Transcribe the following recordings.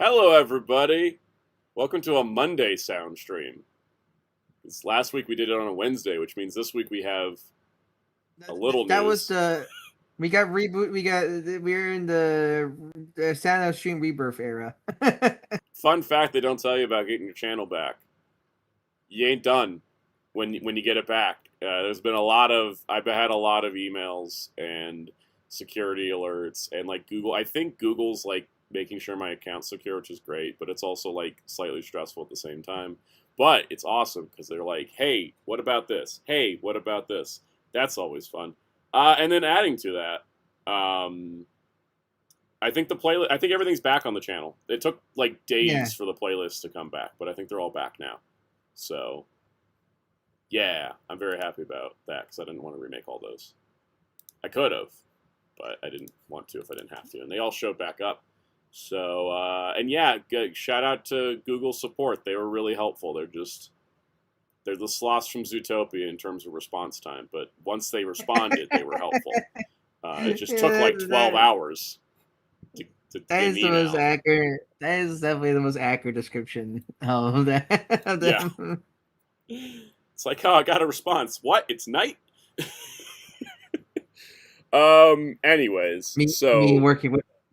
Hello, everybody. Welcome to a Monday sound stream. Last week we did it on a Wednesday, which means this week we have a little That news. was the we got reboot. We're in the Soundout stream rebirth era. Fun fact: they don't tell you about getting your channel back. You ain't done when you get it back. There's been I've had a lot of emails and security alerts and like Google. I think Google's like making sure my account's secure, which is great, but it's also like slightly stressful at the same time. But it's awesome because they're like, hey, what about this? Hey, what about this? That's always fun. And then adding to that, I think I think everything's back on the channel. It took like days for the playlist to come back, but I think they're all back now. So, yeah, I'm very happy about that because I didn't want to remake all those. I could have, but I didn't want to if I didn't have to. And they all showed back up. So, and yeah, shout out to Google support. They were really helpful. They're the sloths from Zootopia in terms of response time. But once they responded, they were helpful. It just took like 12 hours to That is the email. most accurate. That is definitely the most accurate description of that. Yeah. It's like, oh, I got a response. What? It's night? Anyways,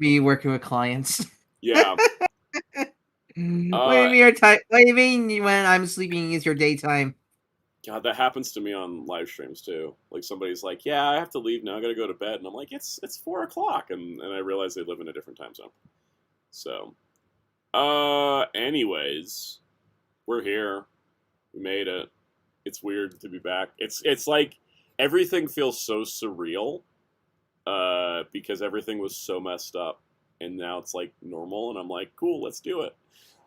me working with clients. Yeah. What do you mean when I'm sleeping is your daytime? God, that happens to me on live streams too. Like somebody's like, "Yeah, I have to leave now. I gotta go to bed," and I'm like, "It's 4 o'clock," and I realize they live in a different time zone. So, anyways, we're here. We made it. It's weird to be back. It's like everything feels so surreal, because everything was so messed up, and now it's like normal, and I'm like, cool, let's do it.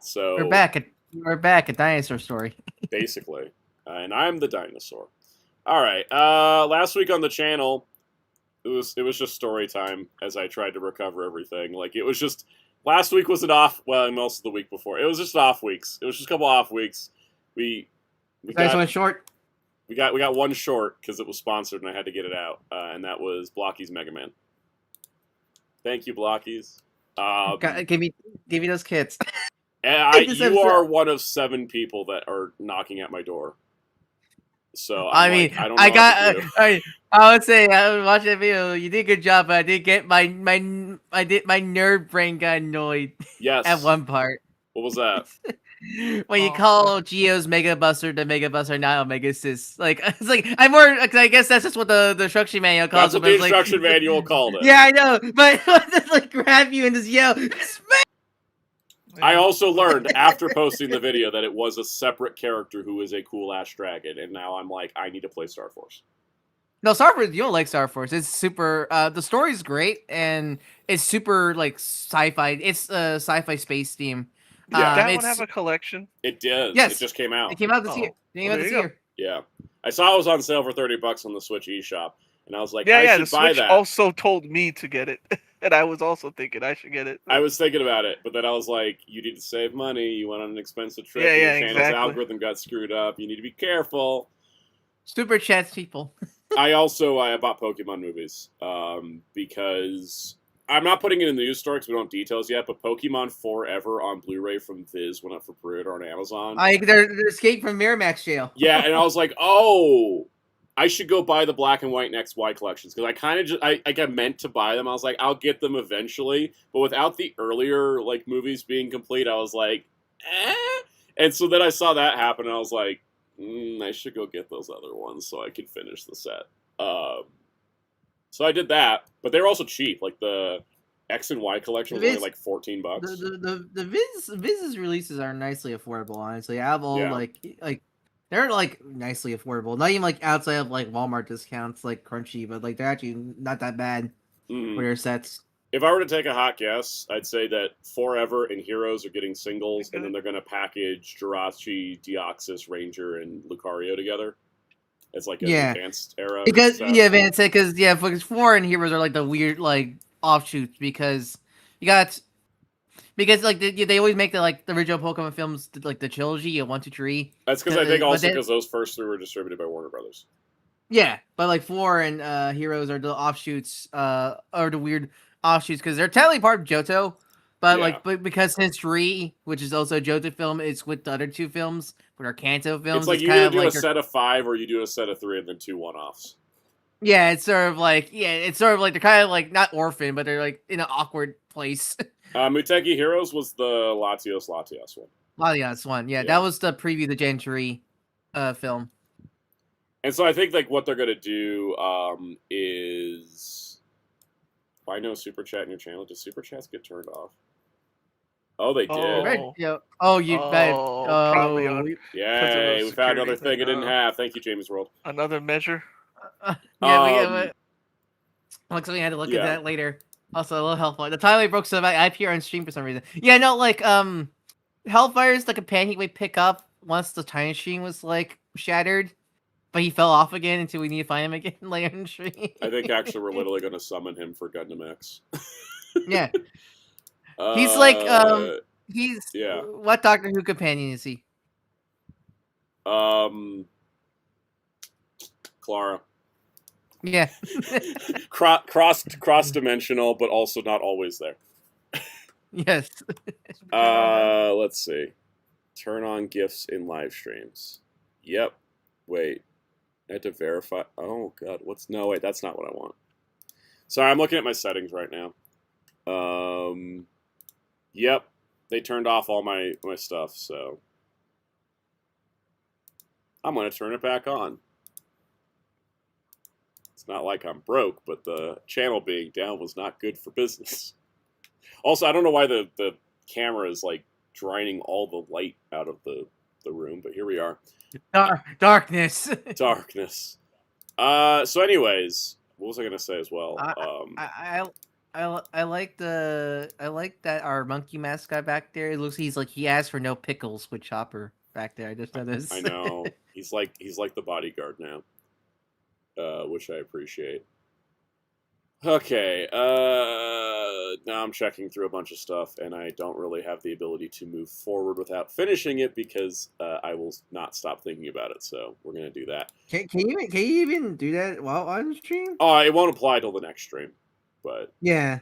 So we're back at Dinosaur Story. Basically. And I'm the dinosaur. All right. Last week on the channel, it was just story time as I tried to recover everything. Like it was just last week was an off. Well, and also the week before, it was just off weeks. It was just a couple off weeks. We got one short. We got one short because it was sponsored and I had to get it out, and that was Blocky's Mega Man. Thank you, Blockies. Give me those kits. You are one of 7 people that are knocking at my door. So I don't know I would say I was watching the video. You did a good job, but I did get my nerd brain got annoyed. Yes. At one part. What was that? When you call Geo's Mega Buster the Mega Buster, not Omega Sis. Like it's like I'm more. I guess that's just what the instruction manual calls. That's what the instruction manual called it. Yeah, I know, but just like grab you and just yell. I also learned after posting the video that it was a separate character who is a cool ass dragon, and now I'm like, I need to play Star Force. No, Star Force. You don't like Star Force. It's super. The story's great, and it's super like sci-fi. It's a sci-fi space theme. Yeah, that one have a collection. It did. Yes, it just came out. It came out this year. Yeah, I saw it was on sale for $30 on the Switch eShop, and I was like, I should buy Switch that. Also told me to get it, and I was also thinking I should get it. I was thinking about it, but then I was like, you need to save money. You went on an expensive trip. Yeah, your channel's algorithm got screwed up. You need to be careful. Super chats, people. I bought Pokemon movies because I'm not putting it in the news story because we don't have details yet, but Pokemon Forever on Blu-ray from Viz went up for pre-order on Amazon. They're escaped from Miramax jail. Yeah, and I was like, oh, I should go buy the black and white and XY collections because I kind of I meant to buy them. I was like, I'll get them eventually, but without the earlier like movies being complete, I was like, eh. And so then I saw that happen, and I was like, I should go get those other ones so I can finish the set. So I did that, but they were also cheap. Like the X and Y collection was only like $14. The Viz's releases are nicely affordable. Honestly, I have all like they're like nicely affordable. Not even like outside of like Walmart discounts like Crunchy, but like they're actually not that bad for their sets. If I were to take a hot guess, I'd say that Forever and Heroes are getting singles, and then they're going to package Jirachi, Deoxys, Ranger, and Lucario together. It's like an advanced era. Because because 4 and Heroes are like the weird like offshoots because like they always make the original Pokemon films like the trilogy 1, 2, 3. That's because I think also because those first 3 were distributed by Warner Brothers. Yeah, but like 4 and Heroes are the offshoots, or the weird offshoots because they're technically part of Johto, But Yeah. but because History, which is also a JoJo film, is with the other two films, with our Kanto films, It's like you kind either of do like a set of 5 or you do a set of 3 and then 2 one-offs. yeah, it's sort of like they're kind of like not orphan, but they're like in an awkward place. Muteki Heroes was the Latios one. Latias one, yeah, that was the preview, the Gen 3 film. And so I think like what they're gonna do is why no super chat in your channel? Do super chats get turned off? Oh, they did. You bet. Probably on. Yay, we found another thing thing. I didn't have. Thank you, Jamie's World. Another measure. Looks like we had to look at that later. Also, a little Hellfire. The title broke so I appear on stream for some reason. Yeah, no, like Hellfire is the companion we pick up once the time machine was like shattered, but he fell off again until we need to find him again later in the stream. I think actually we're literally going to summon him for Gundam X. Yeah, he's what Doctor Who companion is he? Clara. Yeah. cross dimensional, but also not always there. Yes. Let's see. Turn on GIFs in live streams. Yep. Wait. I had to verify. Oh god. No, wait, that's not what I want. Sorry, I'm looking at my settings right now. Yep. They turned off all my stuff, so I'm gonna turn it back on. It's not like I'm broke, but the channel being down was not good for business. Also, I don't know why the camera is like draining all the light out of the room, but here we are. Darkness. Darkness. So anyways, what was I gonna say as well? I like that our monkey mascot back there. It looks he asked for no pickles with Chopper back there. I just noticed. I know. He's like the bodyguard now. Which I appreciate. Okay, now I'm checking through a bunch of stuff, and I don't really have the ability to move forward without finishing it because I will not stop thinking about it. So we're gonna do that. Can you even do that while on stream? Oh, it won't apply till the next stream, but yeah,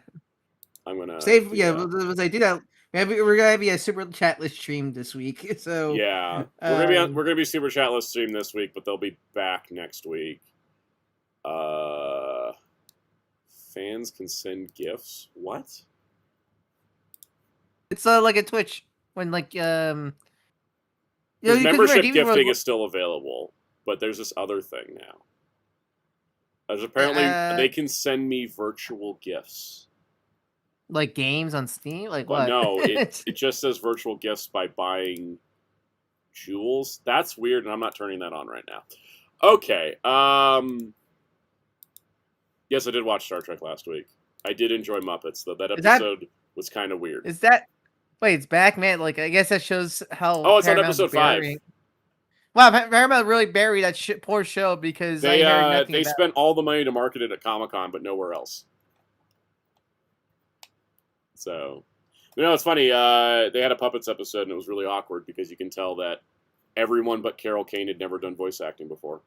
I'm gonna save. Yeah, was I do that? We're gonna be a super chatless stream this week, so yeah, we're gonna be super chatless stream this week, but they'll be back next week. Fans can send gifts. What? It's like a Twitch when like membership gifting is still available, but there's this other thing now. There's apparently they can send me virtual gifts. Like games on Steam? Like what? No, it just says virtual gifts by buying jewels. That's weird, and I'm not turning that on right now. Okay. Yes, I did watch Star Trek last week. I did enjoy Muppets, though. That episode was kind of weird. Is that... Wait, it's back, man? Like, I guess that shows how... Oh, it's on episode 5. Wow, Paramount really buried that poor show because they spent all the money to market it at Comic-Con, but nowhere else. So, it's funny. They had a Puppets episode, and it was really awkward because you can tell that everyone but Carol Kane had never done voice acting before.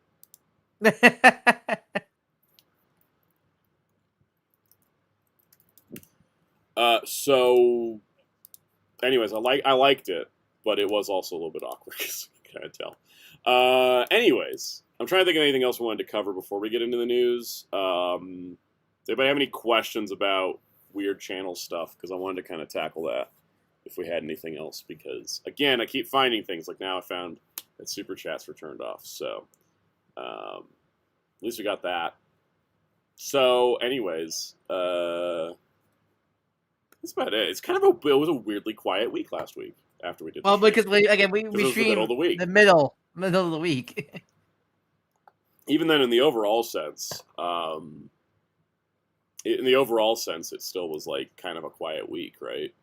So, anyways, I liked it, but it was also a little bit awkward, because you can kind of tell. Anyways, I'm trying to think of anything else we wanted to cover before we get into the news. Does anybody have any questions about weird channel stuff? Because I wanted to kind of tackle that if we had anything else. Because, again, I keep finding things. Like now I found that Super Chats were turned off. So, at least we got that. So, anyways, that's about it. It's kind of it was a weirdly quiet week last week after we did. Well, because we the streamed middle of the week. The middle of the week. Even then, in the overall sense, it still was like kind of a quiet week, right?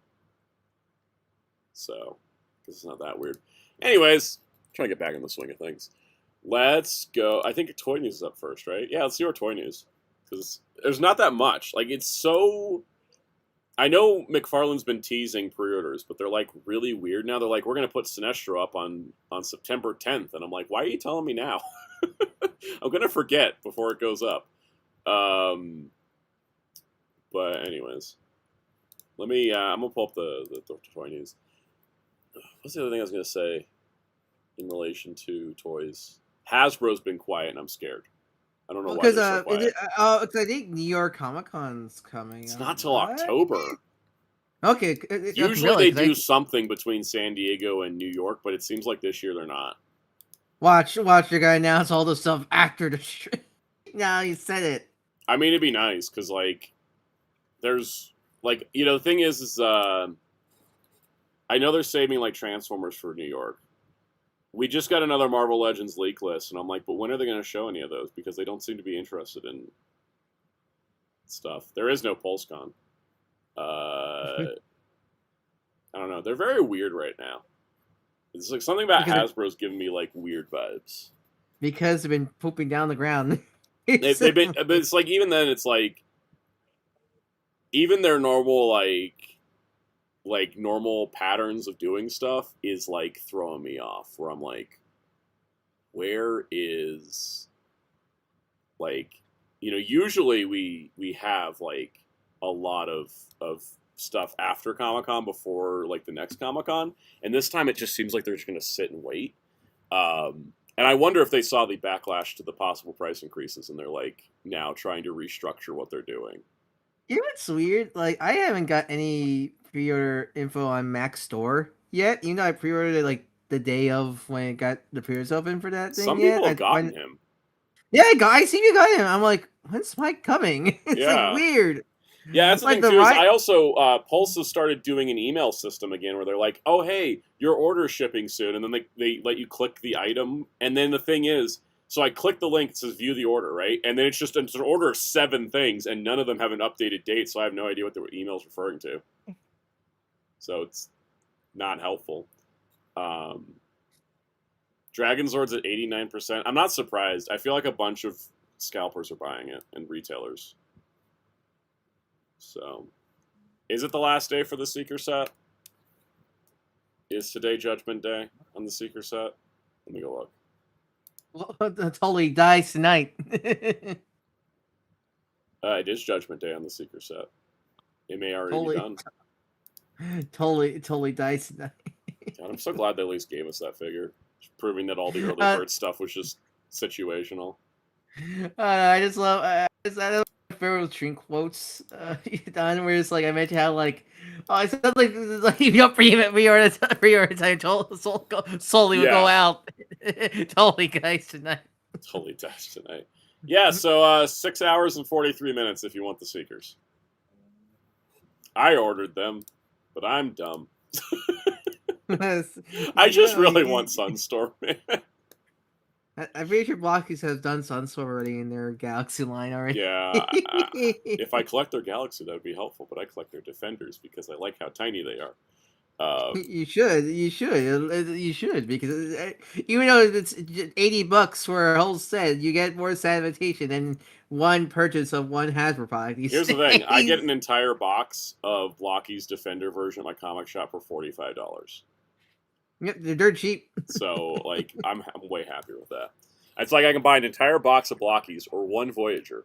So, because it's not that weird. Anyways, trying to get back in the swing of things. Let's go. I think toy news is up first, right? Yeah, let's do our toy news because there's not that much. Like it's so. I know McFarlane's been teasing pre-orders, but they're like really weird now. They're like, we're going to put Sinestro up on September 10th. And I'm like, why are you telling me now? I'm going to forget before it goes up. But anyways, Let me. I'm gonna pull up the toy news. What's the other thing I was gonna say in relation to toys? Hasbro's been quiet, and I'm scared. I don't know why they're so quiet. Because I think New York Comic Con's coming. It's not till October. Okay. Usually they do something between San Diego and New York, but it seems like this year they're not. Watch, you're gonna announce all the stuff after the stream. Now you said it. I mean, it'd be nice because like, there's like the thing is I know they're saving like Transformers for New York. We just got another Marvel Legends leak list, and I'm like, but when are they going to show any of those? Because they don't seem to be interested in stuff. There is no PulseCon. I don't know. They're very weird right now. It's like something about Hasbro's giving me like weird vibes. Because they've been pooping down the ground. they've been, but it's like even then, it's like even their normal like normal patterns of doing stuff is like throwing me off. Where I'm like, where is like usually we have like a lot of stuff after Comic-Con before like the next Comic-Con, and this time it just seems like they're just gonna sit and wait. And I wonder if they saw the backlash to the possible price increases and they're like now trying to restructure what they're doing. You know what's weird? Like I haven't got any pre-order info on Mac's store yet. I pre-ordered it like the day of when it got the pre-orders open for that thing. Some people have gotten him. Yeah, I see you got him. I'm like, when's Mike coming? It's like weird. Yeah, that's the thing too. Is I also Pulse has started doing an email system again where they're like, "Oh, hey, your order's shipping soon," and then they let you click the item, and then the thing is, so I click the link that says "View the order," right, and then it's an order of 7 things, and none of them have an updated date, so I have no idea what the email's referring to. So it's not helpful. Dragonzord's at 89%. I'm not surprised. I feel like a bunch of scalpers are buying it and retailers. So, is it the last day for the Seeker set? Is today Judgment Day on the Seeker set? Let me go look. Well, that totally dies tonight. It is Judgment Day on the Seeker set. It may already be done. Totally dies tonight. God, I'm so glad they at least gave us that figure, proving that all the early bird stuff was just situational. I just love. I love favorite stream quotes done where it's like I mentioned how like I said like you don't pre-order time solely would go out. Totally guys tonight. Totally dies tonight. Yeah, so 6 hours and 43 minutes if you want the Seekers. I ordered them, but I'm dumb. I just really want Sunstorm, man. I'm pretty sure Blockies has done Sunstorm already in their Galaxy line already. Yeah, if I collect their Galaxy, that would be helpful, but I collect their Defenders because I like how tiny they are. You should, because even though it's $80 for a whole set, you get more satisfaction than one purchase of one Hasbro product. Here's the thing: I get an entire box of Blocky's Defender version at my comic shop for $45. Yep, they're dirt cheap. So, like, I'm way happier with that. It's like I can buy an entire box of Blockies or one Voyager.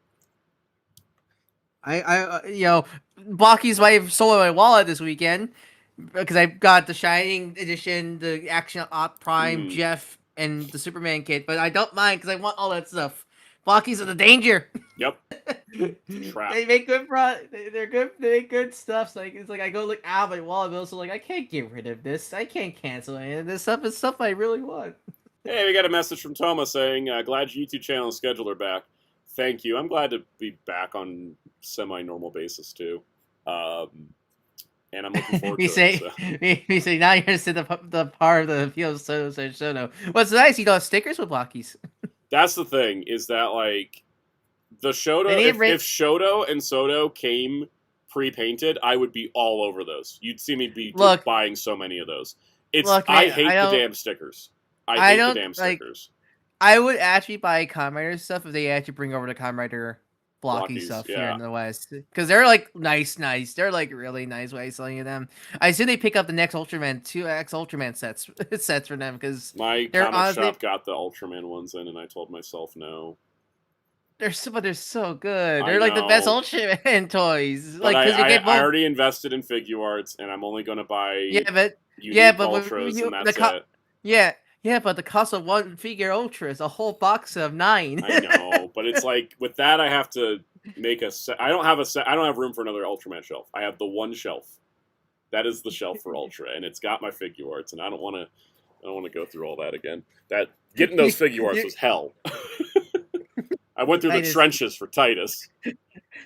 Blockies might have sold my wallet this weekend because I got the Shining Edition, the Action Op Prime, Jeff, and the Superman kit. But I don't mind because I want all that stuff. Blockies are the danger. Yep. Trap. They make good they're good. They make good stuff. So it's like I go look out my wallet, but also like I can't get rid of this. I can't cancel any of this stuff. It's stuff I really want. Hey, we got a message from Toma saying, "Glad your YouTube channel and schedule are back." Thank you. I'm glad to be back on semi-normal basis too. And I'm looking forward to it. We say now you're gonna see the part of the field Soto. What's nice, you don't have stickers with Blockies. That's the thing, is that like the Shoto, if Shoto and Soto came pre-painted, I would be all over those. You'd see me buying so many of those. I hate the damn stickers. I hate the damn stickers. I would actually buy Kamen Rider stuff if they actually bring over the Kamen Rider blocky stuff here in the West, because they're like nice. They're like really nice way of selling them. I assume they pick up the next Ultraman 2X Ultraman sets for them because my comic shop got the Ultraman ones in, and I told myself no. they're so good. I They're like the best know. Ultraman toys. But Like, because you get I both. already invested in Figure Arts, and I'm only going to buy Yeah, unique but Ultras, and that's the it. yeah, but the cost of one figure Ultra is a whole box of 9. I know, but it's like, with that, I have to make a set. I don't have a set. I don't have room for another Ultraman shelf. I have the one shelf. That is the shelf for Ultra, and it's got my Figure Arts, and I don't want to go through all that again. That getting those Figure Arts was hell. I went through the trenches for Titus.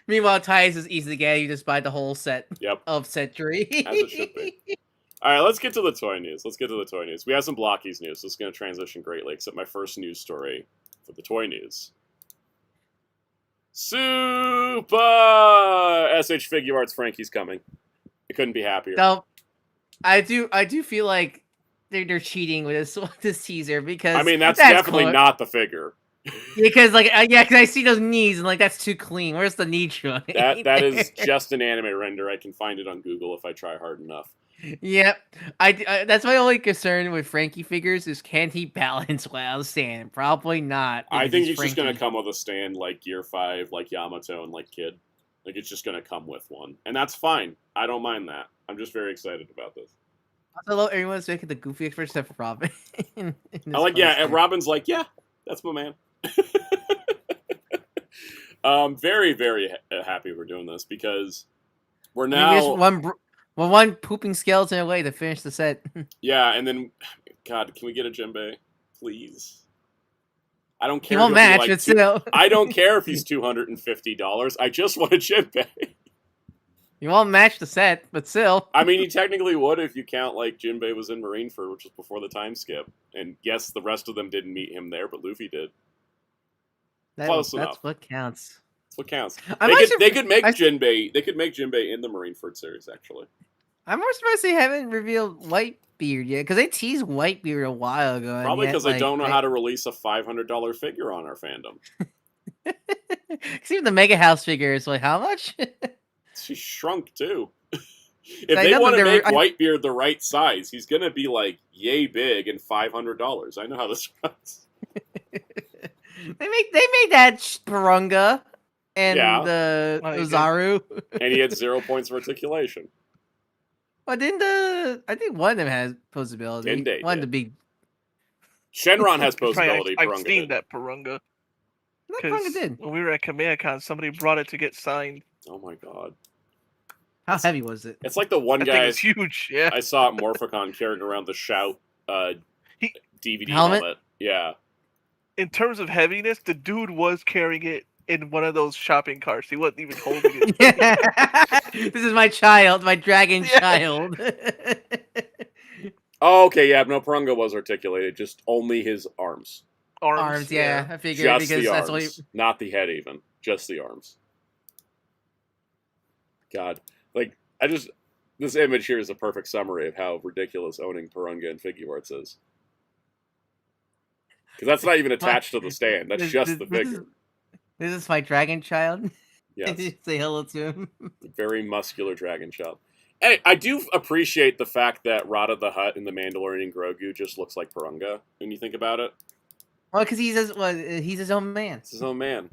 Meanwhile, Titus is easy to get. You just buy the whole set. Yep. Of Century. As it should be. All right, let's get to the toy news. We have some Blockies news. This is going to transition greatly, except my first news story for the toy news. Super SH Figure Arts Frankie's coming. I couldn't be happier. So, I do feel like they're cheating with this teaser, because I mean, that's definitely not the figure. Because because I see those knees and like, that's too clean. Where's the knee joint? That is just an anime render. I can find it on Google if I try hard enough. Yep, I that's my only concern with Frankie figures is, can he balance while standing? Probably not. I think he's just gonna come with a stand like Gear 5, like Yamato, and like Kid. Like, it's just gonna come with one, and that's fine. I don't mind that. I'm just very excited about this. Also, everyone's making the goofy expression for Robin. I like, and Robin's like, yeah, that's my man. Very, very happy we're doing this, because we're now one pooping skeleton away to finish the set. Yeah, and then, God, can we get a Jinbei, please? I don't care. He won't match, but still. I don't care if he's $250. I just want a Jinbei. You won't match the set, but still. I mean, he technically would if you count, like, Jinbei was in Marineford, which was before the time skip. And yes, the rest of them didn't meet him there, but Luffy did. Close enough. That's what counts. That's what counts. They could make Jinbei. They could make Jinbei in the Marineford series, actually. I'm more surprised they haven't revealed Whitebeard yet, because they teased Whitebeard a while ago. Probably because I don't know how to release a $500 figure on our fandom. Because even the Mega House figure is like, how much? She shrunk too. If they want to make Whitebeard the right size, he's gonna be like yay big and $500. I know how this runs. They made that Parunga and the Zaru, and he had 0 points of articulation. Well, I think one of them has posability. One of the big. Shenron has posability. I've seen that Parunga. That Parunga did. When we were at Kamehacon, somebody brought it to get signed. Oh my god! How heavy was it? It's like the one guy. It's huge. Yeah. I saw at Morphicon carrying around the Shout DVD helmet. Yeah. In terms of heaviness, the dude was carrying it in one of those shopping carts. He wasn't even holding it. This is my child, my dragon child. Oh, okay, yeah, no, Parunga was articulated, just only his arms. Arms, yeah. I figured, just because the that's arms, not the head even, just the arms. God, like, this image here is a perfect summary of how ridiculous owning Parunga and Figure Arts is. Because that's not even attached to the stand, that's just the figure. This is my dragon child. Yes. Say hello to him. Very muscular dragon child. And I do appreciate the fact that Rada the Hutt in the Mandalorian Grogu just looks like Parunga when you think about it. Well, because he's his own man. He's his own man.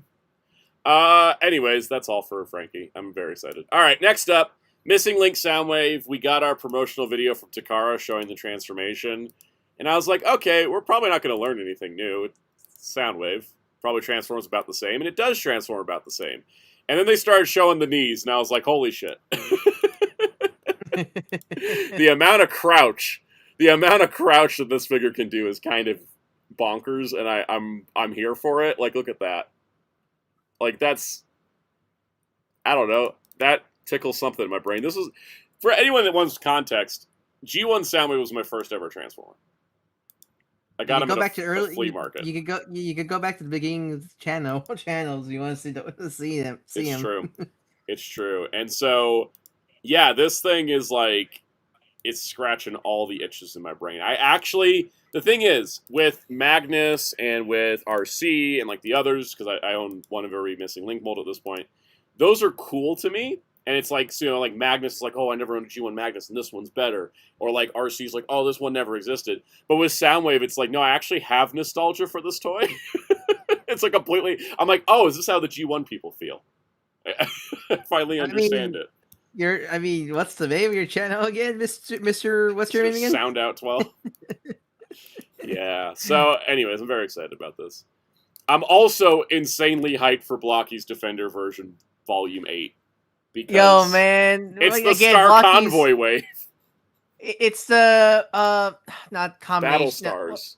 Anyways, that's all for Frankie. I'm very excited. All right, next up, Missing Link Soundwave. We got our promotional video from Takara showing the transformation. And I was like, okay, we're probably not going to learn anything new. It's Soundwave. Probably transforms about the same, and it does transform about the same. And then they started showing the knees, and I was like, holy shit. The amount of crouch that this figure can do is kind of bonkers, and I'm here for it. Like, look at that. Like, that's, I don't know, that tickles something in my brain. This is, for anyone that wants context, G1 Soundwave was my first ever Transformer. I got him at a flea market. You could go back to the beginning of the channels. You want to see him. It's true. It's true. And so, yeah, this thing is like, it's scratching all the itches in my brain. The thing is, with Magnus and with RC and like the others, because I own one of every Missing Link mold at this point, those are cool to me. And it's like, so, you know, like Magnus is like, oh, I never owned a G1 Magnus, and this one's better. Or like RC's like, oh, this one never existed. But with Soundwave, it's like, no, I actually have nostalgia for this toy. it's a completely. I'm like, oh, is this how the G1 people feel? I finally understand it. What's the name of your channel again, Mister? What's your name again? Soundout12. Yeah. So, anyways, I'm very excited about this. I'm also insanely hyped for Blocky's Defender version, Volume 8. Because yo, man, it's the Star Blocky's, Convoy wave. It's the not combination. Battle Stars.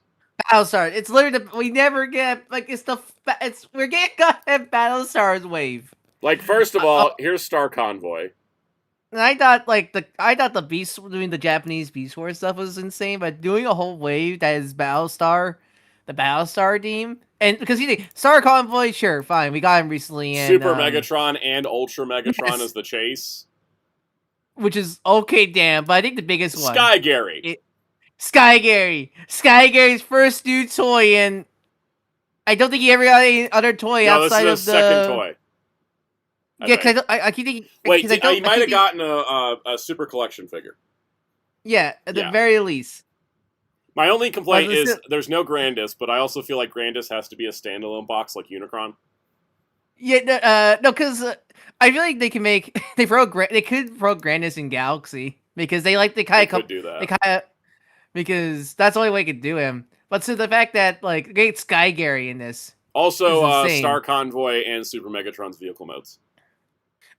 Battle Stars. It's literally we never get we're getting goddamn Battle Stars wave. Like, first of all, here's Star Convoy. And I thought the Beast doing the Japanese Beast Wars stuff was insane, but doing a whole wave that is Battlestar, the Battlestar team, and because Star Convoy, sure, fine, we got him recently, and Super Megatron and Ultra Megatron as the chase, which is okay, damn. But I think the biggest one, Sky Gary, Sky Gary's first new toy, and I don't think he ever got any other toy outside of the second toy. Yeah, because I keep thinking. Wait, he might have gotten a Super Collection figure. Yeah, at the very least. My only complaint is there's no Grandis, but I also feel like Grandis has to be a standalone box like Unicron. Yeah, no, because I feel like they can make they could throw Grandis in Galaxy because they could do that. They kind of because that's the only way they could do him. But so the fact that get Sky Gary in this. Also, Star Convoy and Super Megatron's vehicle modes.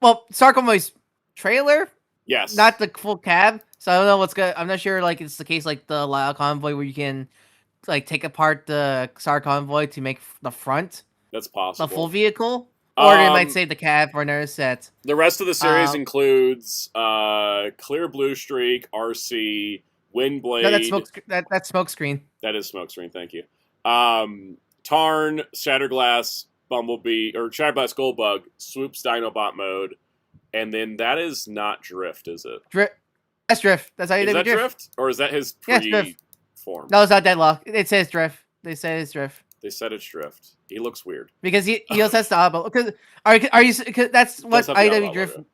Well, Star Convoy's trailer? Yes. Not the full cab. So I don't know what's good. I'm not sure it's the case like the Lyle Convoy where you can take apart the Star Convoy to make the front. That's possible. The full vehicle. Or they might save the cab for another set. The rest of the series includes Clear Blue Streak, RC, Windblade. No, that's Smokescreen. That is Smokescreen, thank you. Tarn, Shatterglass, Bumblebee, or Shatterglass Goldbug, Swoops Dinobot mode, and then that is not Drift, is it? That's Drift. That's how you do Drift. Is that Drift? Or is that his pre-form? No, it's not Deadlock. It says Drift. They said it's Drift. They said it's Drift. He looks weird. Because he also has the elbow. Because are you? Cause that's what IDW Drift. Logo.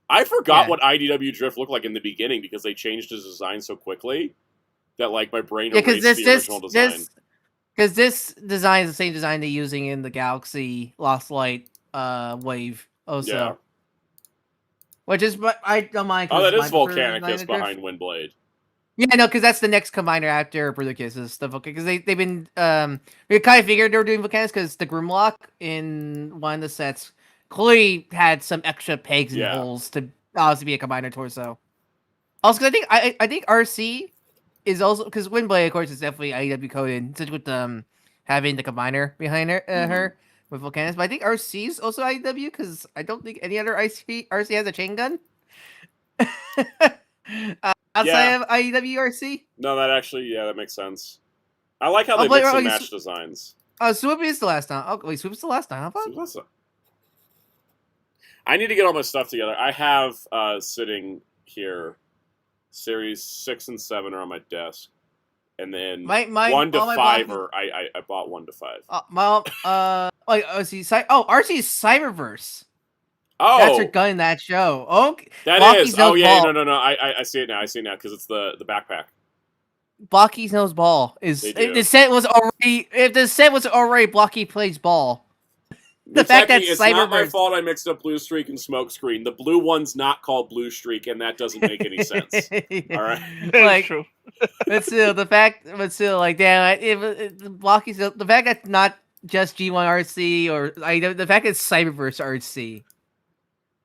I forgot what IDW Drift looked like in the beginning because they changed his design so quickly that my brain erased the original design. Because this design is the same design they're using in the Galaxy Lost Light wave also. Yeah. Which is what I don't mind. Oh, that is Volcanicus behind Windblade. Yeah, no, because that's the next combiner after Bruticus is the Volcanicus. Because they've been we kind of figured they were doing Volcanicus because the Grimlock in one of the sets clearly had some extra pegs and holes to obviously be a combiner torso. Also, because I think RC is also because Windblade, of course, is definitely IDW coded, such with having the combiner behind her with Volcanicus. But I think RC is also IDW because I don't think any other RC has a chain gun. Outside of IDW RC? No, that makes sense. I like how they mix and match designs. Swoop is the last time. Oh, wait, Swoop's the last time. I need to get all my stuff together. I have sitting here, Series 6 and 7 are on my desk. And then 1 to 5 I bought 1 to 5. RC is Cyberverse. Oh, that's her gun in that show. Okay, that is. Oh yeah, no. I see it now. Because it's the backpack. Blocky's knows ball is. If the set was already Blocky plays ball. The fact that it's not my fault I mixed up Blue Streak and Smokescreen. The blue one's not called Blue Streak, and that doesn't make any sense. All right, true. But still, damn, Blocky's the fact that's not just G1 RC or the fact that it's Cyberverse RC.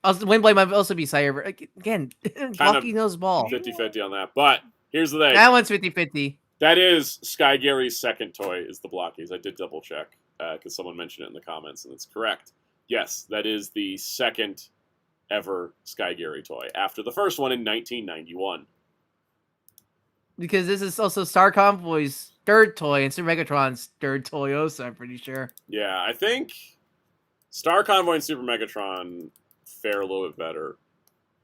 Also, Windblade might also be Cyberverse. Again, Blocky knows ball. 50-50 on that. But here's the thing. That one's 50-50. That is Sky Gary's second toy is the Blockies. I did double check because someone mentioned it in the comments, and it's correct. Yes, that is the second ever Sky Gary toy after the first one in 1991. Because this is also Star Convoy's third toy and Super Megatron's third toy also, I'm pretty sure. Yeah, I think Star Convoy and Super Megatron fare a little bit better.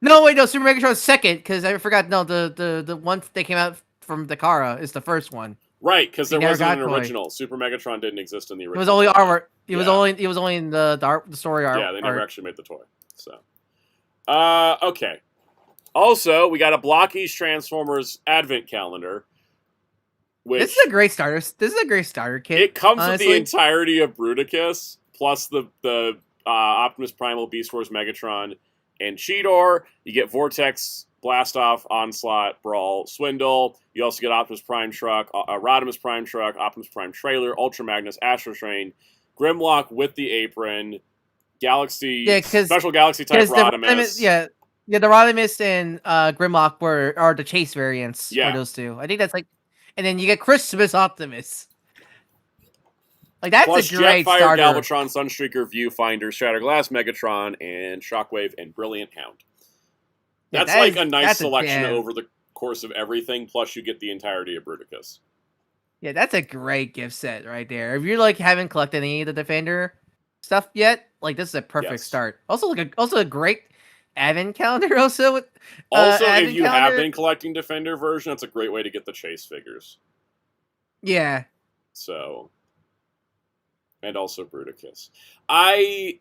No, wait, no, Super Megatron's second, because I forgot, no, the one that came out from Dakara is the first one. Right, because there wasn't an original. Super Megatron didn't exist in the original. It was only artwork. It was only in the story art. Yeah, they never actually made the toy. So, okay. Also, we got a Blockies Transformers Advent calendar. Which this is a great starter. This is a great starter kit. It comes honestly. with the entirety of Bruticus, plus the Optimus Primal, Beast Wars Megatron, and Cheetor. You get Vortex, Blastoff, Onslaught, Brawl, Swindle. You also get Optimus Prime Truck, Rodimus Prime Truck, Optimus Prime Trailer, Ultra Magnus, Astro Train, Grimlock with the apron, Galaxy, special Galaxy type Rodimus. The Rodimus and Grimlock are the chase variants for those two. I think that's like, and then you get Christmas Optimus. Like that's plus a great Jetfire, starter. Galvatron, Sunstreaker, Viewfinder, Shatterglass, Megatron, and Shockwave and Brilliant Hound. That's like a nice selection over the course of everything. Plus, you get the entirety of Bruticus. Yeah, that's a great gift set right there. If you like haven't collected any of the Defender stuff yet, like this is a perfect start. Also, a great advent calendar. Also, with if you have been collecting Defender version, that's a great way to get the chase figures. Yeah. So, and also Bruticus. I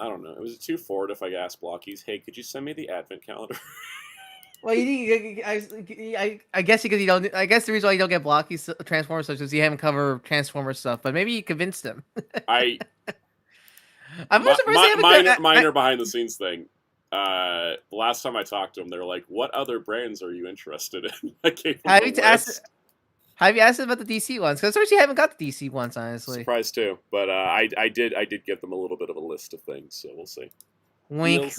don't know. It was too forward if I asked Blockies, hey, could you send me the advent calendar? Well, I guess because you don't. I guess the reason why you don't get blocky Transformers stuff is you haven't covered Transformers stuff. But maybe you convinced them. I'm not surprised. Minor behind the scenes thing. The last time I talked to them, they were like, "What other brands are you interested in?" I gave them have you asked about the DC ones? Because first you haven't got the DC ones, honestly. Surprised too, but I did give them a little bit of a list of things, so we'll see. Wink.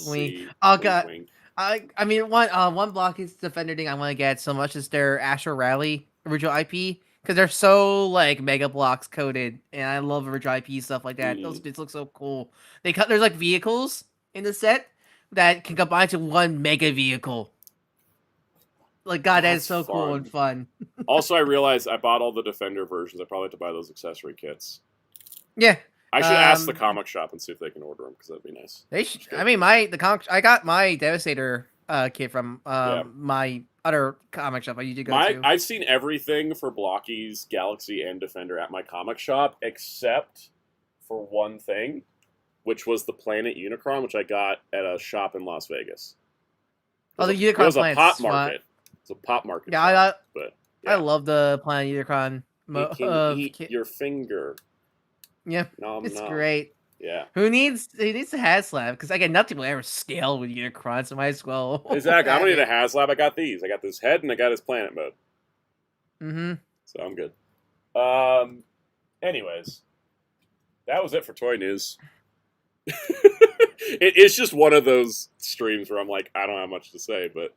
Oh god. Wink. I mean, one Blocky Defender thing I want to get so much is their Astro Rally original IP, because they're so like Mega Blocks coded, and I love original IP stuff like that. Those bits look so cool. There's like vehicles in the set that can combine to one mega vehicle. Like God, that is so cool and fun. Also, I realized I bought all the Defender versions. I probably have to buy those accessory kits. Yeah. I should ask the comic shop and see if they can order them, because that'd be nice. They should. I mean, I got my Devastator kit from my other comic shop. I usually go to. I've seen everything for Blockies, Galaxy, and Defender at my comic shop, except for one thing, which was the Planet Unicron, which I got at a shop in Las Vegas. The Unicron. It was a pop market. It's a pop market. Yeah, shop, I love the Planet Unicron. You can eat your finger. Yeah, it's great. Yeah. Who needs a Haslab? Because I get nothing will ever scale with Unicron, so might as well. Exactly. I don't need a Haslab. I got these. I got this head and I got his planet mode. Mm-hmm. So I'm good. Anyways, that was it for toy news. It's just one of those streams where I'm like, I don't have much to say, but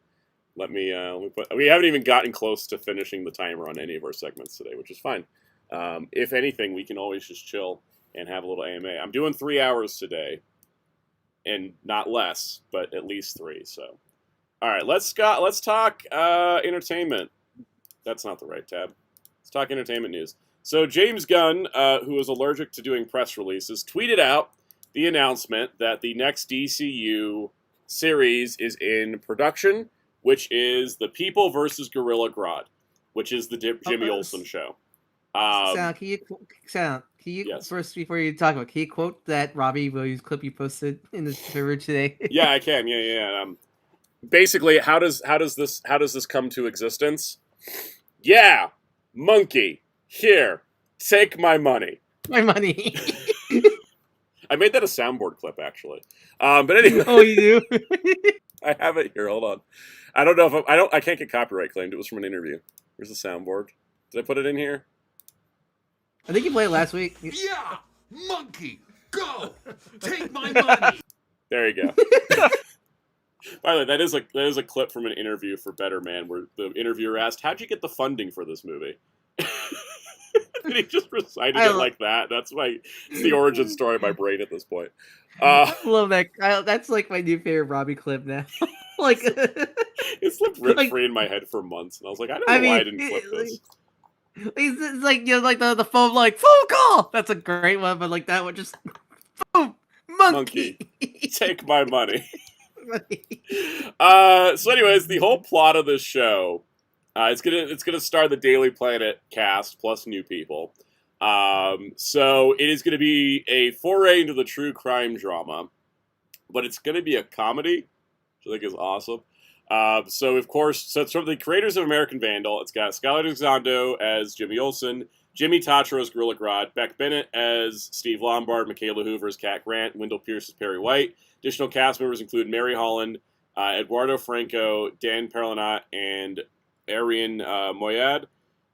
let me put. We haven't even gotten close to finishing the timer on any of our segments today, which is fine. If anything, we can always just chill and have a little AMA. I'm doing 3 hours today, and not less, but at least 3. So, all right, let's talk entertainment. That's not the right tab. Let's talk entertainment news. So James Gunn, who is allergic to doing press releases, tweeted out the announcement that the next DCU series is in production, which is The People versus Gorilla Grodd, which is the Jimmy Olsen show. Can you yes. First, before you talk about, can you quote that Robbie Williams clip you posted in the Twitter today? Yeah, I can. Yeah. Basically, how does this come to existence? Yeah, monkey, here, take my money. My money. I made that a soundboard clip, actually. But anyway. Oh, you do? I have it here. Hold on. I don't know if I can't get copyright claimed. It was from an interview. Where's the soundboard? Did I put it in here? I think you played it last week. Yeah, monkey, go, take my money. There you go. By the way, that is a clip from an interview for Better Man, where the interviewer asked, "How'd you get the funding for this movie?" And he just recited it like that. It's the origin story of my brain at this point. I love that. That's like my new favorite Robbie clip now. Like it's lived rent free in my head for months, and I was like, I don't know why I didn't clip this. It's like the phone call. That's a great one, but like that one just boom, monkey. Take my money. So anyways, the whole plot of this show, it's gonna star the Daily Planet cast plus new people. So it is gonna be a foray into the true crime drama, but it's gonna be a comedy, which I think is awesome. So of course, so it's from the creators of American Vandal. It's got Skylar Gisondo as Jimmy Olsen, Jimmy Tatro as Gorilla Grodd, Beck Bennett as Steve Lombard, Michaela Hoover as Kat Grant, Wendell Pierce as Perry White. Additional cast members include Mary Holland, Eduardo Franco, Dan Perlinat, and Arian Moyad.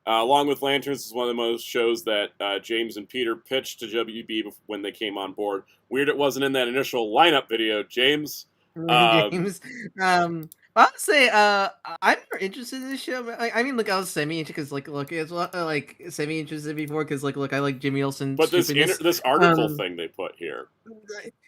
Along with Lanterns, this is one of the most shows that James and Peter pitched to WB when they came on board. Weird it wasn't in that initial lineup video, James. James. I'll say, I'm more interested in this show. I mean, look, I was semi-interested because, look, it's like semi-interested before because, look, I like Jimmy Olsen. But this article thing they put here.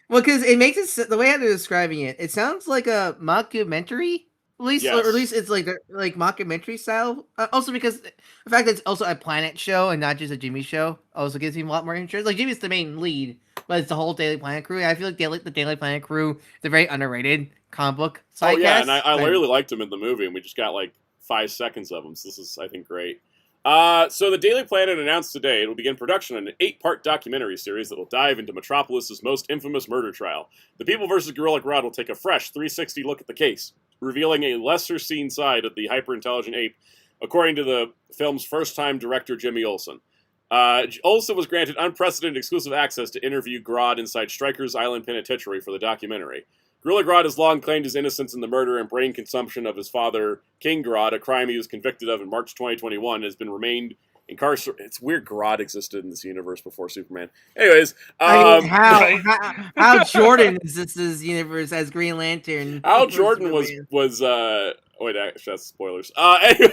Well, because it makes it the way they're describing it, it sounds like a mockumentary, at least, Yes. or at least it's like mockumentary style. Also, because the fact that it's also a Planet show and not just a Jimmy show also gives me a lot more interest. Like Jimmy's the main lead, but it's the whole Daily Planet crew. And I feel like the Daily Planet crew, they're very underrated comic book. Oh yeah, and I really liked him in the movie, and we just got like 5 seconds of him. So this is, I think, great. So the Daily Planet announced today it will begin production on an 8-part documentary series that will dive into Metropolis's most infamous murder trial. The People vs. Gorilla Grodd will take a fresh 360 look at the case, revealing a lesser-seen side of the hyper-intelligent ape, according to the film's first-time director, Jimmy Olsen. Olsen was granted unprecedented exclusive access to interview Grodd inside Stryker's Island Penitentiary for the documentary. Gorilla Grodd has long claimed his innocence in the murder and brain consumption of his father, King Grodd, a crime he was convicted of in March 2021, has been remained incarcerated. It's weird Grodd existed in this universe before Superman. Anyways, I mean, how Jordan exists universe as Green Lantern? Al Jordan was wait, actually, that's spoilers. Anyway,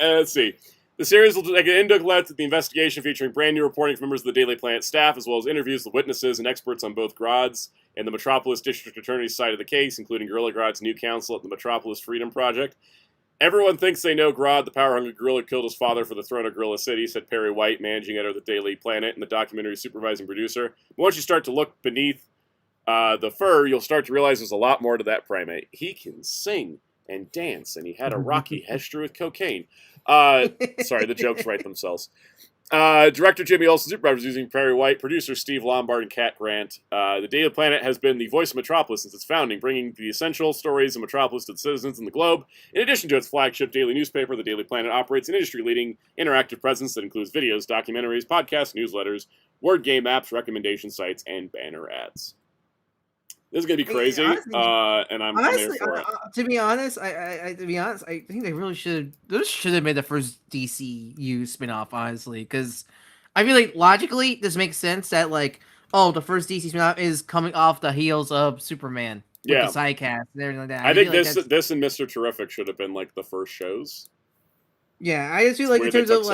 let's see. The series will take an in-depth look at the investigation, featuring brand new reporting from members of the Daily Planet staff, as well as interviews with witnesses and experts on both Grodd's and the Metropolis District Attorney's side of the case, including Gorilla Grodd's new counsel at the Metropolis Freedom Project. Everyone thinks they know Grodd, the power-hungry gorilla, killed his father for the throne of Gorilla City, said Perry White, managing editor of the Daily Planet and the documentary's supervising producer. But once you start to look beneath the fur, you'll start to realize there's a lot more to that primate. He can sing and dance, and he had a rocky history with cocaine. Sorry, the jokes write themselves. Director Jimmy Olsen, supervisors using Perry White, producer Steve Lombard, and Kat Grant. The Daily Planet has been the voice of Metropolis since its founding, bringing the essential stories of Metropolis to the citizens in the globe. In addition to its flagship daily newspaper, the Daily Planet operates an industry-leading interactive presence that includes videos, documentaries, podcasts, newsletters, word game apps, recommendation sites, and banner ads. This is gonna be crazy, and I'm here for it. To be honest, I think they really should have made the first DCU spinoff, honestly, because I feel like logically this makes sense that the first DC spinoff is coming off the heels of Superman, with the sidecast and everything like that. I think this and Mr. Terrific should have been like the first shows. Yeah, I just feel like in terms of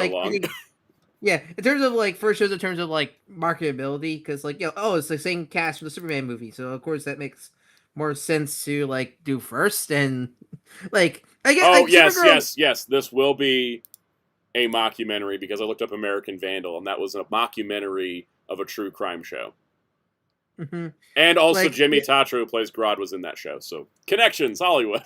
yeah, in terms of first shows, in terms of marketability, because it's the same cast for the Superman movie, so of course that makes more sense to do first, and I guess. Yes. This will be a mockumentary because I looked up American Vandal, and that was a mockumentary of a true crime show. Mm-hmm. And also Jimmy Tatro, who plays Grodd, was in that show. So connections, Hollywood.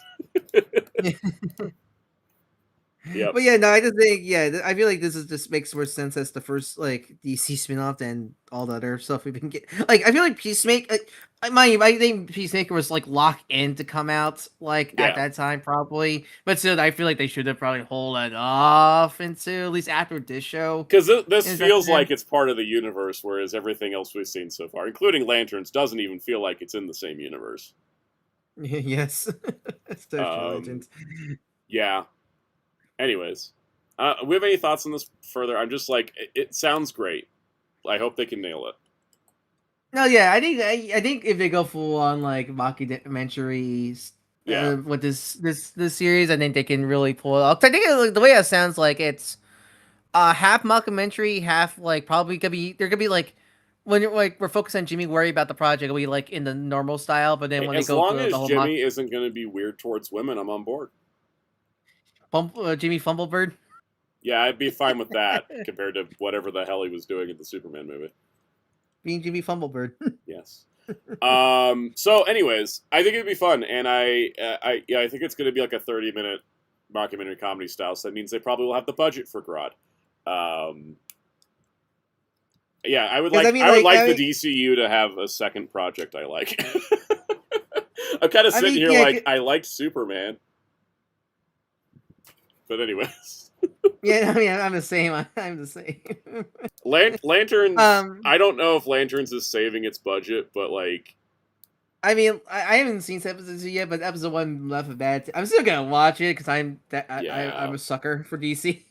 Yep. But yeah, no, I just think I feel like this just makes more sense as the first DC spinoff than all the other stuff we've been getting. I feel like Peacemaker. I think Peacemaker was locked in to come out at that time probably, but still, I feel like they should have probably hold it off until at least after this show. Because this feels like it's part of the universe, whereas everything else we've seen so far, including Lanterns, doesn't even feel like it's in the same universe. Yes, it's Legends. Yeah. Anyways, we have any thoughts on this further? I'm just it sounds great. I hope they can nail it. No, yeah, I think if they go full on mockumentaries with this series, I think they can really pull it off. I think the way it sounds like it's half mockumentary, half probably gonna be when we're focused on Jimmy, worry about the project, it'll be in the normal style, but then when as they go long through as the whole Jimmy isn't going to be weird towards women, I'm on board. Jimmy Fumblebird? Yeah, I'd be fine with that compared to whatever the hell he was doing in the Superman movie. Being Jimmy Fumblebird. Yes. So, anyways, I think it'd be fun, and I think it's going to be like a 30-minute mockumentary comedy style. So that means they probably will have the budget for Grodd. I would like the DCU to have a second project I like. kind of sitting here yeah, like I liked Superman, but anyways. Yeah, I mean, I'm the same. I'm the same. Lanterns. I don't know if Lanterns is saving its budget, but like, I mean, I haven't seen episodes yet, but episode 1 left a bad. I'm still gonna watch it because I'm a sucker for DC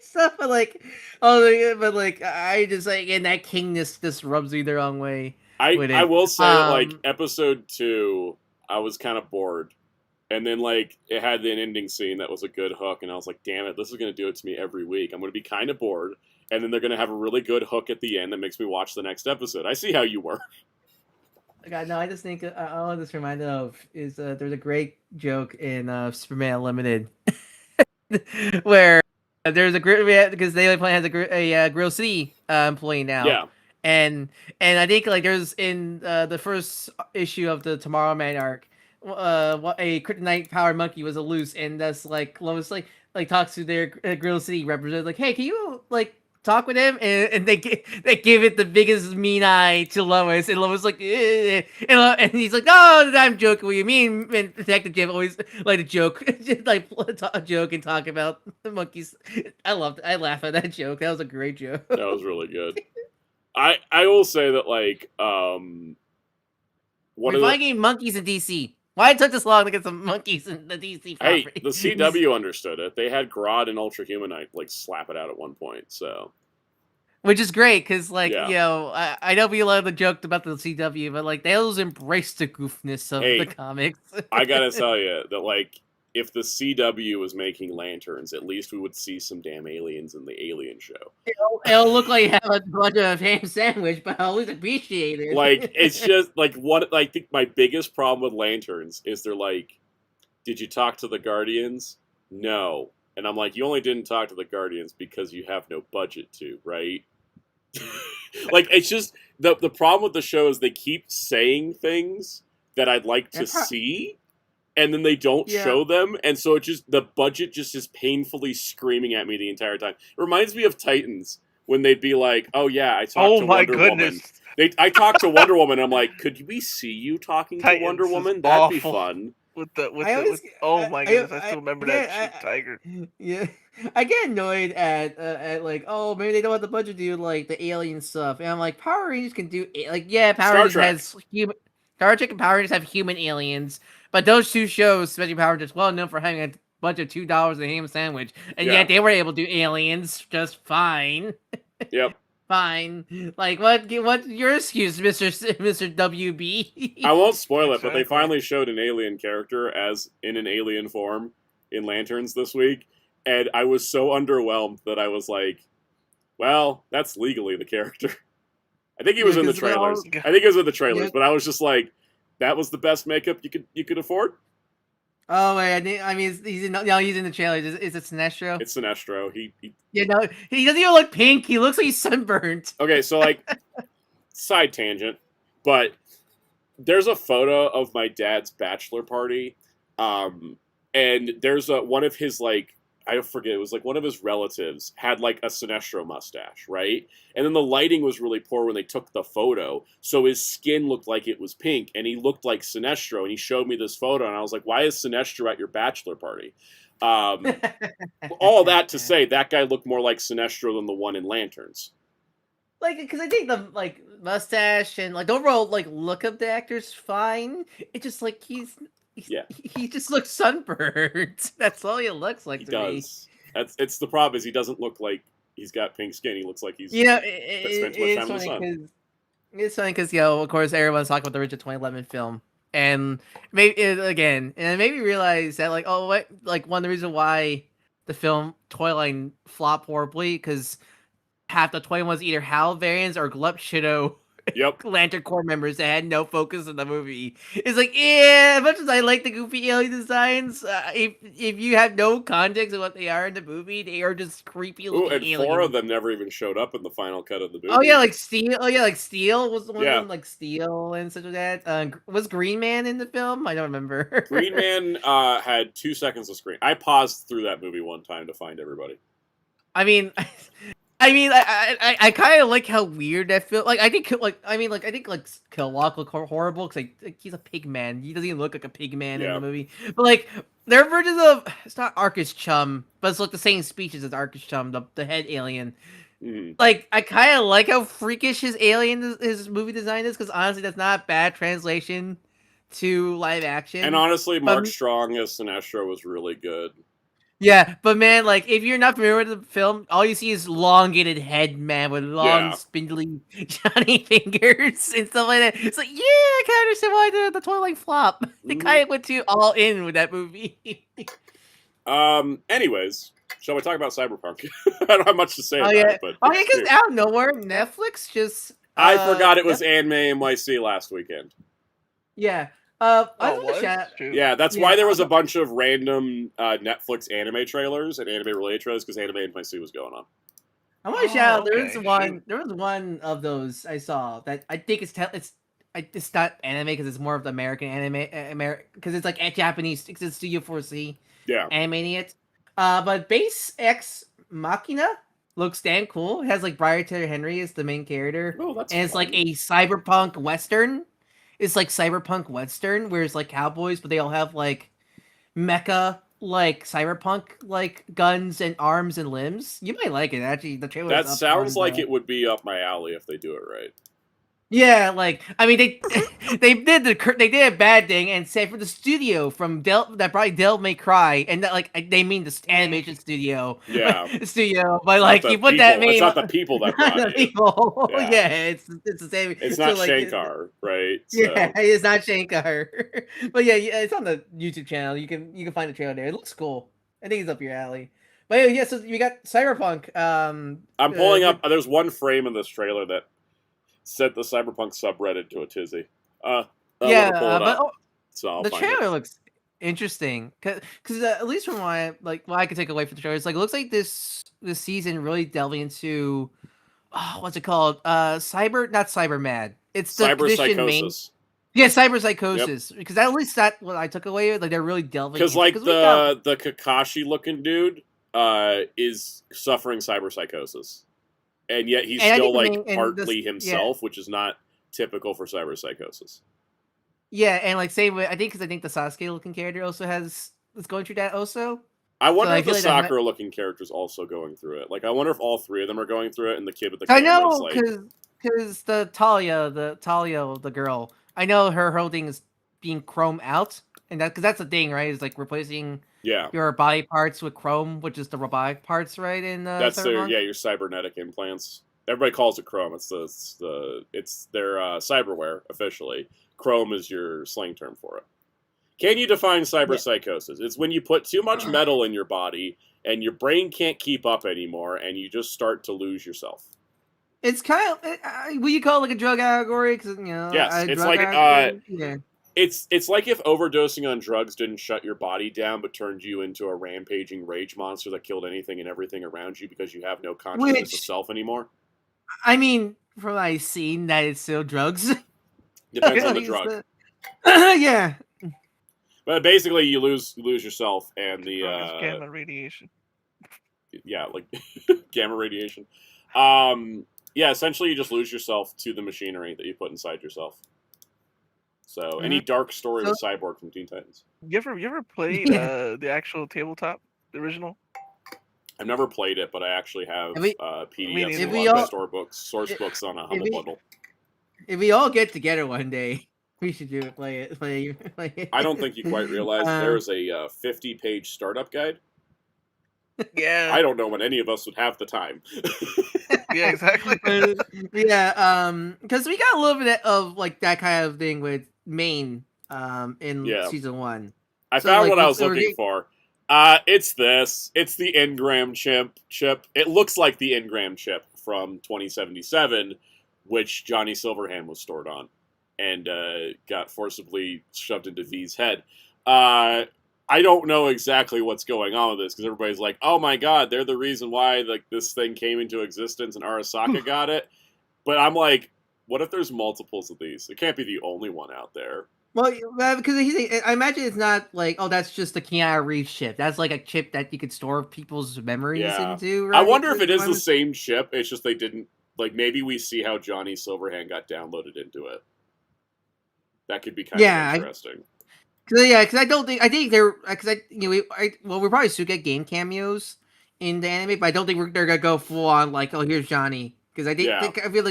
stuff. But like, I just like, and that kingness just rubs me the wrong way. I will say that like episode 2, I was kind of bored. And then, like, it had an ending scene that was a good hook, and I was like, damn it, this is going to do it to me every week. I'm going to be kind of bored, and then they're going to have a really good hook at the end that makes me watch the next episode. I see how you work. God, no, I just think all I just reminded of is there's a great joke in Superman Unlimited where there's a because they has a Grill City employee now. Yeah. And I think, like, there's in the first issue of the Tomorrow Man arc, a kryptonite powered monkey was loose, and that's like Lois like talks to their Grill City representative, like, hey, can you like talk with him? And they give it the biggest mean eye to Lois, and Lois like, and he's like, oh, I'm joking. What do you mean? And Detective Jim always like to joke, just like joke and talk about the monkeys. I laugh at that joke. That was a great joke. That was really good. I will say that like we're finding monkeys in DC. Why it took this long to get some monkeys in the DC property? Hey, the CW understood it. They had Grodd and Ultra Humanite like slap it out at one point, so. Which is great, because, like, you know, I know we love the joke about the CW, but, like, they always embrace the goofness of the comics. I gotta tell you that, like, if the CW was making Lanterns, at least we would see some damn aliens in the Alien show. It'll look like you have a bunch of ham sandwich, but I'll always appreciate it. Like, it's just, like, what I think my biggest problem with Lanterns is they're like, did you talk to the Guardians? No. And I'm like, you only didn't talk to the Guardians because you have no budget to, right? Like, it's just, the problem with the show is they keep saying things that I'd like to see, and then they don't show them, and so it just, the budget just is painfully screaming at me the entire time. It reminds me of Titans, when they'd be like, oh yeah, I talked to Wonder Woman. I talked to Wonder Woman, and I'm like, could we see you talking to Wonder Woman? That'd be fun. Oh my goodness, I still remember that shit, Tiger. Yeah. I get annoyed at like, oh, maybe they don't have the budget to do like the alien stuff, and I'm like, Power Rangers can do Power Rangers has human. Star Trek and Power Rangers have human aliens, but those two shows, especially Power Rangers, well known for having a bunch of $2 a ham sandwich, and yet they were able to do aliens just fine. Yep. Fine. Like, what's your excuse, Mr. WB? I won't spoil it, but they finally showed an alien character as in an alien form in Lanterns this week, and I was so underwhelmed that I was like, well, that's legally the character. I think he was in the trailers. But I was just like, that was the best makeup you could afford. Oh wait, I mean, he's in the trailers. Is it Sinestro? It's Sinestro. He doesn't even look pink. He looks like he's sunburned. Okay, so like, side tangent, but there's a photo of my dad's bachelor party, and there's one of his like, I forget, it was like one of his relatives had like a Sinestro mustache, right? And then the lighting was really poor when they took the photo, so his skin looked like it was pink, and he looked like Sinestro, and he showed me this photo, and I was like, why is Sinestro at your bachelor party? All that to say, that guy looked more like Sinestro than the one in Lanterns. Like, because I think the like mustache and like the overall like look of the actor's fine. It's just like he just looks sunburned. That's all he looks like to me. It's the problem is he doesn't look like he's got pink skin. He looks like he's spent too much time in the sun. It's funny because of course everyone's talking about the original 2011 film, and maybe it made me realize that like one of the reasons why the film Toyline flopped horribly because half the toy was either HAL variants or Glup Shido Lantern Corps members that had no focus in the movie. It's like, as much as I like the goofy alien designs, if you have no context of what they are in the movie, they are just creepy looking aliens. 4 of them never even showed up in the final cut of the movie. Oh yeah, like Steel was one of them, like Steel and such like that. Was Green Man in the film? I don't remember. Green Man had 2 seconds of screen. I paused through that movie one time to find everybody. I mean, I mean, I kind of like how weird that feels. Like, I think, Kill Walk look horrible because like he's a pig man. He doesn't even look like a pig man in the movie. But like, their versions of it's not Arcus Chum, but it's like the same species as Arcus Chum, the head alien. Mm-hmm. Like, I kind of like how freakish his movie design is because honestly, that's not a bad translation to live action. And honestly, Mark Strong as Sinestro was really good. Yeah, but man, like, if you're not familiar with the film, all you see is elongated head man with long, spindly, Johnny fingers and stuff like that. It's like, yeah, I kind of understand why the toy like flop. They kind of went too all in with that movie. Anyways, shall we talk about Cyberpunk? I don't have much to say about it, but because out of nowhere, Netflix just I forgot it was Anime NYC last weekend. Yeah. Yeah, that's why there was a bunch of random Netflix anime trailers and anime related trailers because Anime NYC was going on. I want to shout out. There was one of those I saw that I think it's not anime because it's more of the American anime, because it's like Japanese. It's Studio 4C. Yeah, animating it. But Base X Machina looks damn cool. It has like Briar Taylor Henry as the main character. Oh, that's and it's fun. like a cyberpunk western. It's like cyberpunk western where it's like cowboys, but they all have like mecha like cyberpunk like guns and arms and limbs. You might like it actually. The trailer. That sounds like it would be up my alley if they do it right. Yeah, like I mean they did a bad thing and said for the studio from that probably Devil May Cry and that like they mean the animation studio. Yeah, studio, but like you put people. that name. It's not the people that brought the people. Yeah, it's the same. It's not Shankar, right? So. Yeah, it's not Shankar. But yeah, it's on the YouTube channel. You can find the trailer there. It looks cool. I think it's up your alley. But yeah, so we got Cyberpunk. I'm pulling up. There's one frame in this trailer that sent the Cyberpunk subreddit to a tizzy. So the trailer looks interesting because at least from what I could take away from the trailer, it's like it looks like this season really delving into what's it called? Not cyber mad. It's the cyber psychosis. Cyber psychosis. Because at least that's what I took away. Like they're really delving. Because like the Kakashi looking dude is suffering cyber psychosis. And yet he's still like partly himself, which is not typical for cyber psychosis. Yeah, and like same way, I think the Sasuke looking character also is going through that also. I wonder if the Sakura looking character is also going through it. Like I wonder if all three of them are going through it, and the kid with the camera is like. Because the Talia, the girl, I know her whole thing is being chrome out, and because that's the thing, right? Is like replacing. Yeah, your body parts with chrome, which is the robotic parts, right? In that's your cybernetic implants. Everybody calls it chrome. It's their cyberware officially. Chrome is your slang term for it. Can you define cyber psychosis? It's when you put too much metal in your body and your brain can't keep up anymore, and you just start to lose yourself. It's kind of will you call it like a drug allegory? Because yes, it's like It's like if overdosing on drugs didn't shut your body down, but turned you into a rampaging rage monster that killed anything and everything around you because you have no consciousness of self anymore. I mean, from what I've seen, that it's still drugs. Depends on the drug. Yeah. But basically, you lose yourself and the gamma radiation. Yeah, like gamma radiation. Yeah, essentially, you just lose yourself to the machinery that you put inside yourself. So, any dark story with Cyborg from Teen Titans? You ever played the actual tabletop, the original? I've never played it, but I actually have PDFs and a lot of source books on a Humble Bundle. If we all get together one day, we should do it. Play it. I don't think you quite realize there is a 50-page startup guide. Yeah. I don't know when any of us would have the time. Yeah, exactly. Because we got a little bit of like that kind of thing with Maine in season 1. I found what I was looking for. It's this. It's the Engram chip. It looks like the Engram chip from 2077, which Johnny Silverhand was stored on and got forcibly shoved into V's head. I don't know exactly what's going on with this because everybody's like, "Oh my God, they're the reason why like this thing came into existence and Arasaka got it." But I'm like, what if there's multiples of these? It can't be the only one out there. Well, because I imagine it's not like, oh, that's just the Keanu Reeves chip. That's like a chip that you could store people's memories into, right? I wonder if it is the same chip. It's just they didn't, like, maybe we see how Johnny Silverhand got downloaded into it. That could be kind of interesting. Because I think they're, because we probably still get game cameos in the anime, but I don't think they're gonna go full on like, oh, here's Johnny. Because I feel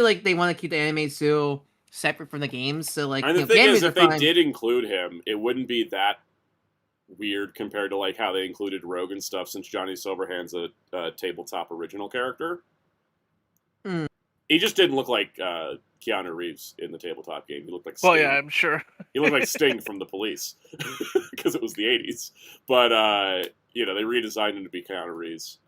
like they want to keep the anime still separate from the games. So like, and the thing is, if they did include him, it wouldn't be that weird compared to like how they included Rogue and stuff, since Johnny Silverhand's a tabletop original character. Mm. He just didn't look like Keanu Reeves in the tabletop game. He looked like Sting. Well, yeah, I'm sure. He looked like Sting from The Police, because it was the 80s. But, they redesigned him to be Keanu Reeves.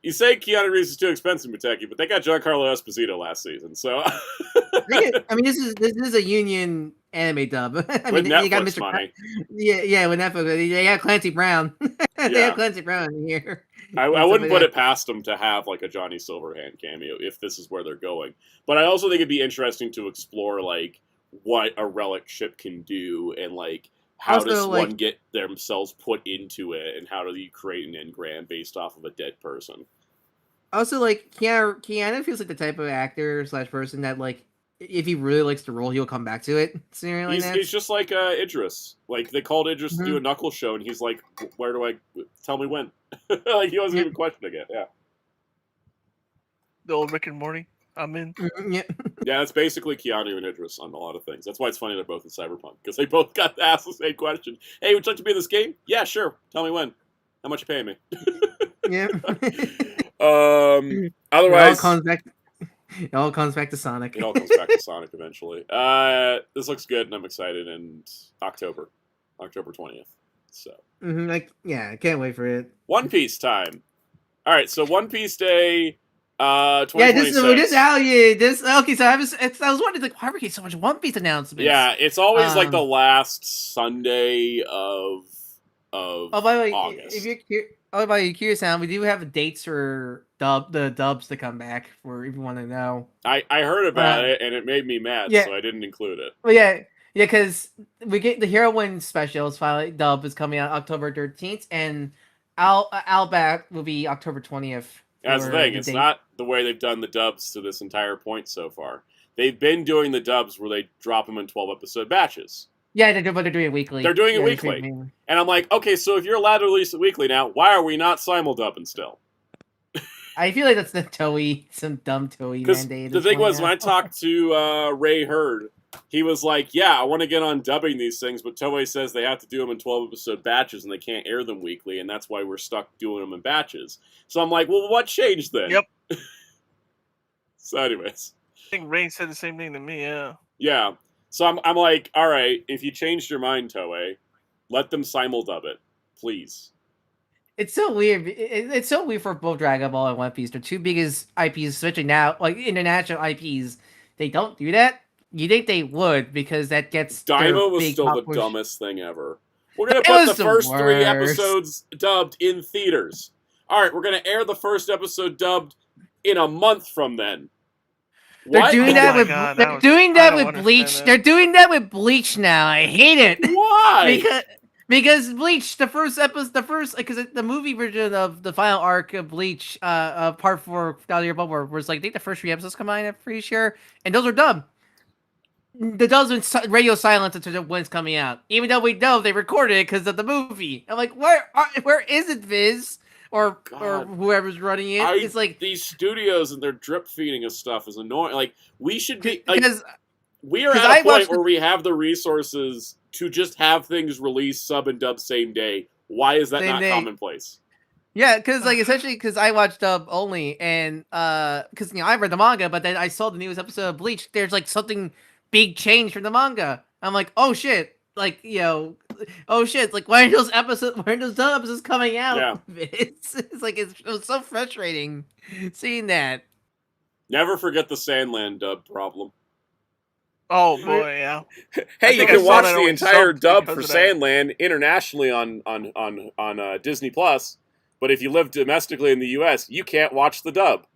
You say Keanu Reeves is too expensive, Mateki, but they got Giancarlo Esposito last season, so... I mean, this is a union anime dub. I mean, Netflix you got Mr. money. Yeah, with Netflix. They got Clancy Brown. They have Clancy Brown in here. I wouldn't put it past them to have like a Johnny Silverhand cameo if this is where they're going. But I also think it'd be interesting to explore like what a relic ship can do, and like how does one get themselves put into it, and how do you create an engram based off of a dead person. Also, like Keanu feels like the type of actor / person that like, if he really likes the role, he'll come back to it. He's just like Idris. Like they called Idris to do a Knuckles show, and he's like, "Where do I tell me when?" Like he wasn't even questioning it. Yeah. The old Rick and Morty. I'm in. Yeah. Yeah, that's basically Keanu and Idris on a lot of things. That's why it's funny they're both in Cyberpunk, because they both got asked the same question. Hey, would you like to be in this game? Yeah, sure. Tell me when. How much you paying me? Yeah. Otherwise, it all comes back to Sonic. It all comes back to Sonic eventually. This looks good, and I'm excited. And October 20th. So. I can't wait for it. One Piece time. All right, so One Piece Day. 2026. Okay. So I was wondering, like, why are we getting so much One Piece announcements? Yeah, it's always like the last Sunday of by the way, August. If you're curious, now we do have dates for the dubs to come back for if you want to know. I heard about it, and it made me mad, so I didn't include it. Well, yeah, because we get the Hero Win specials. Finally, dub is coming out October 13th, and Outback will be October 20th. That's the thing. It's not the way they've done the dubs to this entire point so far. They've been doing the dubs where they drop them in 12-episode batches. Yeah, they're doing it weekly. They're doing it weekly. And I'm like, okay, so if you're allowed to release it weekly now, why are we not simul-dubbing still? I feel like that's the Toei, some dumb Toei mandate. The thing was, when I talked to Ray Hurd, he was like, yeah, I want to get on dubbing these things, but Toei says they have to do them in 12-episode batches, and they can't air them weekly, and that's why we're stuck doing them in batches. So I'm like, well, what changed then? Yep. So anyways. I think Ray said the same thing to me, yeah. Yeah. So I'm like, all right, if you changed your mind, Toei, let them simul-dub it, please. It's so weird. It's so weird for both Dragon Ball and One Piece. They're two biggest IPs, especially now, like international IPs. They don't do that. You think they would, because that gets Daima was still the dumbest thing ever. We're going to put the first 3 episodes dubbed in theaters. All right, we're going to air the first episode dubbed in a month from then. They're doing that with Bleach. They're doing that with Bleach now. I hate it. Why? Because Bleach, because the movie version of the final arc of Bleach, part 4, Down Your Bubble, was like, I think the first 3 episodes come out, I'm pretty sure, and those are dubbed. The dubs been radio silence until when it's coming out, even though we know they recorded it because of the movie. I'm like, where is it, Viz? Or whoever's running it. It's like these studios and their drip feeding us stuff is annoying. Like, we should be like, we are at a point where we have the resources to just have things released sub and dub same day. Why is that not commonplace? Yeah, because essentially, because I watched dub only, and because I read the manga, but then I saw the newest episode of Bleach. There's like something big change from the manga. I'm like, oh shit. Like, oh shit, like, when are those dub episodes coming out? Yeah. It's like, it was so frustrating seeing that. Never forget the Sandland dub problem. Oh boy, yeah. Hey, you can watch the entire dub for Sandland internationally on Disney Plus, but if you live domestically in the US, you can't watch the dub.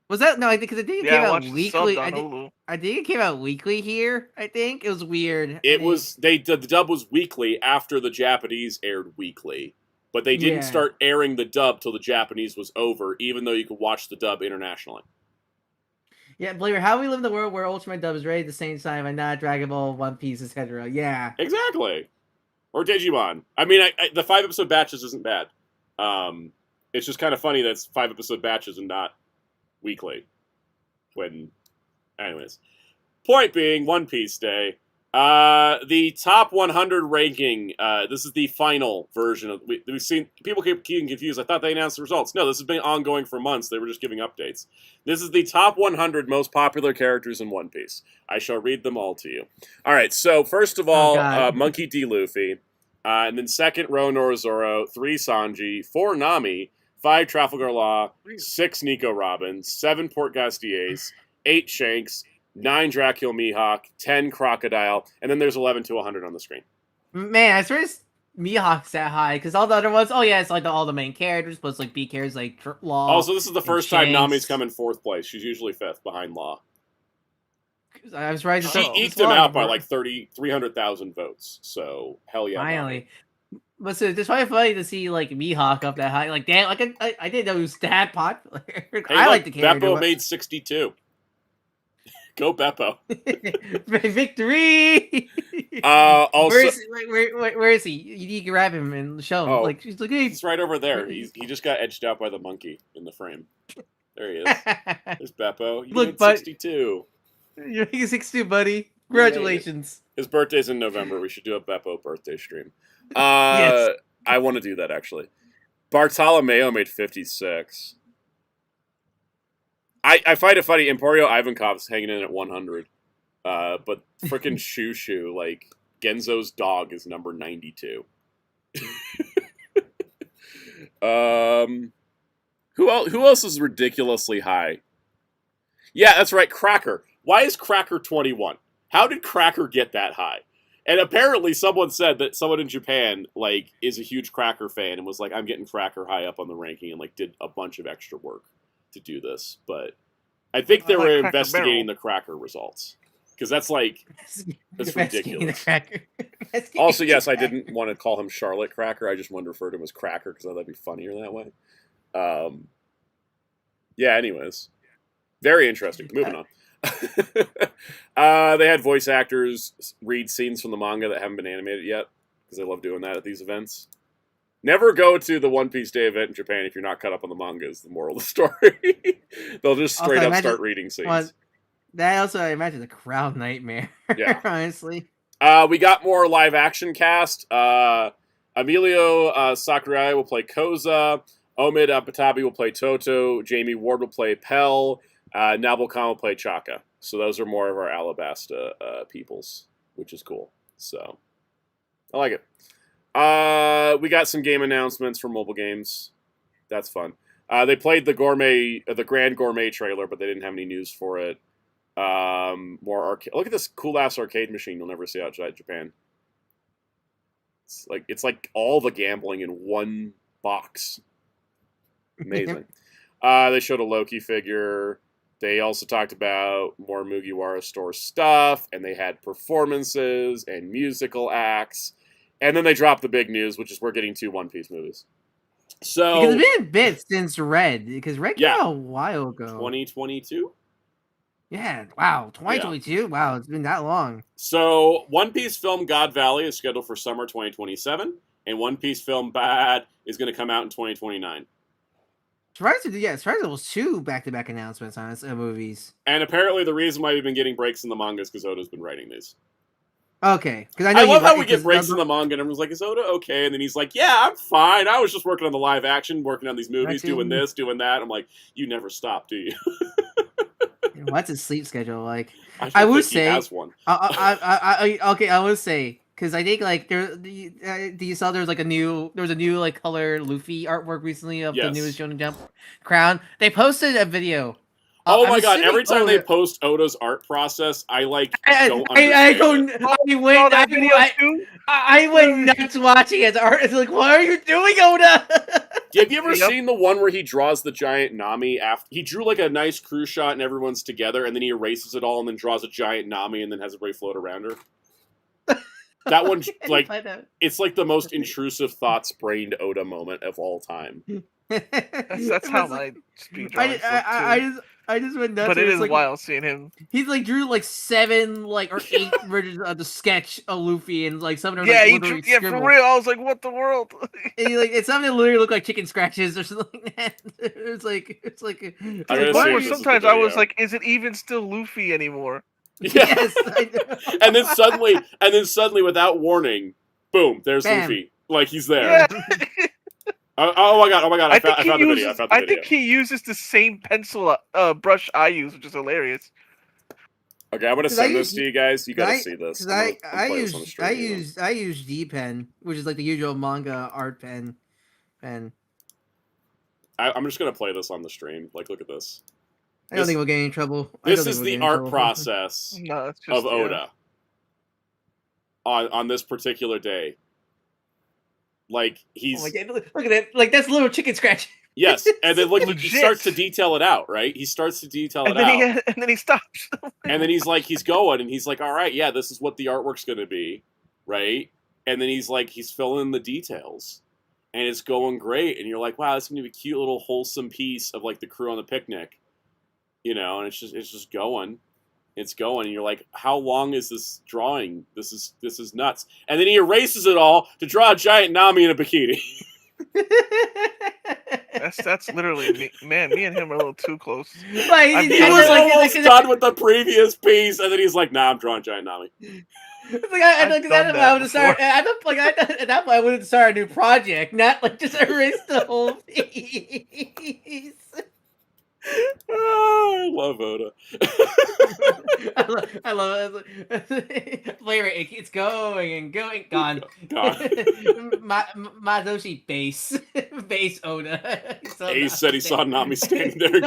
Was that no? I think because I think it Yeah, came I out watched weekly. subbed on Hulu. I think it came out weekly here. I think it was weird. It was the dub was weekly after the Japanese aired weekly, but they didn't Yeah. start airing the dub till the Japanese was over, even though you could watch the dub internationally. Yeah, Blair, how we live in the world where Ultraman dub is ready at the same time and not Dragon Ball, One Piece, etc. Yeah. Exactly. Or Digimon. I mean, the 5-episode batches isn't bad. It's just kind of funny that it's 5-episode batches and not weekly. Anyways. Point being, One Piece Day. The top 100 ranking. This is the final version of. We've seen people keep getting confused. I thought they announced the results. No, this has been ongoing for months. They were just giving updates. This is the top 100 most popular characters in One Piece. I shall read them all to you. All right. So first of all, Monkey D. Luffy, and then second, Roronoa Zoro, 3 Sanji, 4 Nami, 5 Trafalgar Law, 6 Nico Robin, 7 Port Gastiers, 8 Shanks, 9 Dracula Mihawk, 10 Crocodile, and then there's 11 to 100 on the screen. Man, I swear Mihawk's that high because all the other ones, it's like all the main characters plus like B characters like Law. Also, this is the first time Shanks. Nami's come in 4th place. She's usually 5th behind Law. I was right. She eked him out by like 300,000 votes. So hell yeah. Finally. But so it's probably funny to see like Mihawk up that high. Like damn, like I didn't know he was that popular. Hey, I like the character. Beppo made 62. Go Beppo. Victory! Also, where is he? You can grab him and show him. Oh, like she's like, hey. he's right over there. He just got edged out by the monkey in the frame. There he is. There's Beppo. You made 62. You're making 62, buddy. Congratulations. His birthday's in November. We should do a Beppo birthday stream. Yes. I want to do that, actually. Bartolomeo made 56. I find it funny. Emporio Ivankov's hanging in at 100. But frickin' Shushu, like, Genzo's dog is number 92. Who else is ridiculously high? Yeah, that's right, Cracker. Why is Cracker 21? How did Cracker get that high? And apparently someone said that someone in Japan, like, is a huge Cracker fan and was like, I'm getting Cracker high up on the ranking and, like, did a bunch of extra work to do this. But I think they were investigating the Cracker results. Because that's, like, that's ridiculous. Also, yes, I didn't want to call him Charlotte Cracker. I just wanted to refer to him as Cracker because I thought that'd be funnier that way. Yeah, anyways. Very interesting. Moving on. They had voice actors read scenes from the manga that haven't been animated yet because they love doing that at these events. Never go to the One Piece Day event in Japan if you're not caught up on the manga is the moral of the story. They'll just straight up start reading scenes. Well, that also, I imagine, a crowd nightmare. Yeah. Honestly. We got more live action cast. Emilio Sakurai will play Koza. Omid Apatabi will play Toto. Jamie Ward will play Pell. Nabal Khan will play Chaka. So those are more of our Alabasta peoples, which is cool. So I like it. We got some game announcements for mobile games. That's fun. They played the Grand Gourmet trailer, but they didn't have any news for it. More arcade. Look at this cool ass arcade machine you'll never see outside Japan. It's like all the gambling in one box. Amazing. They showed a Loki figure. They also talked about more Mugiwara store stuff, and they had performances and musical acts. And then they dropped the big news, which is we're getting 2 One Piece movies. So because it's been a bit since Red, because Red came out a while ago. 2022? Yeah, wow, 2022? Yeah. Wow, it's been that long. So One Piece film God Valley is scheduled for summer 2027, and One Piece film Bad is going to come out in 2029. Surprisingly, there was 2 back-to-back announcements on movies. And apparently the reason why we've been getting breaks in the manga is because Oda's been writing these. Okay. Because I love how we get breaks in the manga and everyone's like, is Oda okay? And then he's like, yeah, I'm fine. I was just working on the live action, working on these movies, doing this, doing that. I'm like, you never stop, do you? What's his sleep schedule like? I would say he has one. I would say, because I think like you saw there was a new like color Luffy artwork recently of the newest Shonen Jump crown. They posted a video. Oh my god! Every time they post Oda's art process, I don't understand. I went nuts watching his art. It's like, what are you doing, Oda? Have you ever Yep. seen the one where he draws the giant Nami after he drew like a nice crew shot and everyone's together, and then he erases it all and then draws a giant Nami and then has everybody float around her? That one, like, it's like the most intrusive thoughts-brained Oda moment of all time. That's how my speed drawings look too. I just went nuts. But it is like, wild seeing him. He's like drew like 7 like or 8 versions of the sketch of Luffy, and like some of them Yeah, like, yeah, for real. I was like, what the world? And he, like it's something that literally look like chicken scratches or something like that. It's like Sometimes I was like, is it even still Luffy anymore? Yeah. Yes, I know. and then suddenly, without warning, boom, there's Bam. Luffy. Like he's there. Yeah. Oh my god! I found the video. I think he uses the same pencil brush I use, which is hilarious. Okay, I'm gonna send this to you guys. You gotta see this. I use D pen, which is like the usual manga art pen. I'm just gonna play this on the stream. Like, look at this. I don't think we'll get any trouble. This is the art process of Oda on this particular day. Like he's look at that! Like that's a little chicken scratch. Yes, and then like he starts to detail it out, right? He starts to detail it out, and then he stops. And then he's like, he's going, and he's like, all right, yeah, this is what the artwork's gonna be, right? And then he's like, he's filling in the details, and it's going great, and you're like, wow, this is gonna be a cute little wholesome piece of like the crew on the picnic, you know? And it's just going. It's going, and you're like, how long is this drawing? This is nuts. And then he erases it all to draw a giant Nami in a bikini. That's literally me. Man, me and him are a little too close. Like, He was almost done with the previous piece, and then he's like, nah, I'm drawing giant Nami. It's like I would have started. At that point, I would have started a new project, not like just erase the whole piece. Oh, I love Oda. I love it. Flavor, it's going and going. Gone. Madoshi base Oda. Ace said he saw Nami standing there and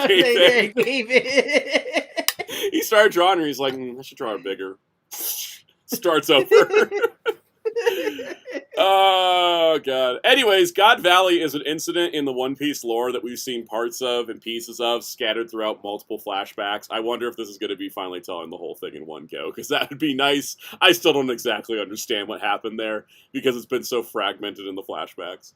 gave it. He started drawing her. He's like, I should draw her bigger. Starts over. Oh god. Anyways, God Valley is an incident in the One Piece lore that we've seen parts of and pieces of scattered throughout multiple flashbacks. I wonder if this is going to be finally telling the whole thing in one go, because that would be nice. I still don't exactly understand what happened there because it's been so fragmented in the flashbacks.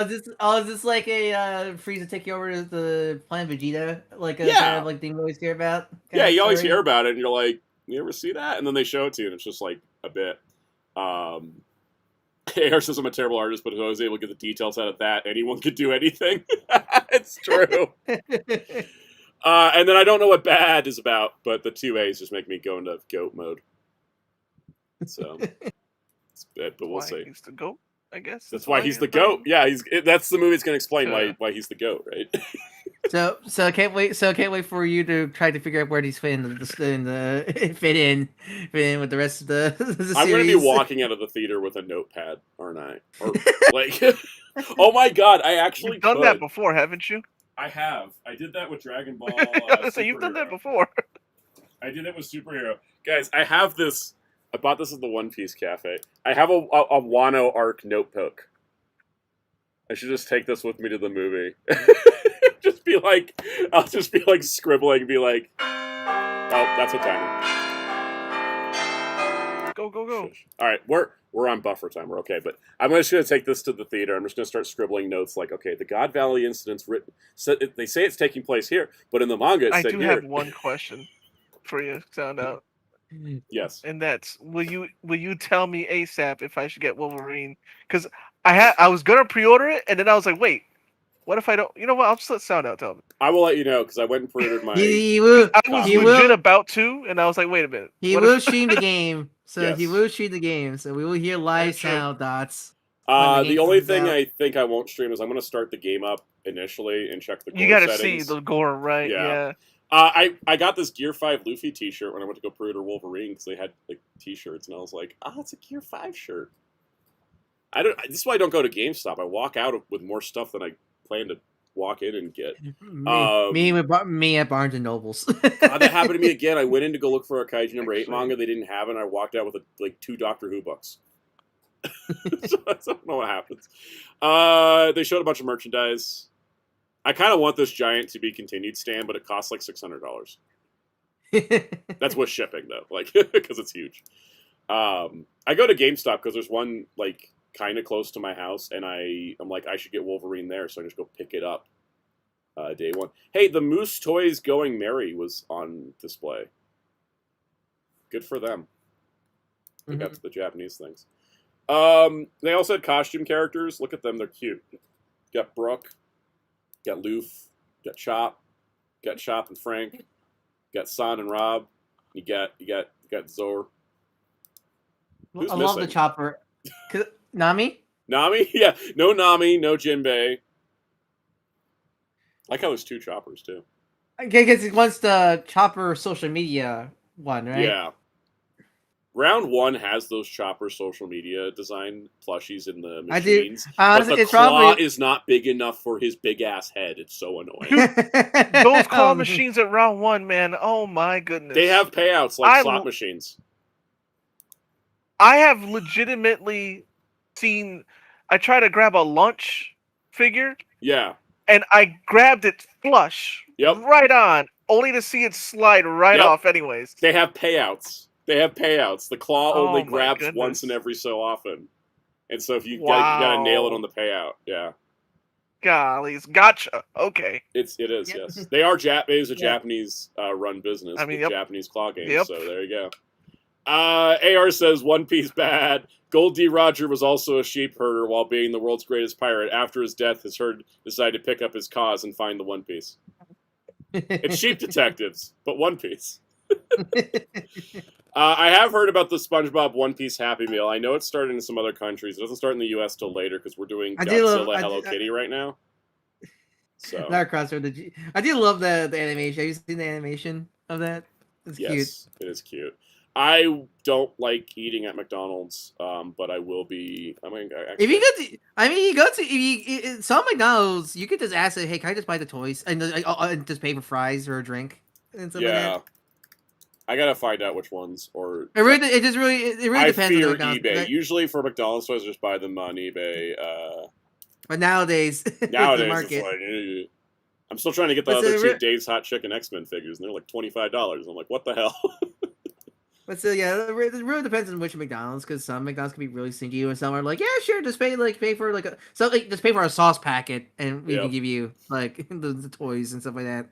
Is this like a Frieza taking over the Planet Vegeta, like a kind of like thing we always hear about? Yeah, you always hear about it, and you're like, you ever see that? And then they show it to you, and it's just like a bit. AR says I'm a terrible artist, but if I was able to get the details out of that, anyone could do anything. It's true. And then I don't know what bad is about, but the 2A's just make me go into goat mode. So, it's bad, but we'll see. He's the goat, I guess. That's why he's the goat. Yeah, that's the movie's going to explain why he's the goat, right? So I can't wait. So I can't wait for you to try to figure out where these fit in with the rest of the series. I'm going to be walking out of the theater with a notepad, aren't I? Or like, oh my god, I actually You've done that before, haven't you? I have. I did that with Dragon Ball. So you've done that before. I did it with Superhero. Guys, I have this. I bought this at the One Piece Cafe. I have a Wano arc notebook. I should just take this with me to the movie. I'll just be like scribbling and be like, oh, that's a timer. Go. All right, we're on buffer time. We're okay, but I'm just going to take this to the theater. I'm just going to start scribbling notes like, okay, the God Valley incident's written. So they say it's taking place here, but in the manga it's said here. I do have one question for you, Soundout. Yes. And that's, will you tell me ASAP if I should get Wolverine? Because I was gonna pre-order it, and then I was like, wait, what if I don't? You know what? I'll just let Soundout tell me. I will let you know because I went and pre-ordered my. I was legit about to, and I was like, wait a minute. He will stream the game, so he will stream the game, so we will hear live sound dots. The only thing I think I won't stream is I'm gonna start the game up initially and check the gore settings. See the gore, right? Yeah. I got this Gear 5 Luffy t-shirt when I went to go pre-order Wolverine because they had like t-shirts, and I was like, it's a Gear 5 shirt. This is why I don't go to GameStop. I walk out with more stuff than I plan to walk in and get. Me at Barnes and Nobles. That happened to me again. I went in to go look for a Kaiju number 8 manga. They didn't have it, and I walked out with 2 Doctor Who books. So I don't know what happens. They showed a bunch of merchandise. I kind of want this giant to be continued stand, but it costs like $600. That's with shipping though, like because it's huge. I go to GameStop because there's one like kind of close to my house, and I'm like I should get Wolverine there, so I just go pick it up. Day one. Hey, the Moose Toys Going Merry was on display. Good for them. They got the Japanese things. They also had costume characters. Look at them, they're cute. You got Brooke, you got Loof, you got Chop, you got Chop and Frank, you got San and Rob, you got Zor. Who's I missing? love the Chopper. Nami? Nami? Yeah, no Nami, no Jinbei. I like how there's two Choppers too. I guess it wants the Chopper social media one, right? Yeah. Round 1 has those Chopper social media design plushies in the machines. But the claw is not big enough for his big ass head. It's so annoying. Those claw machines at round 1, man. Oh my goodness. They have payouts like slot machines. I have legitimately seen. I tried to grab a lunch figure. Yeah. And I grabbed it flush. Yep. Right on. Only to see it slide right off anyways. They have payouts. The claw only grabs goodness. once in every so often. And so if you gotta nail it on the payout. Yeah. Gollies. Gotcha. Okay. It is, yes. They are it is a Japanese run business with Japanese claw games, so there you go. AR says One Piece bad. Gold D. Roger was also a sheep herder while being the world's greatest pirate. After his death, his herd decided to pick up his cause and find the One Piece. It's sheep detectives, but One Piece. I have heard about the SpongeBob One Piece Happy Meal. I know it's started in some other countries. It doesn't start in the U.S. till later because we're doing Godzilla Hello Kitty right now. So not crossover. I do love the animation. Have you seen the animation of that? It's cute. Yes, it is cute. I don't like eating at McDonald's, but I will be. I mean, if you go to some McDonald's, you could just ask it, "Hey, can I just buy the toys and just pay for fries or a drink?" And stuff like that. I gotta find out which ones. Or it really depends. I fear eBay. Right? Usually for McDonald's toys, I just buy them on eBay. But nowadays, the market. It's like, I'm still trying to get the other two Dave's Hot Chicken X-Men figures, and they're like $25. I'm like, what the hell? But still, yeah, it really depends on which McDonald's, because some McDonald's can be really stingy, and some are like, yeah, sure, just pay for just pay for a sauce packet, and we can give you like the toys and stuff like that.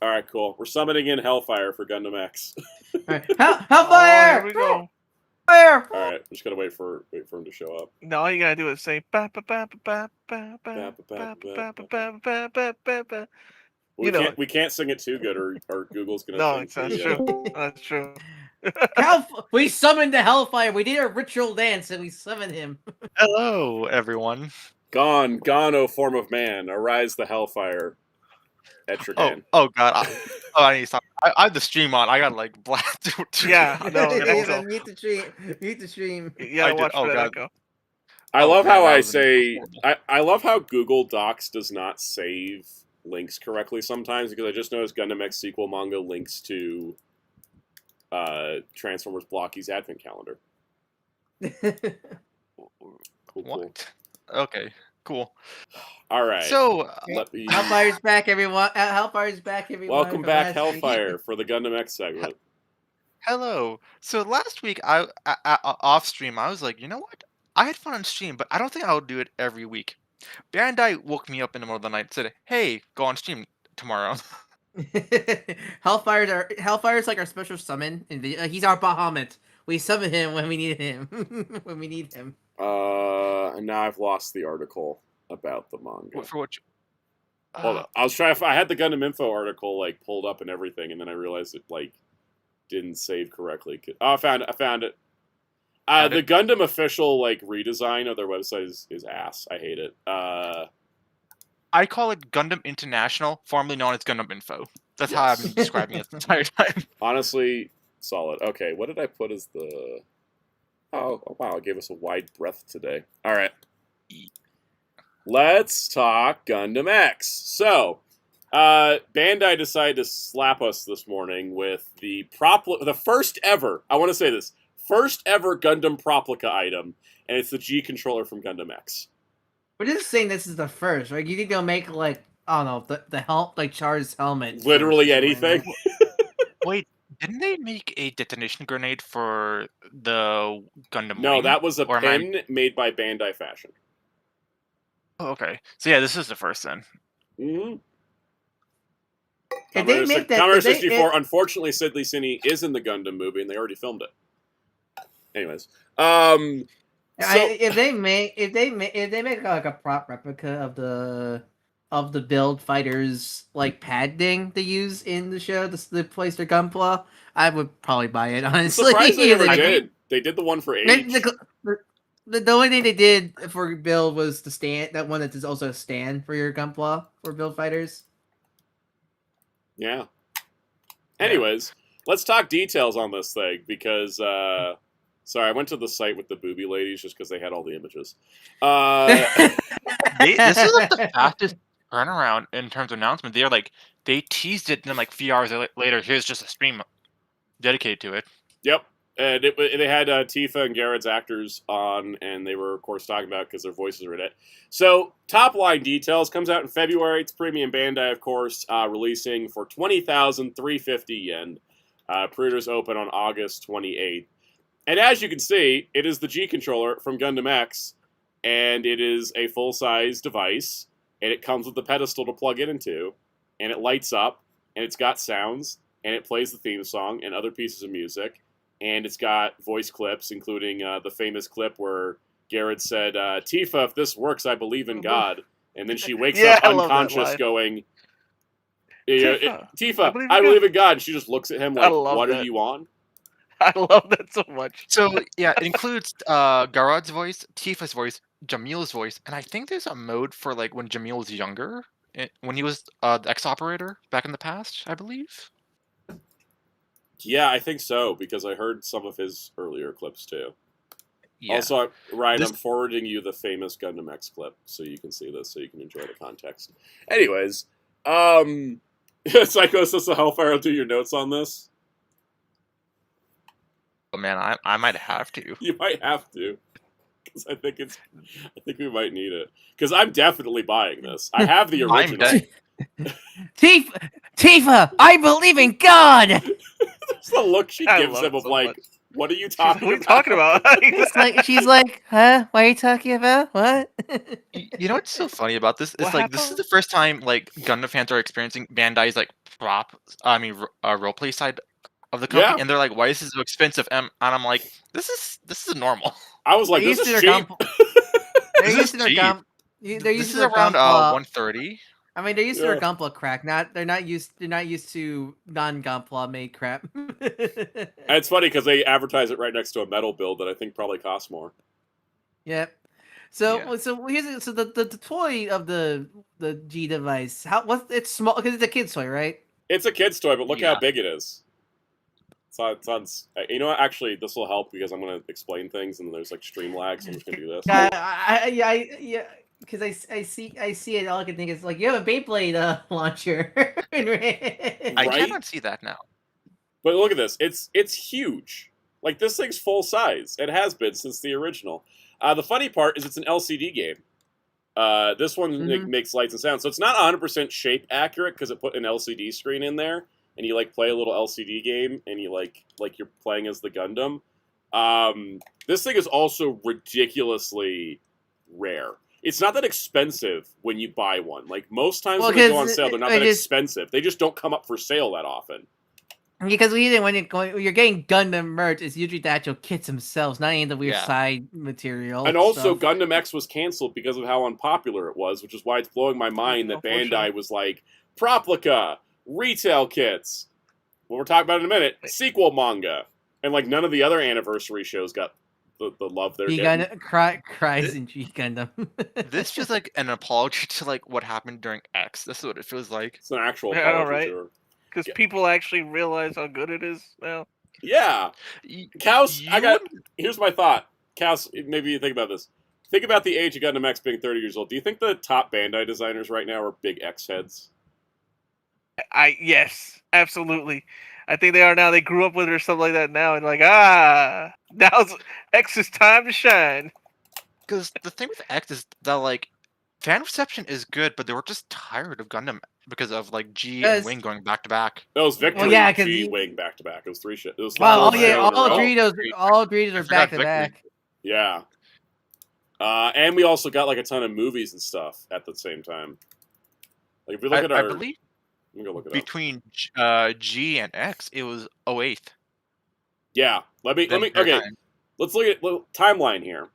All right, cool. We're summoning in Hellfire for Gundam X. All right, Hellfire! Here we go. Fire! All right, just gotta wait for him to show up. No, all you gotta do is say ba ba ba ba ba ba ba ba ba. We can't sing it too good, or Google's gonna. No, that's true. That's true. We summoned the Hellfire. We did a ritual dance, and we summoned him. Hello, everyone. Gone, O form of man, arise the Hellfire. Etrigan. Oh God! I need to stop. I have the stream on. I gotta like blast. Yeah, no, mute the stream. Yeah, watch for that echo. I love how I say. I love how Google Docs does not save links correctly sometimes, because I just noticed Gundam X sequel manga links to Transformers Blocky's advent calendar. Cool. Okay, cool. All right. So Hellfire's back, everyone. Hellfire's back, everyone. Welcome back, Hellfire, for the Gundam X segment. Hello. So last week, I off stream, I was like, you know what? I had fun on stream, but I don't think I would do it every week. Bandai woke me up in the middle of the night and said, "Hey, go on stream tomorrow." Hellfire's like our special summon. He's our Bahamut. We summon him when we need him. When we need him. And now I've lost the article about the manga. For what? Hold on. I had the Gundam Info article like pulled up and everything, and then I realized it like didn't save correctly. Oh, I found it. The Gundam official like redesign of their website is ass. I hate it. I call it Gundam International, formerly known as Gundam Info. That's how I've been describing it the entire time. Honestly, solid. Okay, what did I put as the... Oh, wow, it gave us a wide breadth today. All right. Let's talk Gundam X. So, Bandai decided to slap us this morning with the first ever, I want to say this, first ever Gundam Proplica item, and it's the G controller from Gundam X. We're just saying this is the first, right? You think they'll make like I don't know the help like Char's helmet. Literally anything. Wait, didn't they make a detonation grenade for the Gundam No, Wing? that was a Or am I- pin made by Bandai Fashion. Oh, okay. So yeah, this is the first then. Mm-hmm. If they make that, Commodore if they- 64, unfortunately, Sidley Cine is in the Gundam movie, and they already filmed it. Anyways, if they make like a prop replica of the build fighters like pad thing they use in the show to place their gunpla, I would probably buy it. Honestly, surprised they never Like, did. They did the one for Age. The only thing they did for build was the stand. That one that is also a stand for your gunpla for build fighters. Yeah. Anyways, let's talk details on this thing because, sorry, I went to the site with the booby ladies just because they had all the images. This is like the fastest turnaround in terms of announcement. They're like, they teased it, and then like a few hours later, here's just a stream dedicated to it. Yep. And they had Tifa and Garrett's actors on, and they were, of course, talking about it because their voices are in it. So, top line details comes out in February. It's premium Bandai, of course, releasing for 20,350 yen. Pre-orders open on August 28th. And as you can see, it is the G controller from Gundam X, and it is a full-size device, and it comes with the pedestal to plug it into, and it lights up, and it's got sounds, and it plays the theme song and other pieces of music. And it's got voice clips, including the famous clip where Garrett said, Tifa, if this works, I believe in God. And then she wakes up unconscious going, Tifa, I believe in God. And she just looks at him like, what are you on? I love that so much. So, yeah, it includes Garad's voice, Tifa's voice, Jamil's voice, and I think there's a mode for like when Jamil was younger, when he was the X-Operator back in the past, I believe. Yeah, I think so, because I heard some of his earlier clips, too. Yeah. Also, Ryan, I'm forwarding you the famous Gundam X clip, so you can see this, so you can enjoy the context. Anyways, Psycho Sister Hellfire, I'll do your notes on this. Oh, man, I might have to. You might have to, because I think we might need it. Because I'm definitely buying this. I have the original. Tifa, I believe in God. There's the look she gives him of like, what are you talking about? What are you talking about? It's like she's like, huh? What are you talking about? What? You know what's so funny about this? It's like this is the first time like Gundam fans are experiencing Bandai's like roleplay side of the company, and they're like, "Why is this so expensive?" And I'm like, "This is normal." I was like, "This is cheap." This is around 130. I mean, they're used to their Gunpla crack. They're not used to non-Gunpla made crap. It's funny because they advertise it right next to a metal build that I think probably costs more. Yep. So here's the toy of the G device. It's small because it's a kid's toy, right? It's a kid's toy, but look how big it is. It's on, you know what? Actually, this will help because I'm going to explain things and there's like stream lag, so I'm just going to do this. Yeah. Because I see it, all I can think is like you have a Beyblade launcher. I cannot see that now. But look at this; it's huge. Like this thing's full size. It has been since the original. The funny part is it's an LCD game. This one makes lights and sound, so it's not 100% shape accurate because it put an LCD screen in there, and you like play a little LCD game, and you like you're playing as the Gundam. This thing is also ridiculously rare. It's not that expensive when you buy one. Like, most times when they go on sale, they're not that expensive. They just don't come up for sale that often. Because when you're getting Gundam merch, it's usually the actual kits themselves, not any of the weird side material. And also, Gundam X was canceled because of how unpopular it was, which is why it's blowing my mind that Bandai was like, Proplica, retail kits. What we're talking about in a minute, sequel manga. And, like, none of the other anniversary shows got the love they're getting. Cries in G Gundam. This feels like an apology to like what happened during X. This is what it feels like. It's an actual apology, right? Because people actually realize how good it is now. Yeah, Kaus. Here's my thought. Kaus, maybe you think about this. Think about the age of Gundam X being 30 years old. Do you think the top Bandai designers right now are big X heads? Yes, absolutely. I think they are now. They grew up with it or something like that now, and now's X's time to shine. Because the thing with X is that like fan reception is good, but they were just tired of Gundam because of like G and Wing going back to back. That was Victory, yeah, 'cause G, you- Wing back to back. It was three shit. It was the Well, fourth yeah, show in a all row. Doritos are forgot back to Victory. back. Yeah. And we also got like a ton of movies and stuff at the same time. Like if we look at I our, believe let me go look it up. between G and X, it was 08th. Yeah, let me. Then Okay, paradigm. let's look at little timeline here.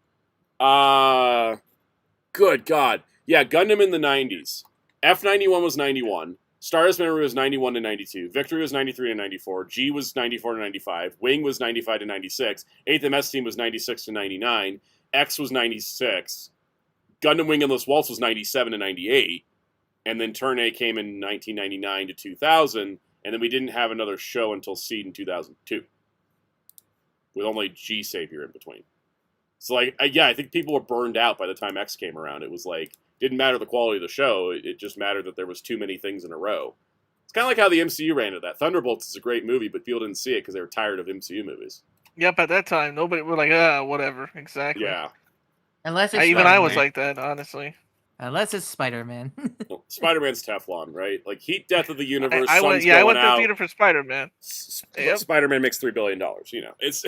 Good God, yeah, Gundam in the '90s. F91 was 91. Stardust Memory was 91 to 92. Victory was 93 to 94. G was 94 to 95. Wing was 95 to 96. 8th MS Team was 96 to 99. X was 96. Gundam Wing Endless Waltz was 97 to 98. And then Turn A came in 1999 to 2000. And then we didn't have another show until Seed in 2002. With only G Savior in between. So, like, yeah, I think people were burned out by the time X came around. It was like, didn't matter the quality of the show. It just mattered that there was too many things in a row. It's kind of like how the MCU ran into that. Thunderbolts is a great movie, but people didn't see it because they were tired of MCU movies. Yep, at that time, nobody were like, whatever. Exactly. Yeah. Unless it's I was Spider-Man. like that, honestly. Unless it's Spider-Man. Well, Spider-Man's Teflon, right? Like, heat death of the universe, I sun's went going to the out. theater for Spider-Man. Yep. Spider-Man makes $3 billion, you know. It's...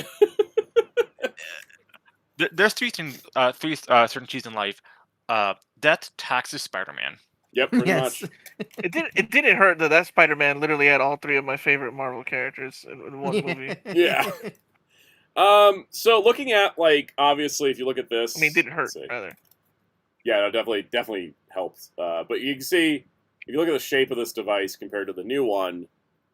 There's three things, three certainties in life: death, taxes, Spider-Man. Yep, pretty Yes. much. It didn't hurt that Spider-Man literally had all three of my favorite Marvel characters in one movie. Yeah. So looking at, like, obviously, if you look at this... I mean, it didn't hurt, let's see. rather. Yeah, no, definitely helped. But you can see, if you look at the shape of this device compared to the new one,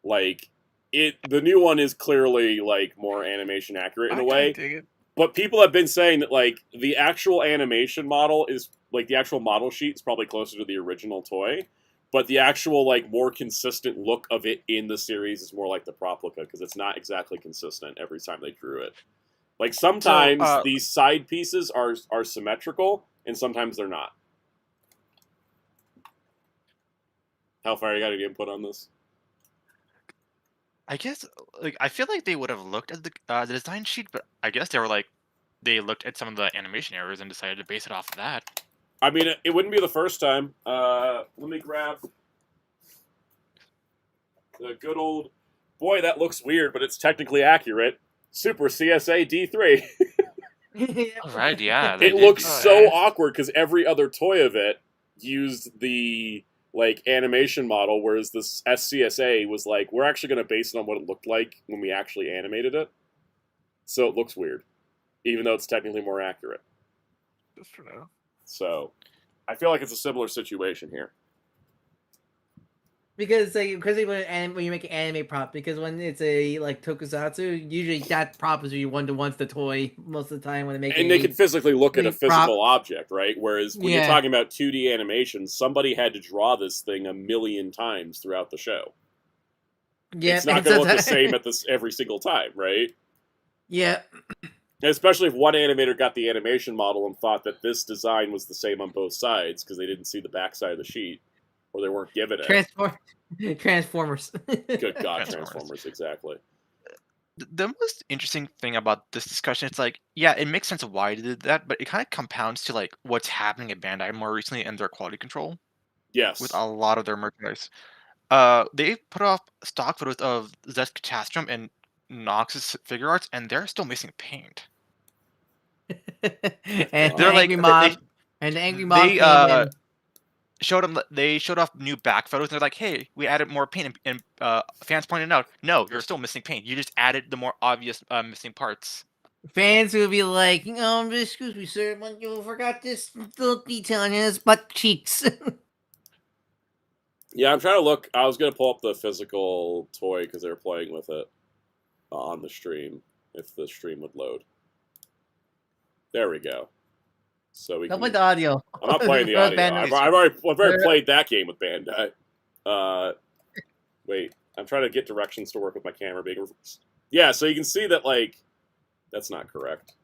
like, the new one is clearly, like, more animation accurate in a way. Dig it. But people have been saying that, like, the actual animation model is, like, the actual model sheet is probably closer to the original toy. But the actual, like, more consistent look of it in the series is more like the Proplica, because it's not exactly consistent every time they drew it. Like, sometimes these side pieces are symmetrical, and sometimes they're not. Hellfire, you got any input on this? I guess, like, I feel like they would have looked at the design sheet, but I guess they looked at some of the animation errors and decided to base it off of that. I mean, it wouldn't be the first time. Let me grab the good old... Boy, that looks weird, but it's technically accurate. Super CSA D3. All right, yeah. It looks so awkward because every other toy of it used the, like, animation model, whereas this SCSA was like, we're actually going to base it on what it looked like when we actually animated it. So it looks weird, even though it's technically more accurate. Just for now. So I feel like it's a similar situation here. Because when you make an anime prop, because when it's a like tokusatsu, usually that prop is usually one-to-one to the toy most of the time when they make And they can physically look at a physical prop. object, right? Whereas when you're talking about 2D animation, somebody had to draw this thing 1,000,000 times throughout the show. Yeah, it's not going to look the same at this every single time, right? Yeah. And especially if one animator got the animation model and thought that this design was the same on both sides because they didn't see the backside of the sheet, or they weren't given it. Transformers. Good God, Transformers, exactly. The most interesting thing about this discussion, it's like, yeah, it makes sense of why they did that, but it kind of compounds to like what's happening at Bandai more recently and their quality control. Yes. With a lot of their merchandise. They put off stock photos of Zeth Catastrum and Nox's figure arts, and they're still missing paint. And they're the angry mob. And the angry mob came in. They showed off new back photos, and they're like, "Hey, we added more paint," and fans pointed out, "No, you're still missing paint. You just added the more obvious missing parts." Fans would be like, excuse me, sir, but you forgot this little detail on his butt cheeks." Yeah, I'm trying to look. I was going to pull up the physical toy because they were playing with it on the stream, if the stream would load. There we go. So we Don't can... play the audio. I'm not playing the audio. I've already played that game with Bandai. Wait, I'm trying to get directions to work with my camera being reversed. Yeah, so you can see that, like, that's not correct.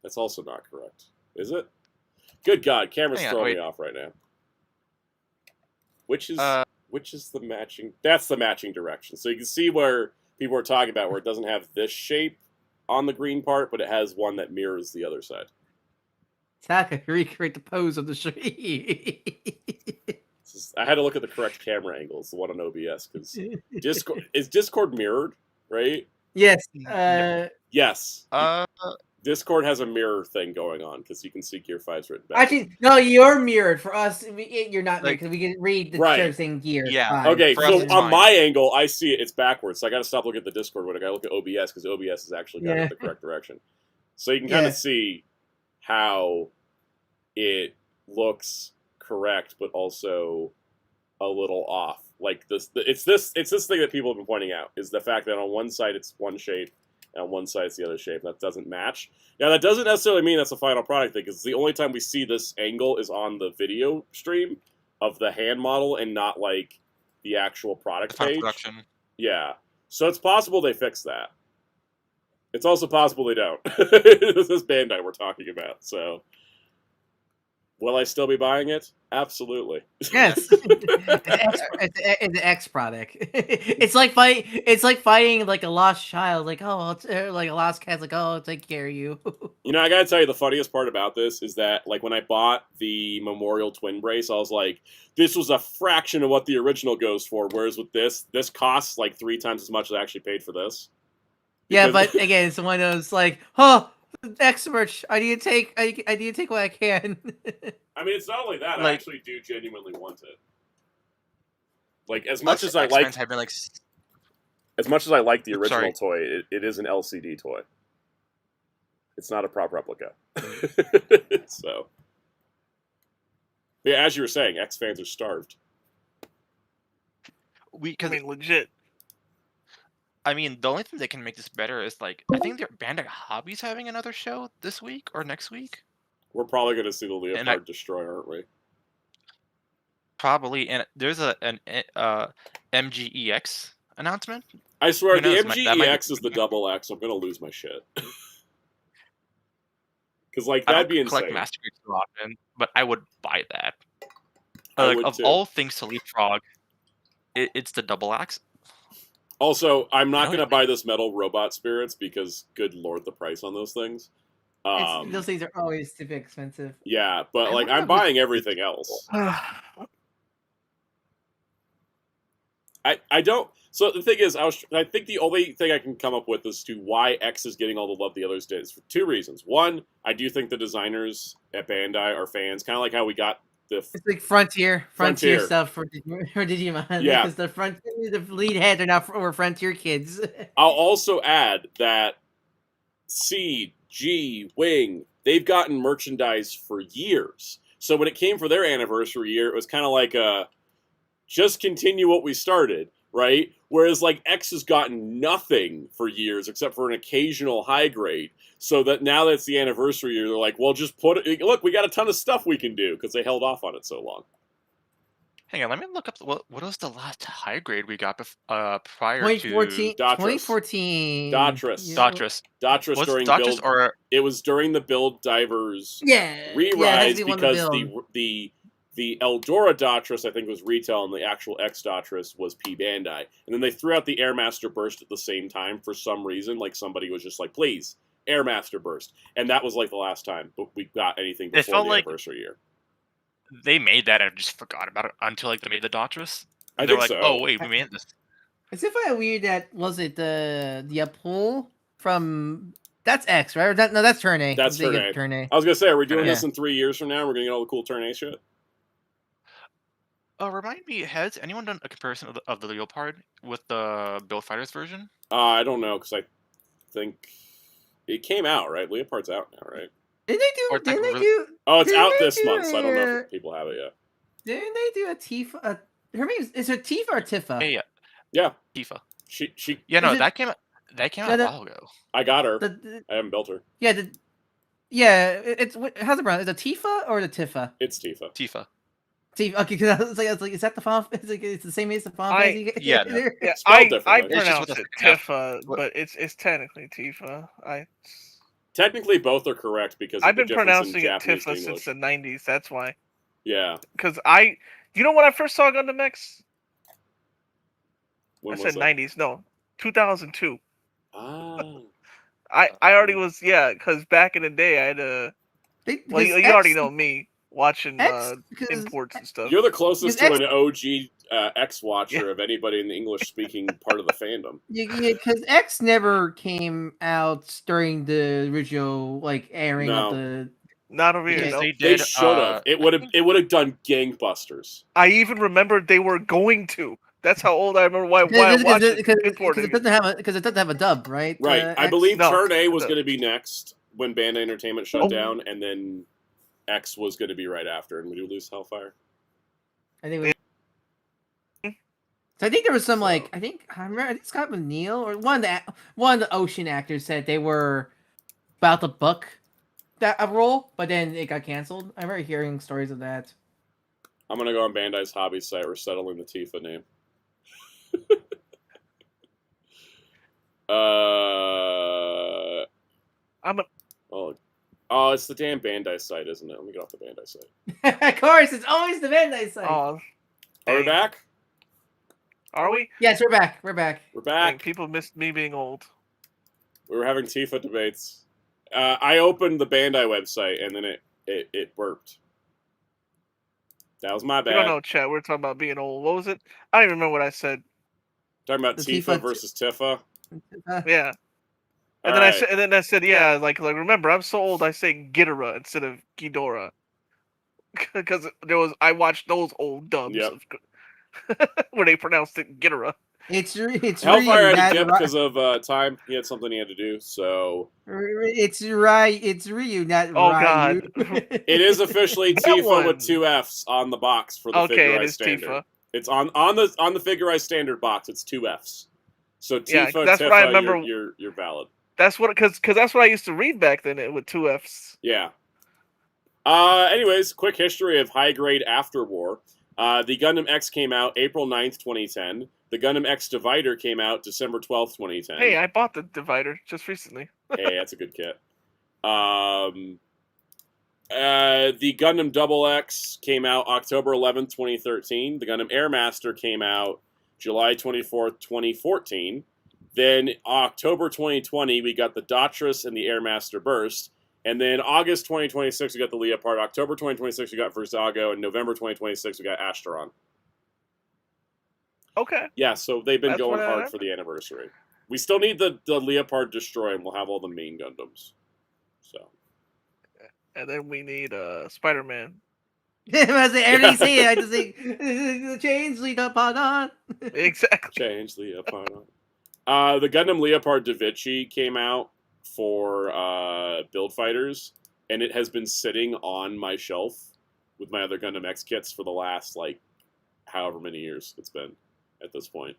That's also not correct. Is it? Good God, camera's throwing me off right now. Which is which is the matching? That's the matching direction. So you can see where people are talking about where it doesn't have this shape on the green part, but it has one that mirrors the other side. Taka, recreate the pose of the tree. I had to look at the correct camera angles, the one on OBS, because Discord mirrored, right? Yes. Yes. Uh, Discord has a mirror thing going on because you can see Gear 5's written back. Actually, no, you're mirrored. For us, you're not mirrored Like- because we can read the Right. show saying Gear. Yeah. 5. Okay, For us, so it's on fine. my angle, I see it's backwards. So I got to stop looking at the Discord one. I got to look at OBS because OBS has actually got it the correct direction. So you can kind of see how it looks correct, but also a little off. Like it's this thing that people have been pointing out is the fact that on one side it's one shape, and on one side it's the other shape. That doesn't match. Now that doesn't necessarily mean that's a final product thing, because the only time we see this angle is on the video stream of the hand model and not like the actual product final page. production. Yeah, so it's possible they fix that. It's also possible they don't. This is Bandai we're talking about, so. Will I still be buying it? Absolutely. Yes, it's an X product. It's like fighting like a lost child. Like like a lost cat's like, oh, I'll take care of you. You know, I gotta tell you, the funniest part about this is that, like, when I bought the Memorial Twin Brace, I was like, this was a fraction of what the original goes for. Whereas with this costs like 3 times as much as I actually paid for this. Yeah, Because- but again, it's one of those like, oh, X merch. I need to take what I can. I mean, it's not only that. I Like- actually do genuinely want it. Like, as much as I X-Men like, have been like, as much as I like the original Sorry. toy, it is an LCD toy. It's not a prop replica. So, yeah, as you were saying, X fans are starved. I because mean, legit. I mean, the only thing that can make this better is like I think their Bandai Hobby's having another show this week or next week, We're probably going to see the And Leopard destroy, aren't we? probably. And there's an MGEX announcement. I swear, Who the knows, that might be- MGEX is the double X. I'm going to lose my shit. Because, like, I that'd don't be collect insane. Master Grades too often, but I would buy that. I Like would of too. all things to leapfrog, it's the double axe. Also, I'm not You know, going to buy this metal robot spirits because, good lord, the price on those things. Those things are always too expensive. Yeah, but, I like, wonder I'm if buying everything else. I don't. So the thing is, I think the only thing I can come up with as to why X is getting all the love the others did is for 2 reasons. One, I do think the designers at Bandai are fans, kind of like how we got the. It's like Frontier Frontier. stuff for Digimon. Yeah. Because the lead heads are now were Frontier kids. I'll also add that Seed, G, Wing, they've gotten merchandise for years. So when it came for their anniversary year, it was kind of like just continue what we started, right? Whereas, like, X has gotten nothing for years except for an occasional high grade. So that now that it's the anniversary year, they're like, well, just put it. Look, we got a ton of stuff we can do because they held off on it so long. Hang on, let me look up what was the last high grade we got prior 2014. to Datras. 2014. Datras. Yeah. Datras. Datras Was during Datras build. or It was during the Build Divers Yeah. re-rise Yeah, it has to be one of because the Eldora Datras, I think, was retail, and the actual X Datras was P Bandai. And then they threw out the Airmaster Burst at the same time for some reason. Like, somebody was just like, please, Airmaster Burst. And that was, like, the last time we got anything It before felt the like- anniversary year. they made that and I just forgot about it until like they made the Datras. I They're think like, so. oh wait, we made this. Is it kind of weird that was it the pool from that's X, right? Or no, that's Turn A. That's They get Turn A. Turn A. I was going to say, are we doing Yeah. this in 3 years from now? We're going to get all the cool Turn A shit? Remind me, has anyone done a comparison of the Leopard with the Build Fighters version? I don't know, because I think it came out, right? Leopard's out now, right? Didn't they do? Or it's like Didn't they really- do? Oh, it's Didn't out they this do month, so I don't know a- if people have it yet. Didn't they do a Tifa? Her name is it Tifa or Tifa? Yeah, Yeah, Tifa. she. Yeah, no, Is it- that came out Yeah, a while ago. I got her. The, I haven't built her. it's how's it pronounced? Is it Tifa or the Tifa? It's Tifa. Tifa. Tifa. Okay, because I was like, is that the Final? It's the same as the Final I- Fantasy? yeah, no. Yeah, Spelled I differently. It's just pronounce with a it F. Tifa, What- but it's technically Tifa. Technically, both are correct because of I've the been difference pronouncing in it Japanese Tifa to since English. the '90s. That's why. Yeah, Because you know when I first saw Gundam X, When I was said that? 90s. No, 2002. Ah. I already was because back in the day I had well Because you already know me watching because imports and stuff. You're the closest to Because an OG X watcher Yeah. of anybody in the English speaking part of the fandom. because X never came out during the original like airing of No. the. Not over here. Okay. Because No. they They did. should have. It would have. It would have done gangbusters. I even remembered they were going to. That's how old I remember why I watched it. Because Importing it doesn't have a dub, right? Right. I X? believe No, Turn A it was does. going to be next when Bandai Entertainment shut Oh. down, and then X was going to be right after. And we do lose Hellfire. I think. So I think there was some So- like I think Scott McNeil or one of the Ocean actors said they were about to book that a role, but then it got canceled. I remember hearing stories of that. I'm going to go on Bandai's hobby site. We're settling the Tifa name. I'm a, Oh, it's the damn Bandai site, isn't it? Let me get off the Bandai site. Of course, it's always the Bandai site. oh, Are we dang. back? Are we? Yes, we're back. We're back. We're Dang, back. people missed me being old. We were having Tifa debates. I opened the Bandai website and then it burped. That was my We bad. don't know, chat. We're talking about being old. What was it? I don't even remember what I said. Talking about The Tifa Tifa versus Tifa. Yeah. And All then right. I said, yeah, like remember, I'm so old. I say Ghidorah instead of Ghidorah because I watched those old dubs Yep. where they pronounced it Ghidorah. It's Hellfire Ryu, had to not dip because of time. He had something he had to do. So It's Ryu, not Oh, Ryu. God. it is officially That Tifa one. with 2 F's on the box for the Okay, it Figurized is standard. Tifa. It's on the Figurized standard box. It's 2 F's. So Yeah, Tifa, that's Tifa, what I remember. You're valid. That's what because that's what I used to read back then with 2 F's. Yeah. Anyways, quick history of high grade after war. The Gundam X came out April 9th, 2010. The Gundam X Divider came out December 12th, 2010. Hey, I bought the divider just recently. Hey, that's a good kit. The Gundam Double X came out October 11th, 2013. The Gundam Airmaster came out July 24th, 2014. Then October 2020, we got the Datrus and the Airmaster Burst. And then August 2026, we got the Leopard. October 2026, we got Versago. And November 2026, we got Asteron. Okay. Yeah, so they've been That's going what I hard remember. for the anniversary. We still need the Leopard Destroy, and we'll have all the main Gundams. So. And then we need Spider-Man. I already say it. I just say change lead up on. Exactly. Change Leopard. The Gundam Leopard Da Vinci came out for Build Fighters, and it has been sitting on my shelf with my other Gundam X kits for the last, like, however many years it's been at this point.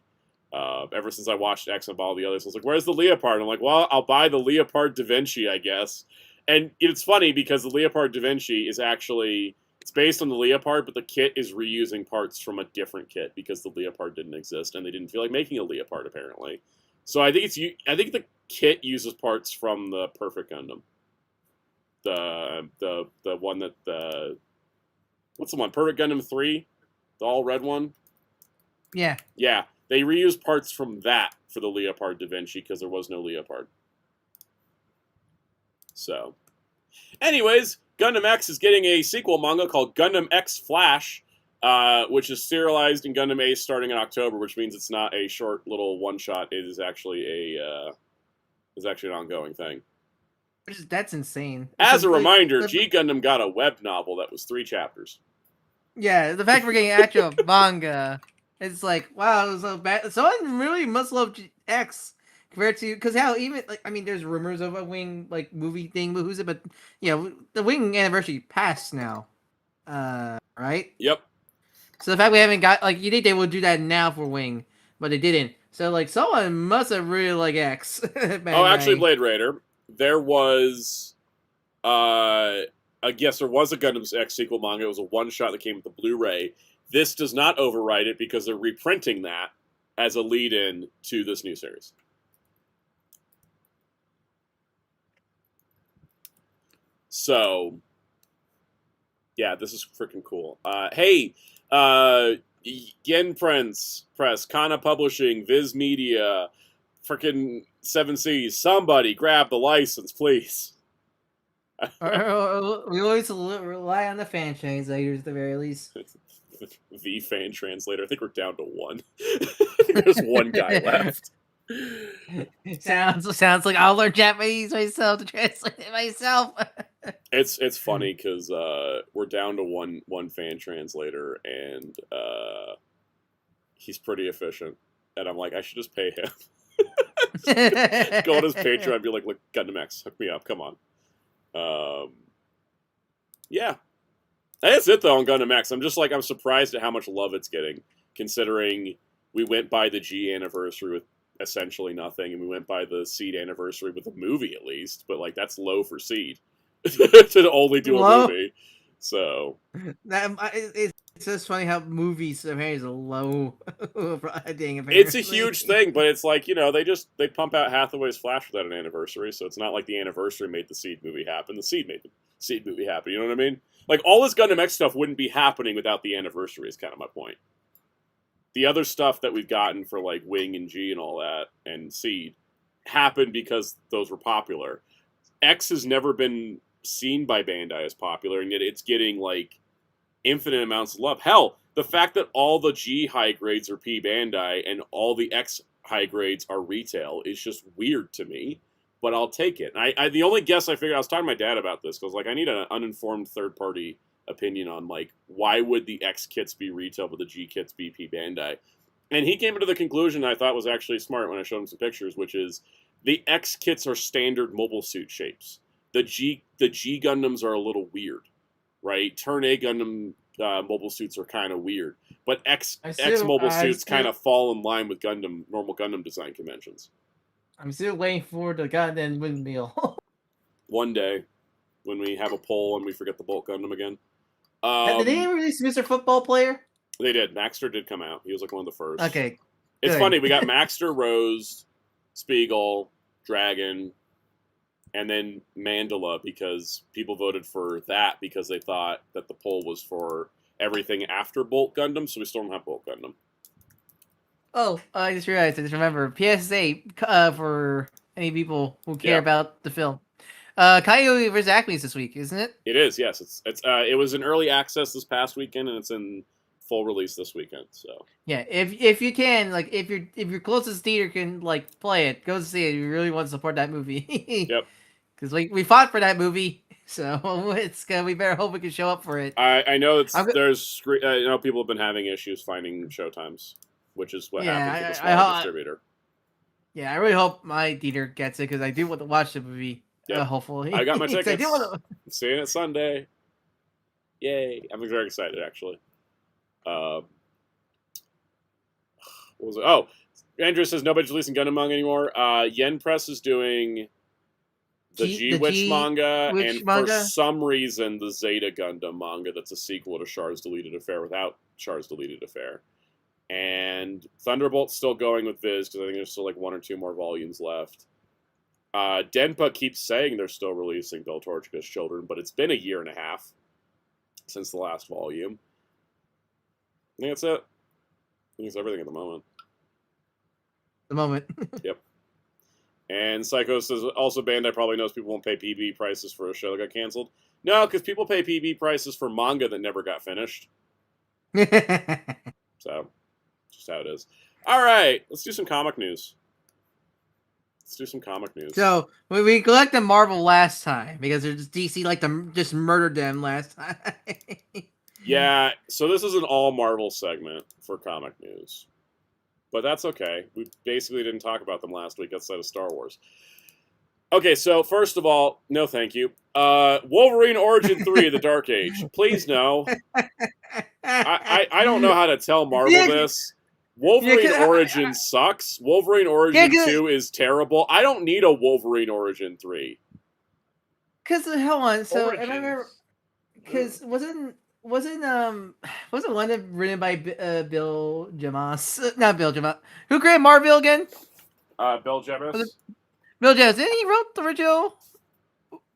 Ever since I watched X and all the others, I was like, where's the Leopard? I'm like, well, I'll buy the Leopard Da Vinci, I guess. And it's funny because the Leopard Da Vinci is actually... It's based on the Leopard, but the kit is reusing parts from a different kit because the Leopard didn't exist and they didn't feel like making a Leopard apparently. So I think the kit uses parts from the Perfect Gundam. The one that what's the one? Perfect Gundam 3? The all red one? Yeah. Yeah. They reused parts from that for the Leopard Da Vinci because there was no Leopard. So anyways, Gundam X is getting a sequel manga called Gundam X Flash, which is serialized in Gundam Ace starting in October, which means it's not a short little one-shot. It is actually an ongoing thing. That's insane. As a Because, reminder, the- G Gundam got a web novel that was 3 chapters. Yeah, the fact we're getting actual manga, it's like, wow, it was so bad. Someone really must love X compared to, because how even like I mean, there's rumors of a Wing like movie thing, but who's it? But you know, the Wing anniversary passed now, right? Yep. So the fact we haven't got like you think they would do that now for Wing, but they didn't. So like someone must have really like X. Oh, actually, Blade Raider. There was, I guess there was a Gundam X sequel manga. It was a one-shot that came with the Blu-ray. This does not overwrite it because they're reprinting that as a lead-in to this new series. So, yeah, this is freaking cool. Hey, Yen Press, Kana Publishing, Viz Media, frickin' 7 Seas. Somebody grab the license, please. We always rely on the fan translators at the very least. The fan translator. I think we're down to one. I think there's one guy left. Sounds like I'll learn Japanese myself to translate it myself. It's funny because we're down to one fan translator, and he's pretty efficient. And I'm like, I should just pay him. Just go on his Patreon and be like, look, Gundam X, hook me up, come on. Yeah. That's it though on Gundam X. I'm surprised at how much love it's getting, considering we went by the G anniversary with essentially nothing, and we went by the Seed anniversary with a movie at least, but like that's low for Seed to only do a movie. So it's just funny how movies apparently is a low rating. It's a huge thing, but it's like, they pump out Hathaway's Flash without an anniversary, so it's not like the anniversary made the Seed movie happen. The Seed made the Seed movie happen. You know what I mean? Like all this Gundam X stuff wouldn't be happening without the anniversary. Is kind of my point. The other stuff that we've gotten for like Wing and G and all that and Seed happened because those were popular. X has never been seen by Bandai as popular, and yet it's getting like infinite amounts of love. Hell, the fact that all the G high grades are P Bandai and all the X high grades are retail is just weird to me, but I'll take it. I the only guess I figured, I was talking to my dad about this, because like I need an uninformed third party opinion on like why would the X kits be retail but the G kits be P Bandai, and he came to the conclusion I thought was actually smart when I showed him some pictures, which is the X kits are standard mobile suit shapes. The G Gundams are a little weird, right? Turn A Gundam mobile suits are kind of weird, but X mobile suits kind of fall in line with normal Gundam design conventions. I'm still waiting for the goddamn windmill. One day, when we have a poll and we forget the Bolt Gundam again. Did they ever release Mr. Football Player? They did. Maxter did come out. He was like one of the first. Okay. It's good. funny. We got Maxter, Rose, Spiegel, Dragon, and then Mandala, because people voted for that because they thought that the poll was for everything after Bolt Gundam, so we still don't have Bolt Gundam. Oh, I just realized. I just remember. PSA for any people who care about the film. Coyote vs. Acme is this week, isn't it? It is, yes. It was in early access this past weekend, and it's in full release this weekend. So yeah, if you can, like, if your closest theater can like play it, go see it. You really want to support that movie. Yep. Because we fought for that movie, so we better hope we can show up for it. I know I know people have been having issues finding showtimes, which is what happened for the small distributor. Yeah, I really hope my theater gets it because I do want to watch the movie. Yep. Hopefully, I got my tickets. I'm seeing it Sunday. Yay! I'm very excited, actually. What was it? Oh, Andrew says nobody's releasing Gundam manga anymore. Yen Press is doing the G-Witch manga, for some reason the Zeta Gundam manga that's a sequel to Char's Deleted Affair without Char's Deleted Affair. And Thunderbolt's still going with Viz, because I think there's still like 1 or 2 more volumes left. Denpa keeps saying they're still releasing Beltorchica's Children, but it's been a year and a half since the last volume. I think that's it. I think it's everything at the moment. Yep. And Psycho says, also Bandai probably knows people won't pay PB prices for a show that got canceled. No, because people pay PB prices for manga that never got finished. So, just how it is. All right, let's do some comic news. So, we collected Marvel last time because DC just murdered them last time. Yeah, so this is an all Marvel segment for comic news. But that's okay. We basically didn't talk about them last week outside of Star Wars. Okay, so first of all, no thank you. Wolverine Origin 3, The Dark Age. Please no. I don't know how to tell Marvel this. Wolverine Origin sucks. Wolverine Origin 2 is terrible. I don't need a Wolverine Origin 3. Because, hold on, so I remember, because wasn't one written by Bill Jemas? Not Bill Jemas. Who created Marvel again? Bill Jemas. Bill Jemas. Didn't he wrote the original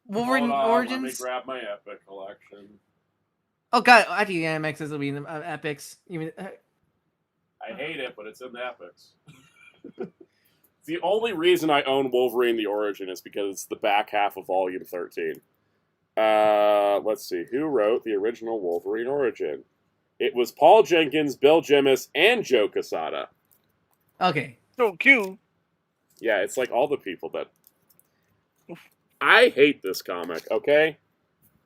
Wolverine Origins? Let me grab my Epic collection. Oh god, I think Animax will be in Epics. Even I hate it, but it's in the epics. The only reason I own Wolverine the Origin is because it's the back half of Volume 13. Let's see. Who wrote the original Wolverine Origin? It was Paul Jenkins, Bill Jemas, and Joe Quesada. Okay. So cute. Yeah, it's like all the people that... I hate this comic, okay?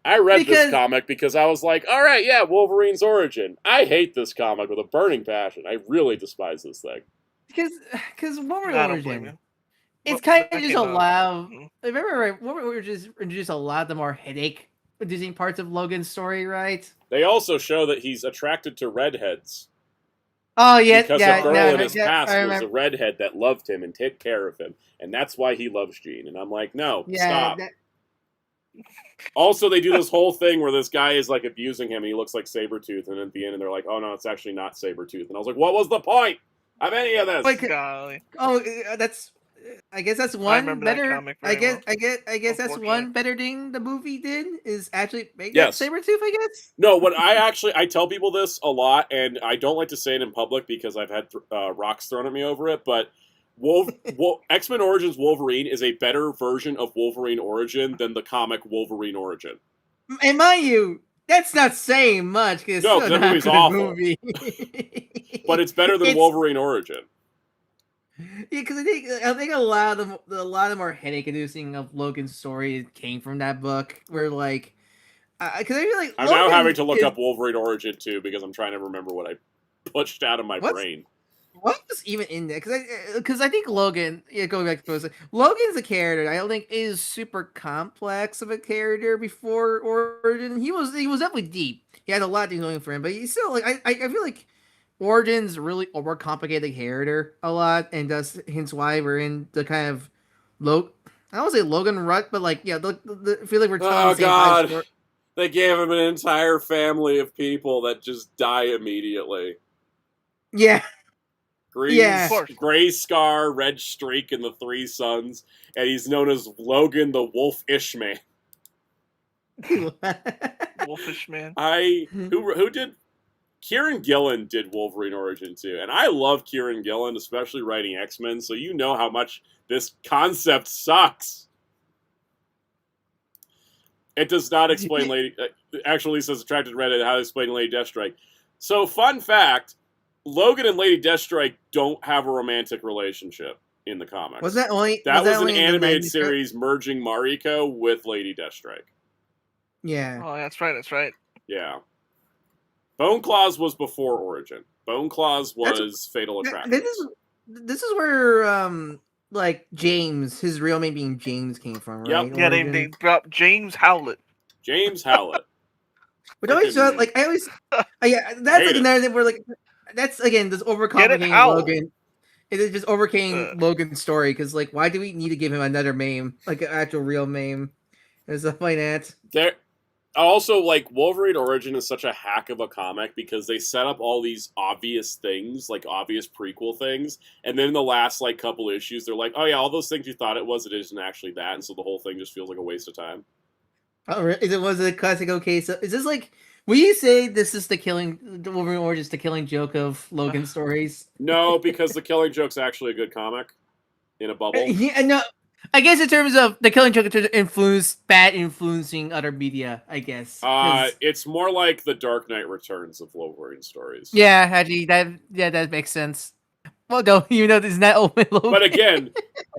I read this comic because I was like, all right, yeah, Wolverine's Origin. I hate this comic with a burning passion. I really despise this thing. Because Wolverine I don't blame Origin, you. it's kind of That just came a out. lot. Remember, right? Wolverine Origin just introduced a lot of the more headache-inducing parts of Logan's story, right? They also show that he's attracted to redheads. Oh yeah, Because yeah. a girl in his past I was remember. a redhead that loved him and took care of him, and that's why he loves Jean. And I'm like, no, Yeah, stop. Also, they do this whole thing where this guy is like abusing him, and he looks like Sabretooth, and at the end, they're like, "Oh no, it's actually not Sabretooth." And I was like, "What was the point of any of this?" Like, Golly. that's. I guess that's one remember that better. comic I very guess. well. I guess that's Unfortunately. one better thing the movie did is actually make Yes. that Sabretooth. I guess. No, what I tell people this a lot, and I don't like to say it in public because I've had rocks thrown at me over it, but X-Men Origins Wolverine is a better version of Wolverine Origin than the comic Wolverine Origin. And mind you, that's not saying much because No, it's 'cause still that not movie's a good awful. movie. But it's better than Wolverine Origin. Yeah, because I think a lot of the more headache-inducing of Logan's story came from that book, where like, because I feel like I'm Logan now having to look is- up Wolverine Origin too because I'm trying to remember what I pushed out of my brain. What was even in there? Because I think Logan, going back to Logan's a character I don't think is super complex of a character before Origin. He was definitely deep. He had a lot going for him, but he's still like I feel like Origin's really overcomplicated character a lot, and that's hence why we're in the kind of I don't want to say Logan rut, but like I feel like we're telling the same God. story. They gave him an entire family of people that just die immediately. Yeah. Green, Gray Scar, Red Streak, and the Three Sons, and he's known as Logan the Wolf-ish Man. Wolfish Man. Who did? Kieran Gillen did Wolverine Origin too, and I love Kieran Gillen, especially writing X-Men. So you know how much this concept sucks. It does not explain Lady. Actually, says attracted to Reddit how to explain Lady Deathstrike. So fun fact. Logan and Lady Deathstrike don't have a romantic relationship in the comics. Was that only? That was an only in the animated manuscript? series merging Mariko with Lady Deathstrike. Yeah. Oh, that's right. That's right. Yeah. Bone Claws was before Origin. Bone Claws was Fatal Attraction. This is where like James, his real name being James, came from, right? Yep. Yeah, they dropped James Howlett. James Howlett. But always like I always, yeah, that's like another thing where like that's again this overcomplicating Logan. It just overcame Logan's story because like why do we need to give him another name like an actual real name and stuff like that? There. Also, like, Wolverine Origin is such a hack of a comic because they set up all these obvious things, like obvious prequel things, and then in the last, like, couple issues, they're like, oh yeah, all those things you thought it isn't actually that, and so the whole thing just feels like a waste of time. Oh, really? Was it a classic? Okay, so is this like, will you say this is the Wolverine Origins, the killing joke of Logan stories? No, because the Killing Joke's actually a good comic in a bubble. Yeah, no. I guess in terms of the Killing Joke, influencing other media, I guess. It's more like the Dark Knight Returns of Wolverine stories. Yeah, actually, that makes sense. Well, no, isn't that Old Man Logan? But again,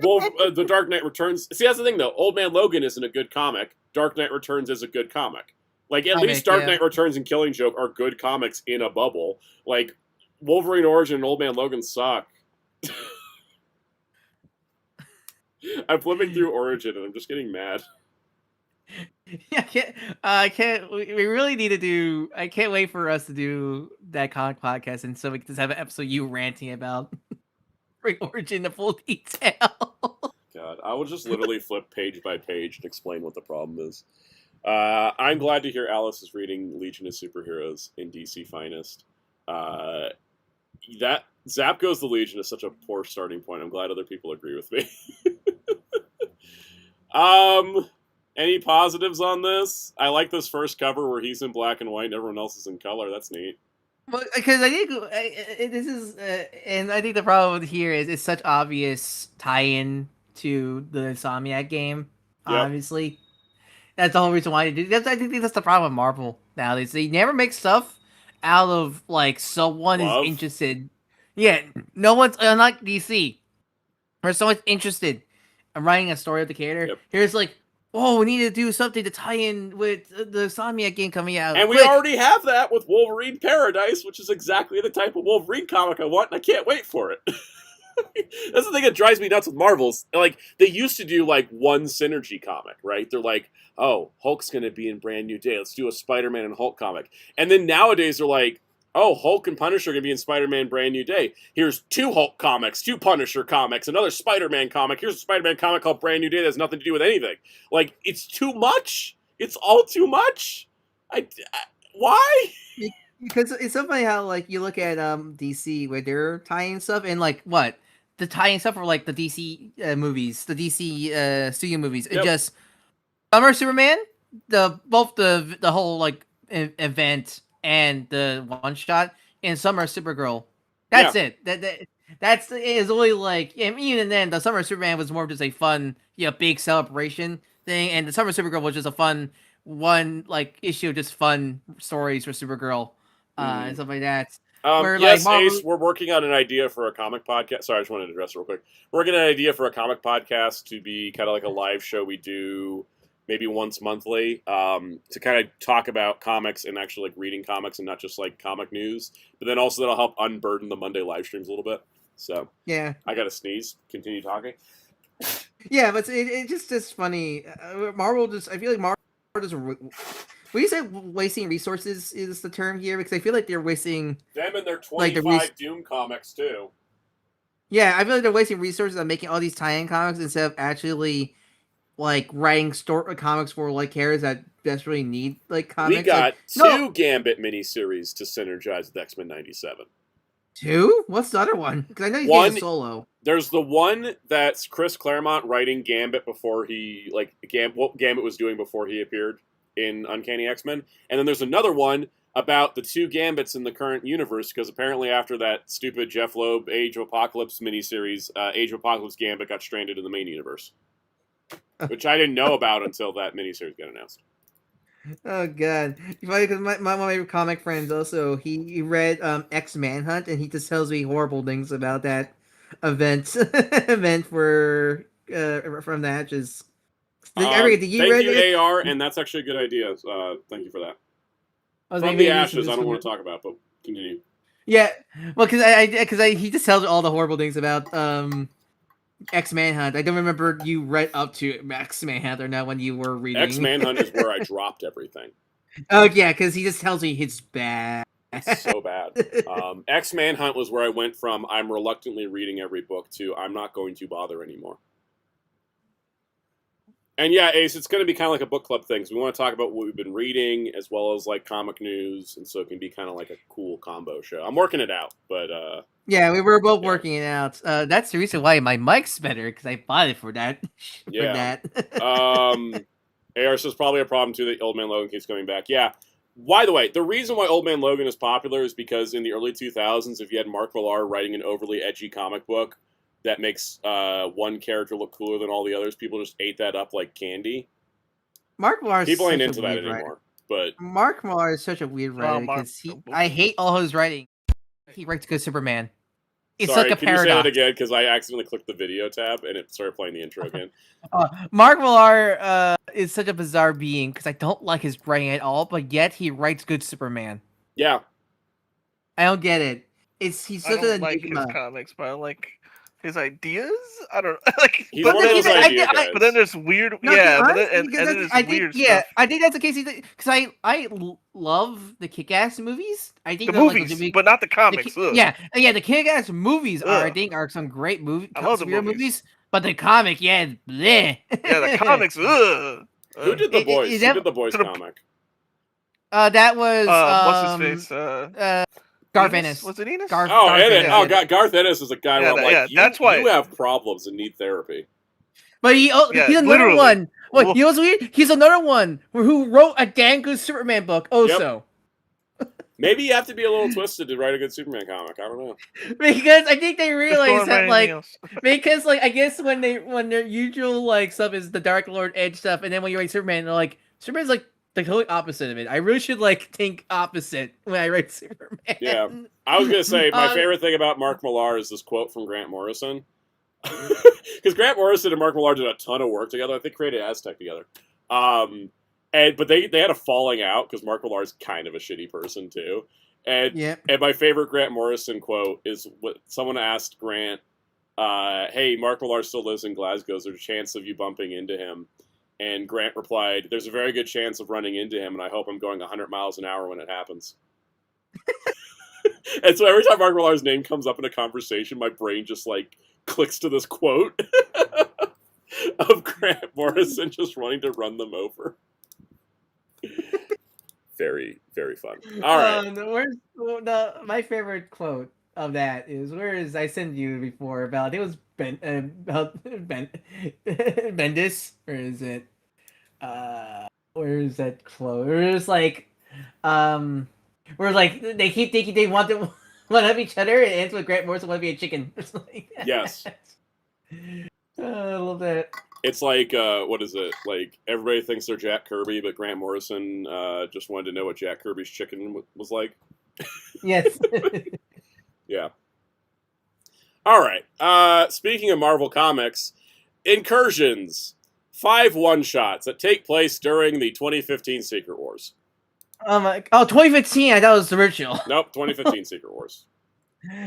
the Dark Knight Returns. See, that's the thing, though. Old Man Logan isn't a good comic. Dark Knight Returns is a good comic. Like, at least Dark Knight Returns and Killing Joke are good comics in a bubble. Like, Wolverine Origin and Old Man Logan suck. I'm flipping through Origin and I'm just getting mad. Yeah, I can't. We really need to do. I can't wait for us to do that comic podcast, and so we can just have an episode you ranting about Origin in full detail. God, I will just literally flip page by page and explain what the problem is. I'm glad to hear Alice is reading Legion of Superheroes in DC Finest. That Zapgo's The Legion is such a poor starting point. I'm glad other people agree with me. Any positives on this? I like this first cover where he's in black and white and everyone else is in color. That's neat. Because I think this is, and I think the problem here is it's such obvious tie-in to the Insomniac game. Yep. Obviously, that's the whole reason why they do. I think that's the problem with Marvel nowadays. They never make stuff out of like someone is Love. interested. Yeah, no one's unlike DC, where someone's interested in writing a story of the character. Yep. Here's like, oh, we need to do something to tie in with the Insomniac game coming out. And we Quick. already have that with Wolverine Paradise, which is exactly the type of Wolverine comic I want, and I can't wait for it. That's the thing that drives me nuts with Marvels. Like, they used to do, like, one synergy comic, right? They're like, oh, Hulk's going to be in Brand New Day. Let's do a Spider-Man and Hulk comic. And then nowadays they're like, oh, Hulk and Punisher are going to be in Spider-Man Brand New Day. Here's 2 Hulk comics, 2 Punisher comics, another Spider-Man comic. Here's a Spider-Man comic called Brand New Day that has nothing to do with anything. Like, it's too much. It's all too much. Why? Because it's so funny how, like, you look at DC where they're tying stuff, and, like, what? The tying stuff for, like, the DC movies, the DC studio movies. Yep. It just... Summer Superman, both the whole, like, event and the one-shot, and Summer Supergirl. That's it. That's is only, like... Even then, the Summer Superman was more just a fun, big celebration thing, and the Summer Supergirl was just a fun one, like, issue of just fun stories for Supergirl. And stuff like that. Yes, Ace, we're working on an idea for a comic podcast. Sorry, I just wanted to address it real quick. We're working on an idea for a comic podcast to be kind of like a live show we do maybe once monthly to kind of talk about comics and actually like reading comics and not just like comic news. But then also that'll help unburden the Monday live streams a little bit. So yeah, I got to sneeze. Continue talking. Yeah, but it's just funny. Marvel just, I feel like Marvel just... Would you say wasting resources is the term here? Because I feel like they're wasting... Them and their 25 Doom comics, too. Yeah, I feel like they're wasting resources on making all these tie-in comics instead of actually, like, writing comics for, like, characters that desperately need, like, comics. We got like, two Gambit miniseries to synergize with X-Men 97. 2? What's the other one? Because I know you did a solo. There's the one that's Chris Claremont writing Gambit before he... Like, what Gambit was doing before he appeared in Uncanny X-Men, and then there's another one about the 2 Gambits in the current universe, because apparently after that stupid Jeff Loeb Age of Apocalypse miniseries, Age of Apocalypse Gambit got stranded in the main universe, which I didn't know about until that miniseries got announced. Oh god, because my favorite comic friends also, he read X Manhunt, and he just tells me horrible things about that event for from that. Just thank you, AR, and that's actually a good idea. Thank you for that. From the Ashes, I don't want to talk about, but continue. Yeah, well, because he just tells all the horrible things about X Manhunt. I don't remember you read up to X Manhunt or not when you were reading. X Manhunt is where I dropped everything. Oh yeah, because he just tells me it's bad. It's so bad. X Manhunt was where I went from I'm reluctantly reading every book to I'm not going to bother anymore. And yeah, Ace, it's going to be kind of like a book club thing. So we want to talk about what we've been reading as well as like comic news, and so it can be kind of like a cool combo show. I'm working it out, but yeah, we were both working it out. That's the reason why my mic's better, because I bought it for that. Yeah. AR says probably a problem too that Old Man Logan keeps coming back. Yeah. By the way, the reason why Old Man Logan is popular is because in the early 2000s, if you had Mark Millar writing an overly edgy comic book that makes one character look cooler than all the others, people just ate that up like candy. Mark Millar. People ain't into that anymore. But Mark Millar is such a weird writer because I hate all his writing. He writes good Superman. It's sorry, like a can paradox. you say that again? Because I accidentally clicked the video tab and it started playing the intro again. Mark Millar is such a bizarre being because I don't like his writing at all, but yet he writes good Superman. Yeah, I don't get it. He's such I don't an like enigma. his comics, but I like his ideas. I don't like. He's one of those idea guys. But then there's weird. No, yeah, honestly, but then, and then there's weird yeah, stuff. I think that's the case because I love the Kick-Ass movies. I think The movies, but not the comics. The Kick-Ass movies are some great movies. I love the movies. But the comic, yeah, bleh. Yeah, the comics. Who did the boys? Who did the boys comic? That was what's his face? Garth Ennis. Was it Ennis? Garth Ennis is a guy where I'm like, that's why you have problems and need therapy. But he's another literally. one. What, you know what's weird? He's another one who wrote a dang good Superman book also. Maybe you have to be a little twisted to write a good Superman comic. I don't know. Because I think they realize that, like, else. because, like, I guess when their usual, like, stuff is the Dark Lord Edge stuff, and then when you write Superman, they're like, Superman's, like, the totally opposite of it. I really should, like, think opposite when I write Superman. Yeah. I was going to say, my favorite thing about Mark Millar is this quote from Grant Morrison. Because Grant Morrison and Mark Millar did a ton of work together. I think created Aztec together. But they had a falling out because Mark Millar's kind of a shitty person too. And my favorite Grant Morrison quote is what someone asked Grant, "Hey, Mark Millar still lives in Glasgow. Is there a chance of you bumping into him?" And Grant replied, "There's a very good chance of running into him, and I hope I'm going 100 miles an hour when it happens." And so every time Mark Millar's name comes up in a conversation, my brain just like clicks to this quote of Grant Morrison just wanting to run them over. Very, very fun. All right. My favorite quote of that is, where is, I sent you before about, it was Bendis, or is it where is that quote? Where it's like where like they keep thinking they want to one up each other, and it ends with Grant Morrison want to be a chicken or something like that. Yes. I love that. It's like, what is it? Like, everybody thinks they're Jack Kirby, but Grant Morrison just wanted to know what Jack Kirby's chicken was like. Yes. Yeah. All right. Speaking of Marvel Comics, Incursions. 5 one-shots that take place during the 2015 Secret Wars. 2015, I thought it was the original. Nope, 2015 Secret Wars.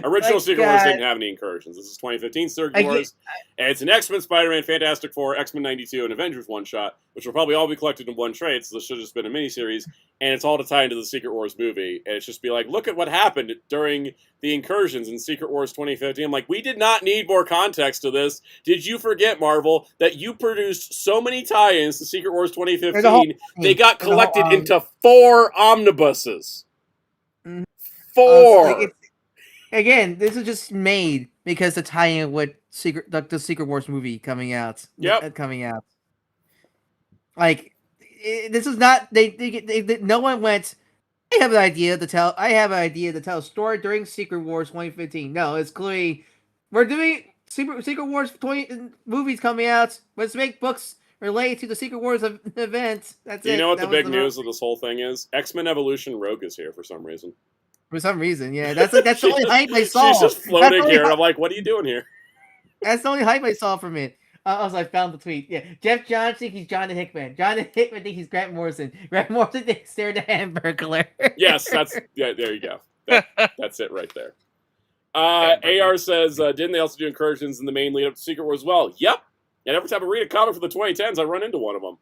Original Secret Wars didn't have any incursions. This is 2015 Secret Wars. And it's an X-Men, Spider-Man, Fantastic Four, X-Men 92, and Avengers one-shot, which will probably all be collected in one trade, so this should have just been a miniseries. And it's all to tie into the Secret Wars movie. And it's just be like, look at what happened during the incursions in Secret Wars 2015. I'm like, we did not need more context to this. Did you forget, Marvel, that you produced so many tie-ins to Secret Wars 2015, they got collected into 4 omnibuses. 4! Again, this is just made because the tie-in with the Secret Wars movie coming out. Yep. Coming out. Like, this is not. They no one went, I have an idea to tell a story during Secret Wars 2015. No, it's clearly, we're doing Secret Wars 20 movies coming out. Let's make books related to the Secret Wars event. That's it. You know what the big news of this whole thing is? X-Men Evolution Rogue is here for some reason. For some reason, yeah. That's the only hype I saw. She's just floating here, and I'm like, what are you doing here? That's the only hype I saw from it. I found the tweet. Yeah, Jeff Johns thinks he's Jonathan Hickman. Jonathan Hickman thinks he's Grant Morrison. Grant Morrison thinks they're the Hamburglar. Yes, there you go. That's it right there. AR says, didn't they also do incursions in the main lead up to Secret Wars as well? Yep. And every time I read a comic for the 2010s, I run into one of them.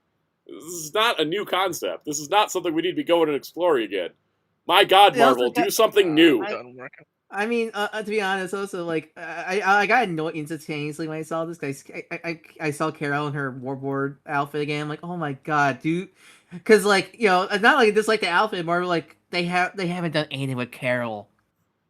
This is not a new concept. This is not something we need to be going and exploring again. My God, Marvel, do something new. I mean, to be honest, also, like, I got annoyed instantaneously when I saw this. I saw Carol in her Warboard outfit again. I'm like, oh my God, dude. Because, like, you know, it's not like just like the outfit, Marvel, like, they haven't done anything with Carol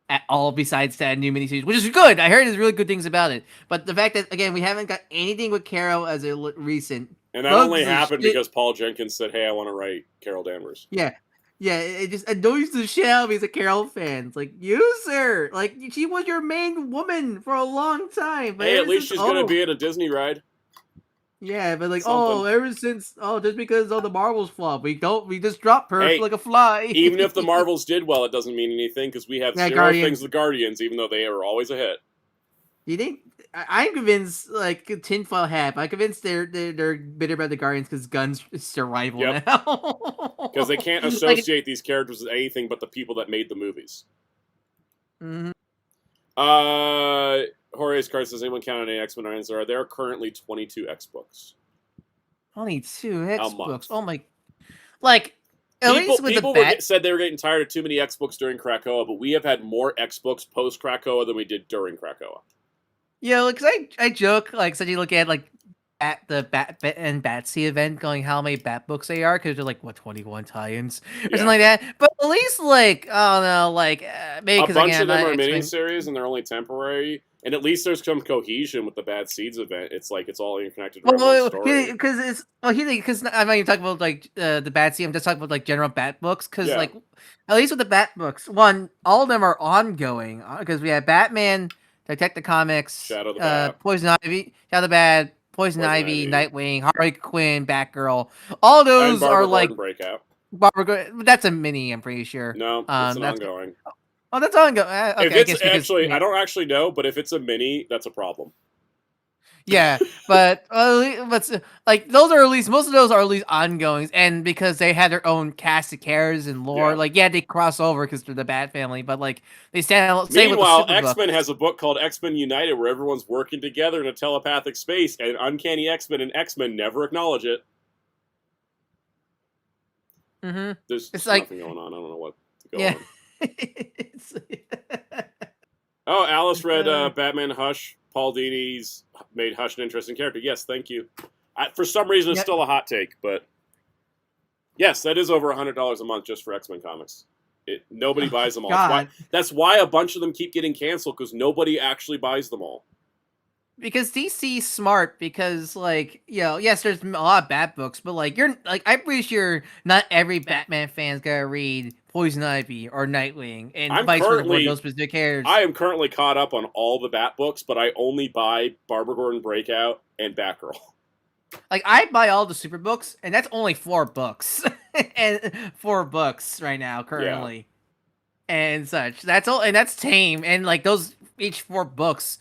at all besides that new miniseries, which is good. I heard there's really good things about it. But the fact that, again, we haven't got anything with Carol as a recent. And that only happened because Paul Jenkins said, hey, I want to write Carol Danvers. Yeah, it just annoys the shit out of me as a Carol fan. It's like, use her! Like, she was your main woman for a long time. But hey, at least she's going to be at a Disney ride. Yeah, but like, just because the Marvels flop, we just drop her like a fly. Even if the Marvels did well, it doesn't mean anything, because we have zero things with Guardians, even though they are always a hit. You think? I'm convinced, like, tinfoil hat. I'm convinced they're bitter about the Guardians because Gunn's survival now. Because they can't associate these characters with anything but the people that made the movies. Mm-hmm. Jorge's card says, anyone count on any X-Men Irons? There are currently 22 X-books. 22 X-books? Oh my... Like, at least with people said they were getting tired of too many X-books during Krakoa, but we have had more X-books post-Krakoa than we did during Krakoa. Yeah, because I joke, like, so you look at, like, Batsy event going how many Bat books they are because they're like what 21 tie-ins or Yeah. something like that. But at least like I don't know, like maybe A because bunch again, of them I'm are not X-Men. miniseries and they're only temporary. And at least there's some cohesion with the Bad Seeds event. It's like it's all interconnected around one story. Because it's because I'm not even talking about like the Batsy. I'm just talking about like general Bat books because Yeah. like at least with the Bat books, one all of them are ongoing because we have Batman, Detective Comics, Shadow the Bat. Poison Ivy, Shadow the Bat, Poison Ivy, Ivy. Nightwing, Harley Quinn, Batgirl. All And those Barbara are like Gordon Breakout. That's a mini, I'm pretty sure. No, it's an That's ongoing. oh, that's ongoing. Okay, If I it's guess because actually, I don't actually know, but if it's a mini, that's a problem. yeah, but like those are at least most of those are at least ongoings, and because they had their own cast of characters and lore, Yeah. like they cross over because they're the Bat family, but like they stand. Same with the Meanwhile, Superbook. X-Men has a book called X-Men United where everyone's working together in a telepathic space, and Uncanny X-Men and X-Men never acknowledge it. Mm-hmm. There's It's nothing going on. I don't know what to go on. It's- Oh, Alice read Batman Hush. Paul Dini's made Hush an interesting character. Yes, thank you. For some reason, it's still a hot take, but yes, that is over $100 a month just for X-Men comics. Nobody buys them all. That's why a bunch of them keep getting canceled because nobody actually buys them all. Because DC's smart because like yes, there's a lot of Bat books, but like I'm pretty sure not every Batman fan's gonna read Poison Ivy or Nightwing and vice versa for those specific characters. I am currently caught up on all the Bat books, but I only buy Barbara Gordon Breakout and Batgirl. Like I buy all the super books, and that's only 4 books, and 4 books right now currently, and such. That's all, and that's tame, and like those each 4 books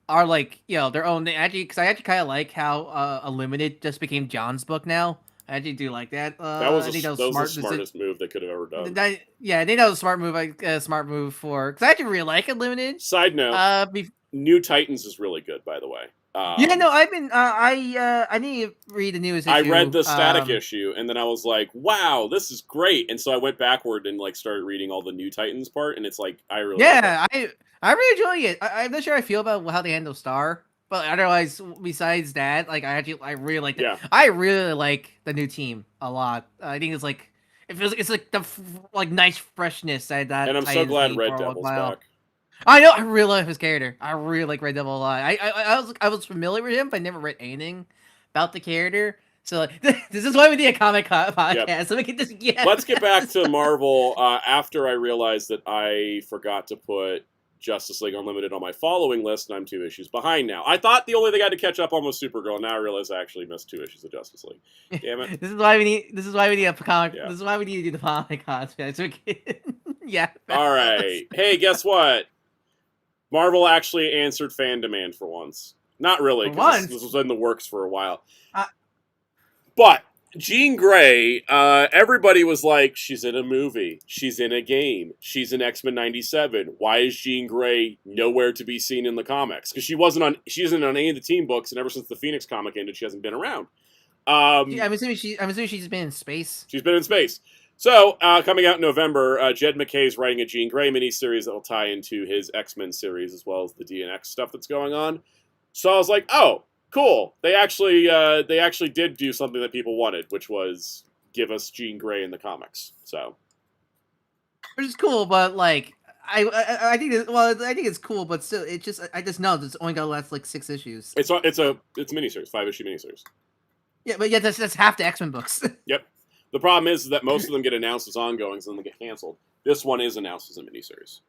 are like their own thing. Actually, because I actually kind of like how Unlimited just became John's book now. I actually do like that. That was I think that was the smartest move they could have ever done. I think that was a smart move. Smart move for because I actually really like Unlimited. Side note: New Titans is really good, by the way. I've been I need to read the newest issue. I read the static issue, and then I was like, "Wow, this is great!" And so I went backward and like started reading all the New Titans part, and it's like I really I really enjoy it. I'm not sure I feel about how they handle Star, but otherwise, besides that, like I really like it. Yeah. I really like the new team a lot. I think it's like it's like the nice freshness that. And I'm so glad Red Devil's back. I know. I really love his character. I really like Red Devil a lot. I was familiar with him, but I never read anything about the character. So like, this is why we need a comic podcast, Yep. so we can just Let's get back to Marvel. After I realized that I forgot to put Justice League Unlimited on my following list, and I'm 2 issues behind now. I thought the only thing I had to catch up on was Supergirl. Now I realize I actually missed 2 issues of Justice League. Damn it! This is why we need a comic. Yeah. This is why we need to do the comic podcast. So we can, All right. Hey, guess what? Marvel actually answered fan demand for once. Not really, because this was in the works for a while. But Jean Grey, everybody was like, she's in a movie, she's in a game, she's in X-Men 97. Why is Jean Grey nowhere to be seen in the comics? Because she isn't on any of the team books, and ever since the Phoenix comic ended, she hasn't been around. I'm assuming she's been in space. She's been in space. So, coming out in November, Jed MacKay is writing a Jean Grey miniseries that will tie into his X-Men series as well as the DNX stuff that's going on. So I was like, oh, cool. They actually did do something that people wanted, which was give us Jean Grey in the comics. So, which is cool, but like I think it's cool, but still, I just know it's only gonna last like 6 issues. It's a miniseries, 5-issue miniseries. Yeah, but that's half the X-Men books. Yep. The problem is that most of them get announced as ongoings and then they get canceled. This one is announced as a miniseries.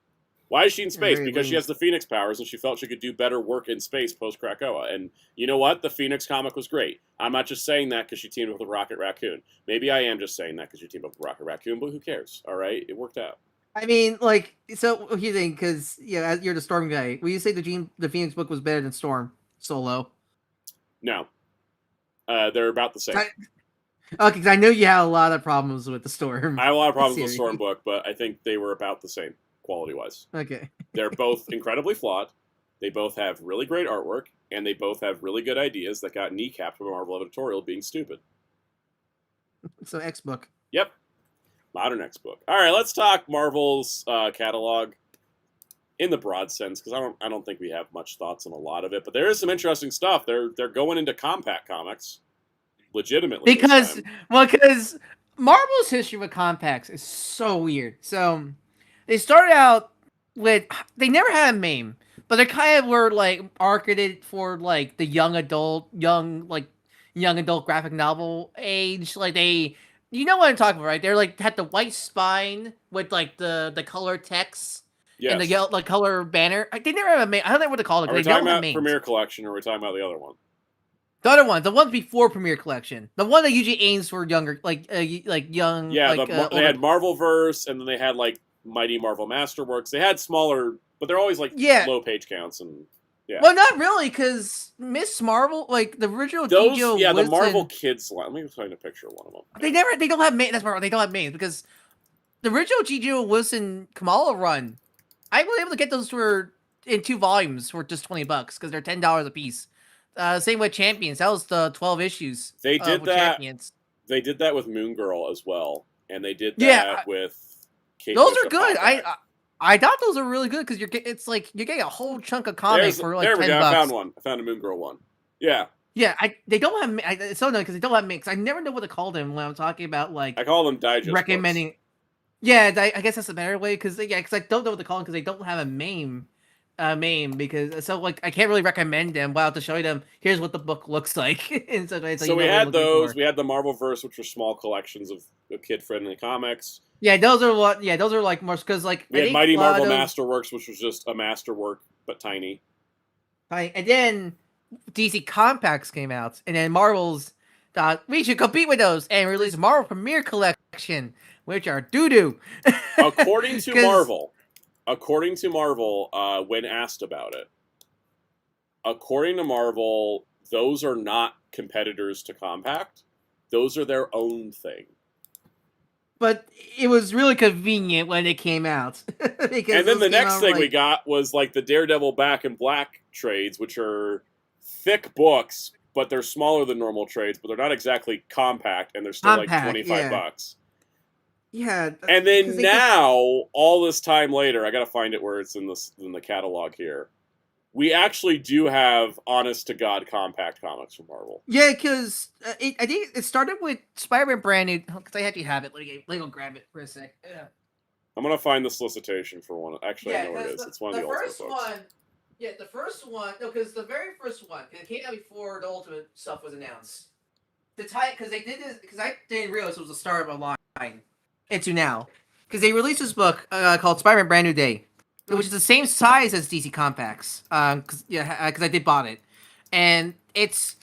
Why is she in space? Because she has the Phoenix powers and she felt she could do better work in space post-Krakoa. And you know what? The Phoenix comic was great. I'm not just saying that because she teamed up with Rocket Raccoon. Maybe I am just saying that because she teamed up with Rocket Raccoon, but who cares? All right? It worked out. I mean, like, so what do you think? Because you're the Storm guy. Will you say the Phoenix book was better than Storm solo? No. They're about the same. Okay, because I know you had a lot of problems with the Storm. I have a lot of problems with the Storm book, but I think they were about the same quality-wise. Okay. They're both incredibly flawed. They both have really great artwork, and they both have really good ideas that got kneecapped from a Marvel editorial being stupid. So X book. Yep. Modern X book. All right, let's talk Marvel's catalog. in the broad sense, because I don't think we have much thoughts on a lot of it, but there is some interesting stuff. They're going into compact comics, legitimately. Because Marvel's history with compacts is so weird. So they started out with they never had a MAME, but they kind of were like marketed for like the young adult graphic novel age. Like you know what I'm talking about, right? They're like had the white spine with like the color text. Yes. And the yellow, like color banner. They never have a MAME. I don't know what to call it. Are we talking about Premier Collection, or are we talking about the other one? The other one, the one before Premier Collection, the one that usually aims for younger, like young. Yeah, like, they had Marvelverse, and then they had like Mighty Marvel Masterworks. They had smaller, but they're always like low page counts and. Yeah. Well, not really, because Miss Marvel, like the original Gijo the Marvel Kids line. Let me find a picture of one of them. They don't have main. That's Marvel. They don't have mains because the original Gijo Wilson Kamala run, I was able to get those in 2 volumes for just $20 because they're $10 a piece. Same with Champions. That was the 12 issues. They did that. Champions. They did that with Moon Girl as well, and they did that with. Kate Those are good. I thought those are really good because you're getting a whole chunk of comic for like $10. There we go. I found one. I found a Moon Girl one. Yeah. Yeah. They don't have. It's so annoying because they don't have mix. I never know what to call them when I'm talking about like. I call them digest. Recommending. Books. Yeah, I guess that's a better way because I don't know what to call them because they don't have a MAME. Because so like I can't really recommend them. Wow, to show them here's what the book looks like. And so we had those. We had the Marvelverse, which were small collections of kid-friendly comics. Yeah, those are what. Yeah, those are like more because like we had Mighty Marvel Masterworks, which was just a masterwork but tiny. Right, and then DC Compacts came out, and then Marvel's thought we should compete with those and release Marvel Premier Collection, which are doo-doo. According to Marvel, when asked about it, according to Marvel, those are not competitors to Compact. Those are their own thing. But it was really convenient when it came out. And then the next thing we got was like the Daredevil Back in Black trades, which are thick books, but they're smaller than normal trades, but they're not exactly compact, and they're still like $25. Yeah. And then now, all this time later, I gotta find it where it's in the catalog here. We actually do have honest-to-God compact comics from Marvel. Yeah, because I think it started with Spider-Man Brand New, because I actually have it. Let me go grab it for a sec. Yeah. I'm going to find the solicitation for one. Actually, I know where it is. It's one of the Ultimate books. Yeah, the first one, no, because the very first one, it came out before the Ultimate stuff was announced. Because they did this, because I didn't realize it was the start of a line into now. Because they released this book called Spider-Man Brand New Day, which is the same size as DC Compacts. Because I did bought it, and it's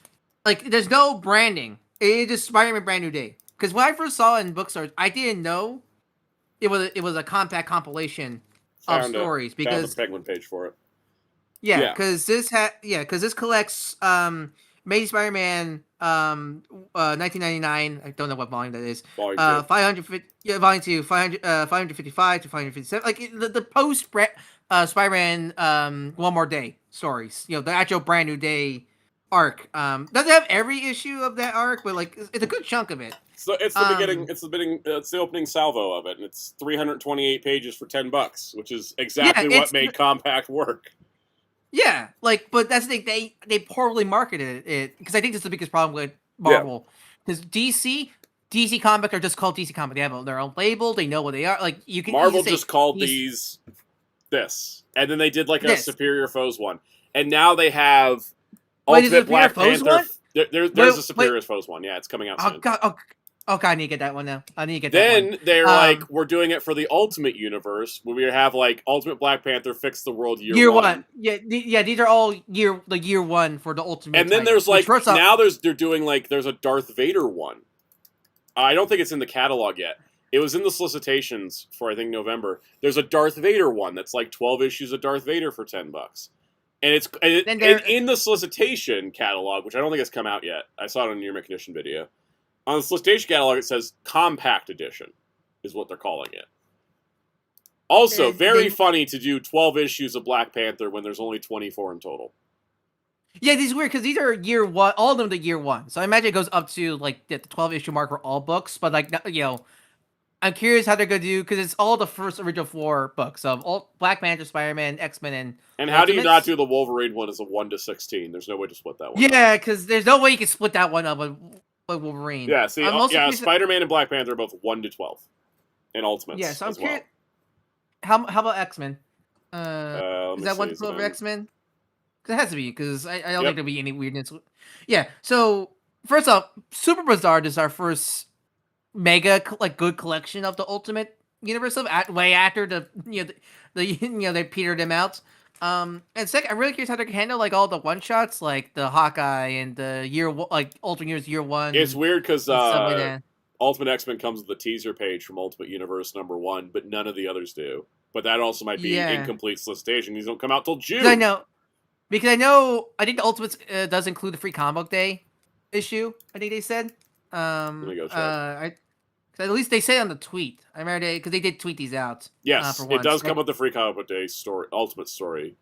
like there's no branding. It is Spider-Man Brand New Day. Because when I first saw it in bookstores, I didn't know it was a compact compilation of stories. Because found the Penguin page for it. Yeah, because this collects Amazing Spider-Man 1999. I don't know what volume that is. Volume 550. Yeah, volume 2. 555 to 557. Like the post Spider-Man One More Day stories. You know, the actual Brand New Day arc. Doesn't have every issue of that arc, but like it's a good chunk of it. So it's the beginning. It's the opening salvo of it, and it's 328 pages for $10, which is exactly what made compact work. Yeah, like, but that's the thing. They poorly marketed it because I think that's the biggest problem with Marvel. Because DC Comics are just called DC Comics. They have their own label. They know what they are. Like you can. Marvel just called these this, and then they did like a Superior Foes one, and now they have Ultimate Black Panther. There's a Superior Foes one. Yeah, it's coming out soon. Okay, I need to get that one now. I need to get that one. Then they're like, we're doing it for the Ultimate Universe, where we have like Ultimate Black Panther fix the world year one. Yeah, these are all year one for the Ultimate. And then there's like they're doing like there's a Darth Vader one. I don't think it's in the catalog yet. It was in the solicitations for I think November. There's a Darth Vader one that's like 12 issues of Darth Vader for $10. And and in the solicitation catalog, which I don't think has come out yet. I saw it on your Condition video. On the solicitation catalog, it says Compact Edition, is what they're calling it. Also, very funny to do 12 issues of Black Panther when there's only 24 in total. Yeah, these are weird, because these are year one, all of them are year one. So I imagine it goes up to, like, the 12-issue mark for all books, but, like, you know, I'm curious how they're gonna do because it's all the first original 4 books of all Black Panther, Spider-Man, X-Men, And the how do you not Ultimates. do the Wolverine one as a 1-16? There's no way to split that one up. Yeah, because there's no way you can split that one up with Wolverine. Yeah, see, I'm also curious. Spider-Man and Black Panther are both 1-12 in Ultimates Yeah, so I'm as well. curious. How about X-Men? Let Is me that see, 1-12 for X-Men? 'Cause it has to be because I don't Yep. think there'll be any weirdness. Yeah. So first off, Super Bizarre is our first mega good collection of the Ultimate Universe of way after they petered them out. And second, I'm really curious how they can handle like all the one shots, like the Hawkeye and the Ultimate Years Year One. It's weird because and stuff like that. Ultimate X-Men comes with the teaser page from Ultimate Universe #1, but none of the others do. But that also might be Yeah. incomplete solicitation. These don't come out till June. Because I know, I think the Ultimates does include the free comic book day issue. I think they said. Let me go check. At least they say on the tweet. I remember because they did tweet these out. Yes, for it once. does come with the free comic book day story, Ultimate story.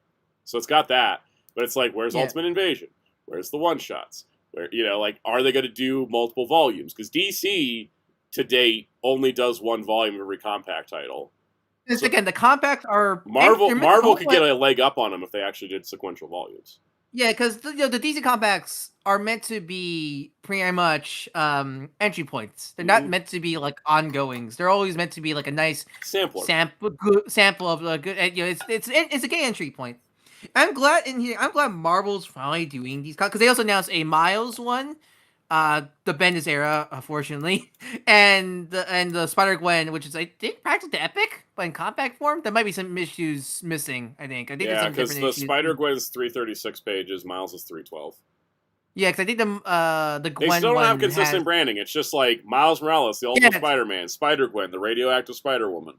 So it's got that, but it's like, where's Ultimate Invasion? Where's the one shots? Where are they going to do multiple volumes? Because DC to date only does one volume of every compact title. So, again, the compacts are Marvel could get a leg up on them if they actually did sequential volumes. Yeah, because the DC compacts are meant to be pretty much entry points. They're not meant to be like ongoings. They're always meant to be like a nice sample of a good. It's a gay entry point. I'm glad Marvel's finally doing these because they also announced a Miles one, the Bendis era, unfortunately, and the Spider-Gwen, which is I think practically the Epic, but in compact form. There might be some issues missing. I think yeah, because the Spider-Gwen's 336 pages, Miles is 312. Yeah, because I think the Gwen they still don't have consistent branding. It's just like Miles Morales, the Ultimate Spider-Man, Spider-Gwen, the radioactive Spider-Woman.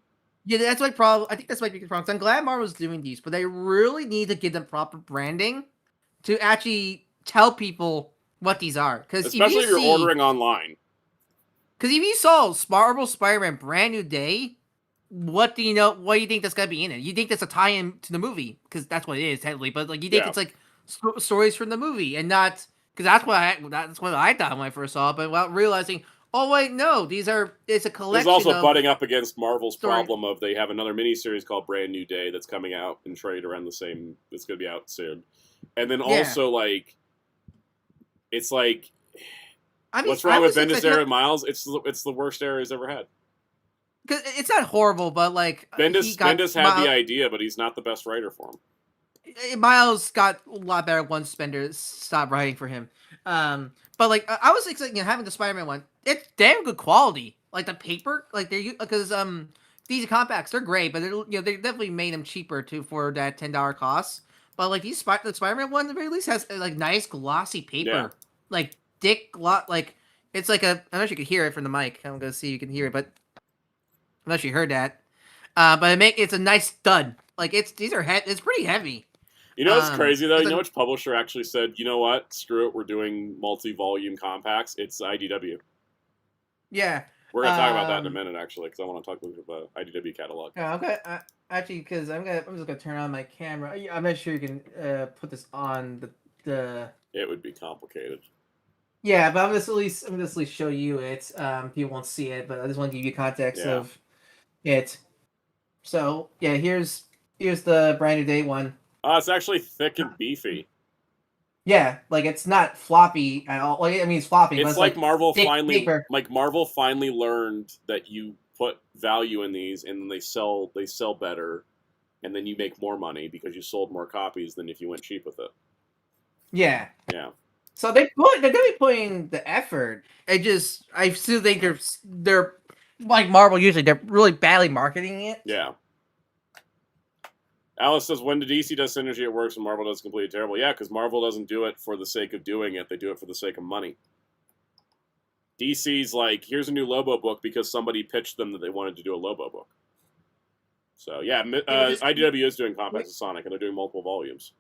Yeah, that's my problem. I think that's my biggest problem. I'm glad Marvel's doing these, but they really need to give them proper branding to actually tell people what these are. Especially if you're ordering online. Because if you saw Marvel Spider-Man Brand New Day, what do you know? What do you think that's gonna be in it? You think that's a tie-in to the movie because that's what it is technically, but like you think it's like stories from the movie and not because that's what I thought when I first saw it, but without realizing. Oh wait, no. It's a collection. It's also butting up against Marvel's problem of they have another miniseries called Brand New Day that's coming out in trade around the same. It's going to be out soon, and then also it's like, what's wrong with Bendis era Miles? It's the worst era he's ever had. Because it's not horrible, but like Bendis had the idea, but he's not the best writer for him. Miles got a lot better once Bendis stopped writing for him. But like I was expecting having the Spider-Man one. It's damn good quality. Like the paper, like they're because these compacts they're great, but they definitely made them cheaper too for that $10 cost. But like the Spider-Man one, at the very least has like nice glossy paper, like thick like it's like a. I'm not sure you can hear it from the mic. I'm gonna see if you can hear it, but I'm not sure you heard that. But it's a nice stud. Like it's pretty heavy. You know what's crazy though? You know which publisher actually said, you know what? Screw it, we're doing multi-volume compacts. It's IDW. Yeah. We're gonna talk about that in a minute, actually, because I want to talk about the IDW catalog. Yeah, okay. Actually, because I'm just gonna turn on my camera. I'm not sure you can put this on the. It would be complicated. Yeah, but I'm gonna at least show you it. People won't see it, but I just want to give you context of it. So yeah, here's the Brand New Day one. It's actually thick and beefy. Yeah, like it's not floppy at all. Like, I mean, it's floppy. It's but like Marvel finally, paper. like Marvel finally learned that you put value in these, and then they sell better, and then you make more money because you sold more copies than if you went cheap with it. Yeah. Yeah. So they're gonna be putting the effort. I still think they're like Marvel usually. They're really badly marketing it. Yeah. Alice says, when DC does synergy, it works, and Marvel does completely terrible. Yeah, because Marvel doesn't do it for the sake of doing it. They do it for the sake of money. DC's like, here's a new Lobo book because somebody pitched them that they wanted to do a Lobo book. So, yeah, IDW is doing compacts of Sonic, and they're doing multiple volumes.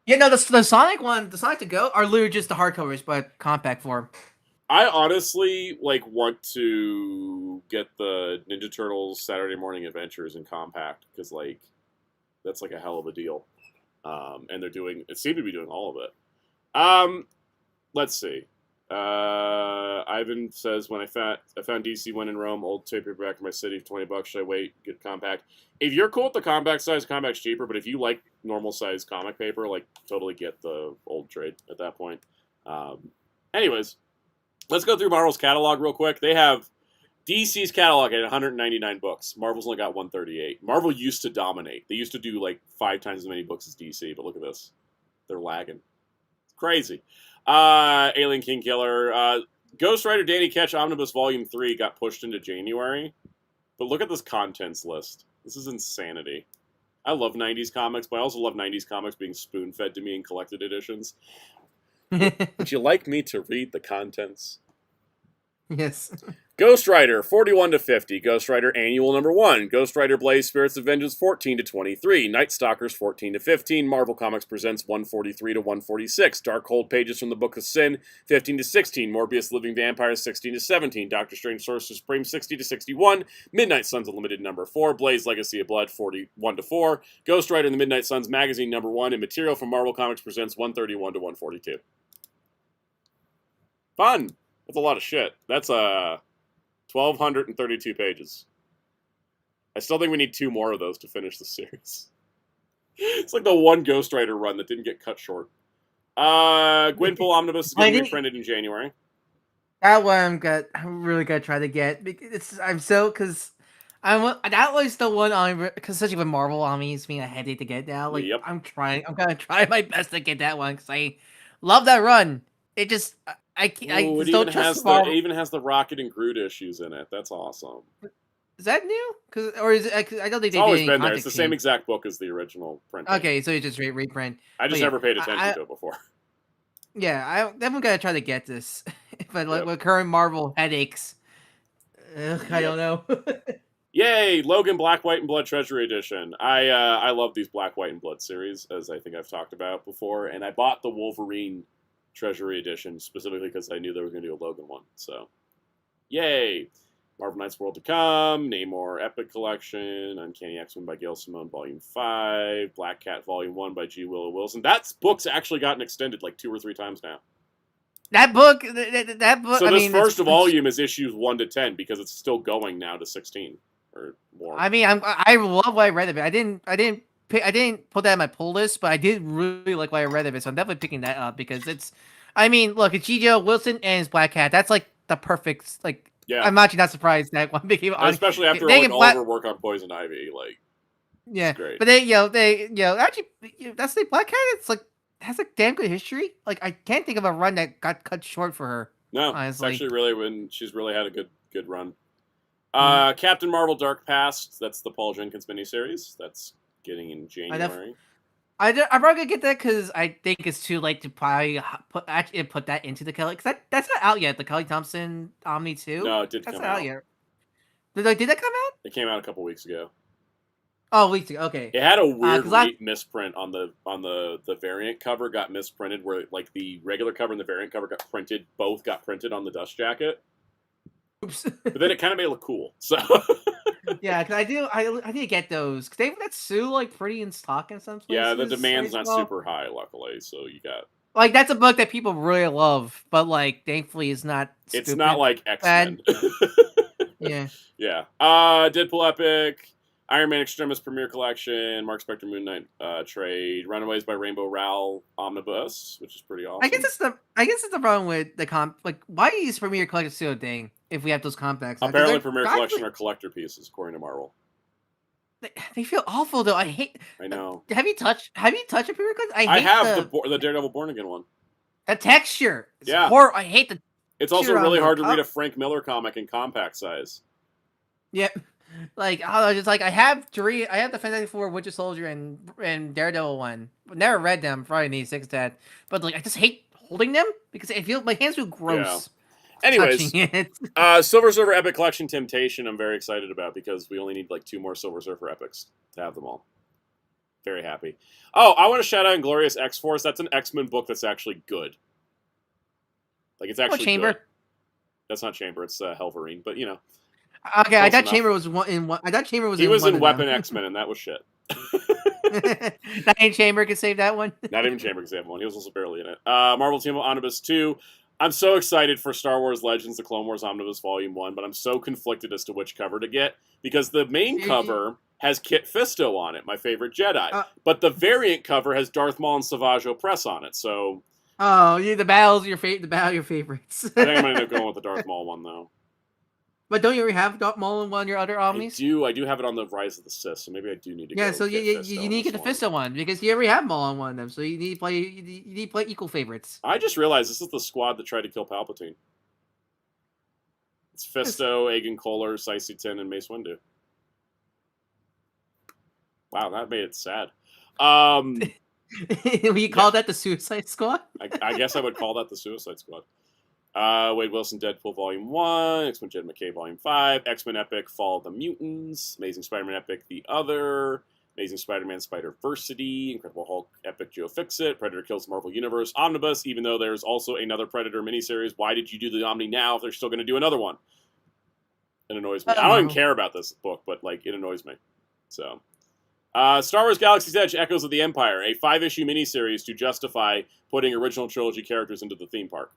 Yeah, no, the Sonic one, the Sonic to Go, are literally just the hardcovers, but compact form. I honestly want to get the Ninja Turtles Saturday Morning Adventures in compact, because, that's a hell of a deal. And it seemed to be doing all of it. Let's see. Ivan says, when I found DC When in Rome, old tape paperback in my city for $20. Should I wait? Get compact. If you're cool with the compact size, compact's cheaper. But if you like normal size comic paper, like totally get the old trade at that point. Anyways, let's go through Marvel's catalog real quick. They have DC's catalog at 199 books. Marvel's only got 138. Marvel used to dominate. They used to do like 5 times as many books as DC. But look at this. They're lagging. It's crazy. Alien King Killer. Ghost Rider Danny Ketch Omnibus Volume 3 got pushed into January. But look at this contents list. This is insanity. I love 90s comics, but I also love 90s comics being spoon-fed to me in collected editions. Would you like me to read the contents? Yes. Ghost Rider 41 to 50, Ghost Rider Annual Number 1, Ghost Rider Blaze Spirits of Vengeance 14 to 23, Night Stalkers 14 to 15, Marvel Comics Presents 143 to 146, Darkhold Pages from the Book of Sin 15 to 16, Morbius Living Vampires 16 to 17, Doctor Strange Sorcerer Supreme 60 to 61, Midnight Suns Unlimited Number 4, Blaze Legacy of Blood 41 to 4, Ghost Rider and the Midnight Suns Magazine Number 1, and material from Marvel Comics Presents 131 to 142. Fun! That's a lot of shit. That's 1,232 pages. I still think we need 2 more of those to finish the series. It's like the one Ghost Rider run that didn't get cut short. Gwenpool Omnibus is getting reprinted in January. That one I'm really gonna try to get. That was the one because especially with Marvel on me, it's being a headache to get now. Like Yep. I'm gonna try my best to get that one because I love that run. It just It even has the Rocket and Groot issues in it. That's awesome. Is that new? Or is it? I don't think It's they always did been there. It's the same exact book as the original print. Okay, so you just reprint. I just never paid attention to it before. Yeah, I'm definitely gonna try to get this, but like with current Marvel headaches, I don't know. Yay! Logan Black, White, and Blood Treasury Edition. I love these Black, White, and Blood series, as I think I've talked about before, and I bought the Wolverine Treasury Edition specifically because I knew they were going to do a Logan one. So, yay! Marvel Knights World to Come, Namor Epic Collection, Uncanny X-Men by Gail Simone Volume 5, Black Cat Volume 1 by G. Willow Wilson. That book's actually gotten extended like 2 or 3 times now. That book. So this first volume is issues 1 to 10 because it's still going now to 16 or more. I mean, I love what I read of it. I didn't put that in my pull list, but I did really like what I read of it, so I'm definitely picking that up because it's. I mean, look, it's G.J. Wilson and his Black Cat. That's like the perfect. Like, yeah. I'm actually not surprised that one became. Especially after all of her work on Poison Ivy, like. Yeah, great. But actually, that's the Black Cat. It's like has a damn good history. Like, I can't think of a run that got cut short for her. No, honestly. It's actually really when she's really had a good run. Captain Marvel Dark Past. That's the Paul Jenkins miniseries. That's getting in January. I'm probably gonna get that because I think it's too late to probably put that into the Kelly. Because that's not out yet. The Kelly Thompson Omni 2. No, it did come out. Yet. Did that come out? It came out a couple weeks ago. Oh, weeks ago. Okay. It had a weird misprint on the variant cover. Got misprinted where like the regular cover and the variant cover got printed. Both got printed on the dust jacket. Oops. But then it kind of made it look cool. So. Yeah, because I need to get those. Because they've got Sue like pretty in stock in some places. Yeah, the demand's not super high, luckily. So you got. Like, that's a book that people really love, but like, thankfully, is not. It's not like X-Men. Yeah. Yeah. Deadpool Epic. Iron Man Extremis Premiere Collection, Mark Spector Moon Knight trade, Runaways by Rainbow Rowell Omnibus, which is pretty awesome. I guess it's the problem with the like why is Premiere Collection still a thing if we have those compacts? Apparently, Premiere Collection are collector pieces, according to Marvel. They feel awful though. I know. Have you touched a Premiere Collection? I have the Daredevil Born Again one. The texture. Yeah. I hate the. It's also really hard to read a Frank Miller comic in compact size. Yep. Like I was just like I have the Fantastic Four, Winter Soldier, and Daredevil one. But never read them. Probably need 6 that. But like I just hate holding them because I feel my hands feel gross. Yeah. Anyways, Silver Surfer Epic Collection Temptation. I'm very excited about because we only need like 2 more Silver Surfer epics to have them all. Very happy. Oh, I want to shout out Inglorious X-Force. That's an X-Men book that's actually good. Like it's actually Chamber. Good. That's not Chamber. It's Helverine. But you know. Okay, I thought Chamber was in one. I thought Chamber was. He was in Weapon them. X-Men, and that was shit. Not even Chamber could save that one. Not even Chamber could save one. He was also barely in it. Marvel Team Omnibus 2. I'm so excited for Star Wars Legends: The Clone Wars Omnibus Volume 1, but I'm so conflicted as to which cover to get, because the main cover has Kit Fisto on it, my favorite Jedi, but the variant cover has Darth Maul and Savage Opress on it, so... Oh, the battle your favorites. I think I'm going to end up going with the Darth Maul one, though. But don't you already have Darth Maul in one of your other Omnis? I do have it on the Rise of the Sith, so maybe I do need to go so you need to get the Fisto one, because you already have Maul on one of them, so you need to play equal favorites. I just realized this is the squad that tried to kill Palpatine. It's Fisto, Aegon Kohler, Saisi-Tin, and Mace Windu. Wow, that made it sad. We call that the Suicide Squad? I guess I would call that the Suicide Squad. Wade Wilson, Deadpool Volume 1, X-Men Jed McKay Volume 5, X-Men Epic, Fall of the Mutants, Amazing Spider-Man Epic, The Other, Amazing Spider-Man Spider-Versity, Incredible Hulk Epic, Joe Fixit, Predator Kills the Marvel Universe, Omnibus, even though there's also another Predator miniseries. Why did you do the Omni now if they're still going to do another one? It annoys me. I don't even care about this book, but like it annoys me. So... Star Wars Galaxy's Edge Echoes of the Empire, a 5-issue miniseries to justify putting original trilogy characters into the theme park.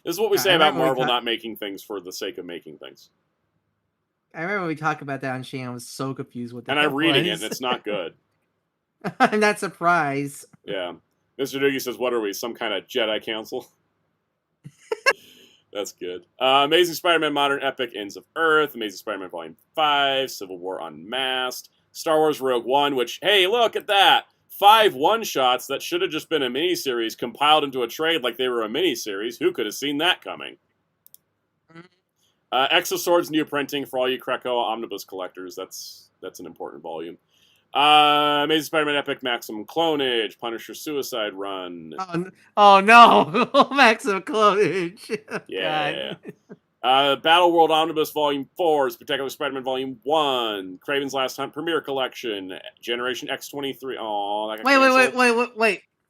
This is what we say about Marvel not making things for the sake of making things. I remember when we talked about that on Shane, I was so confused with that. And I'm reading it, and it's not good. I'm not surprised. Yeah. Mr. Doogie says, what are we, some kind of Jedi Council? That's good. Amazing Spider-Man Modern Epic, Ends of Earth, Amazing Spider-Man Volume 5, Civil War Unmasked, Star Wars Rogue One, which, hey, look at that! 5 one-shots that should have just been a miniseries compiled into a trade like they were a miniseries. Who could have seen that coming? Exosword's new printing for all you Krakoa Omnibus collectors. That's an important volume. Amazing Spider-Man Epic, Maximum Clonage, Punisher Suicide Run. Oh no, Maximum Clonage. Yeah. Battle World Omnibus Volume 4, Spectacular Spider-Man Volume 1, Kraven's Last Hunt Premiere Collection, Generation X23. Oh, that got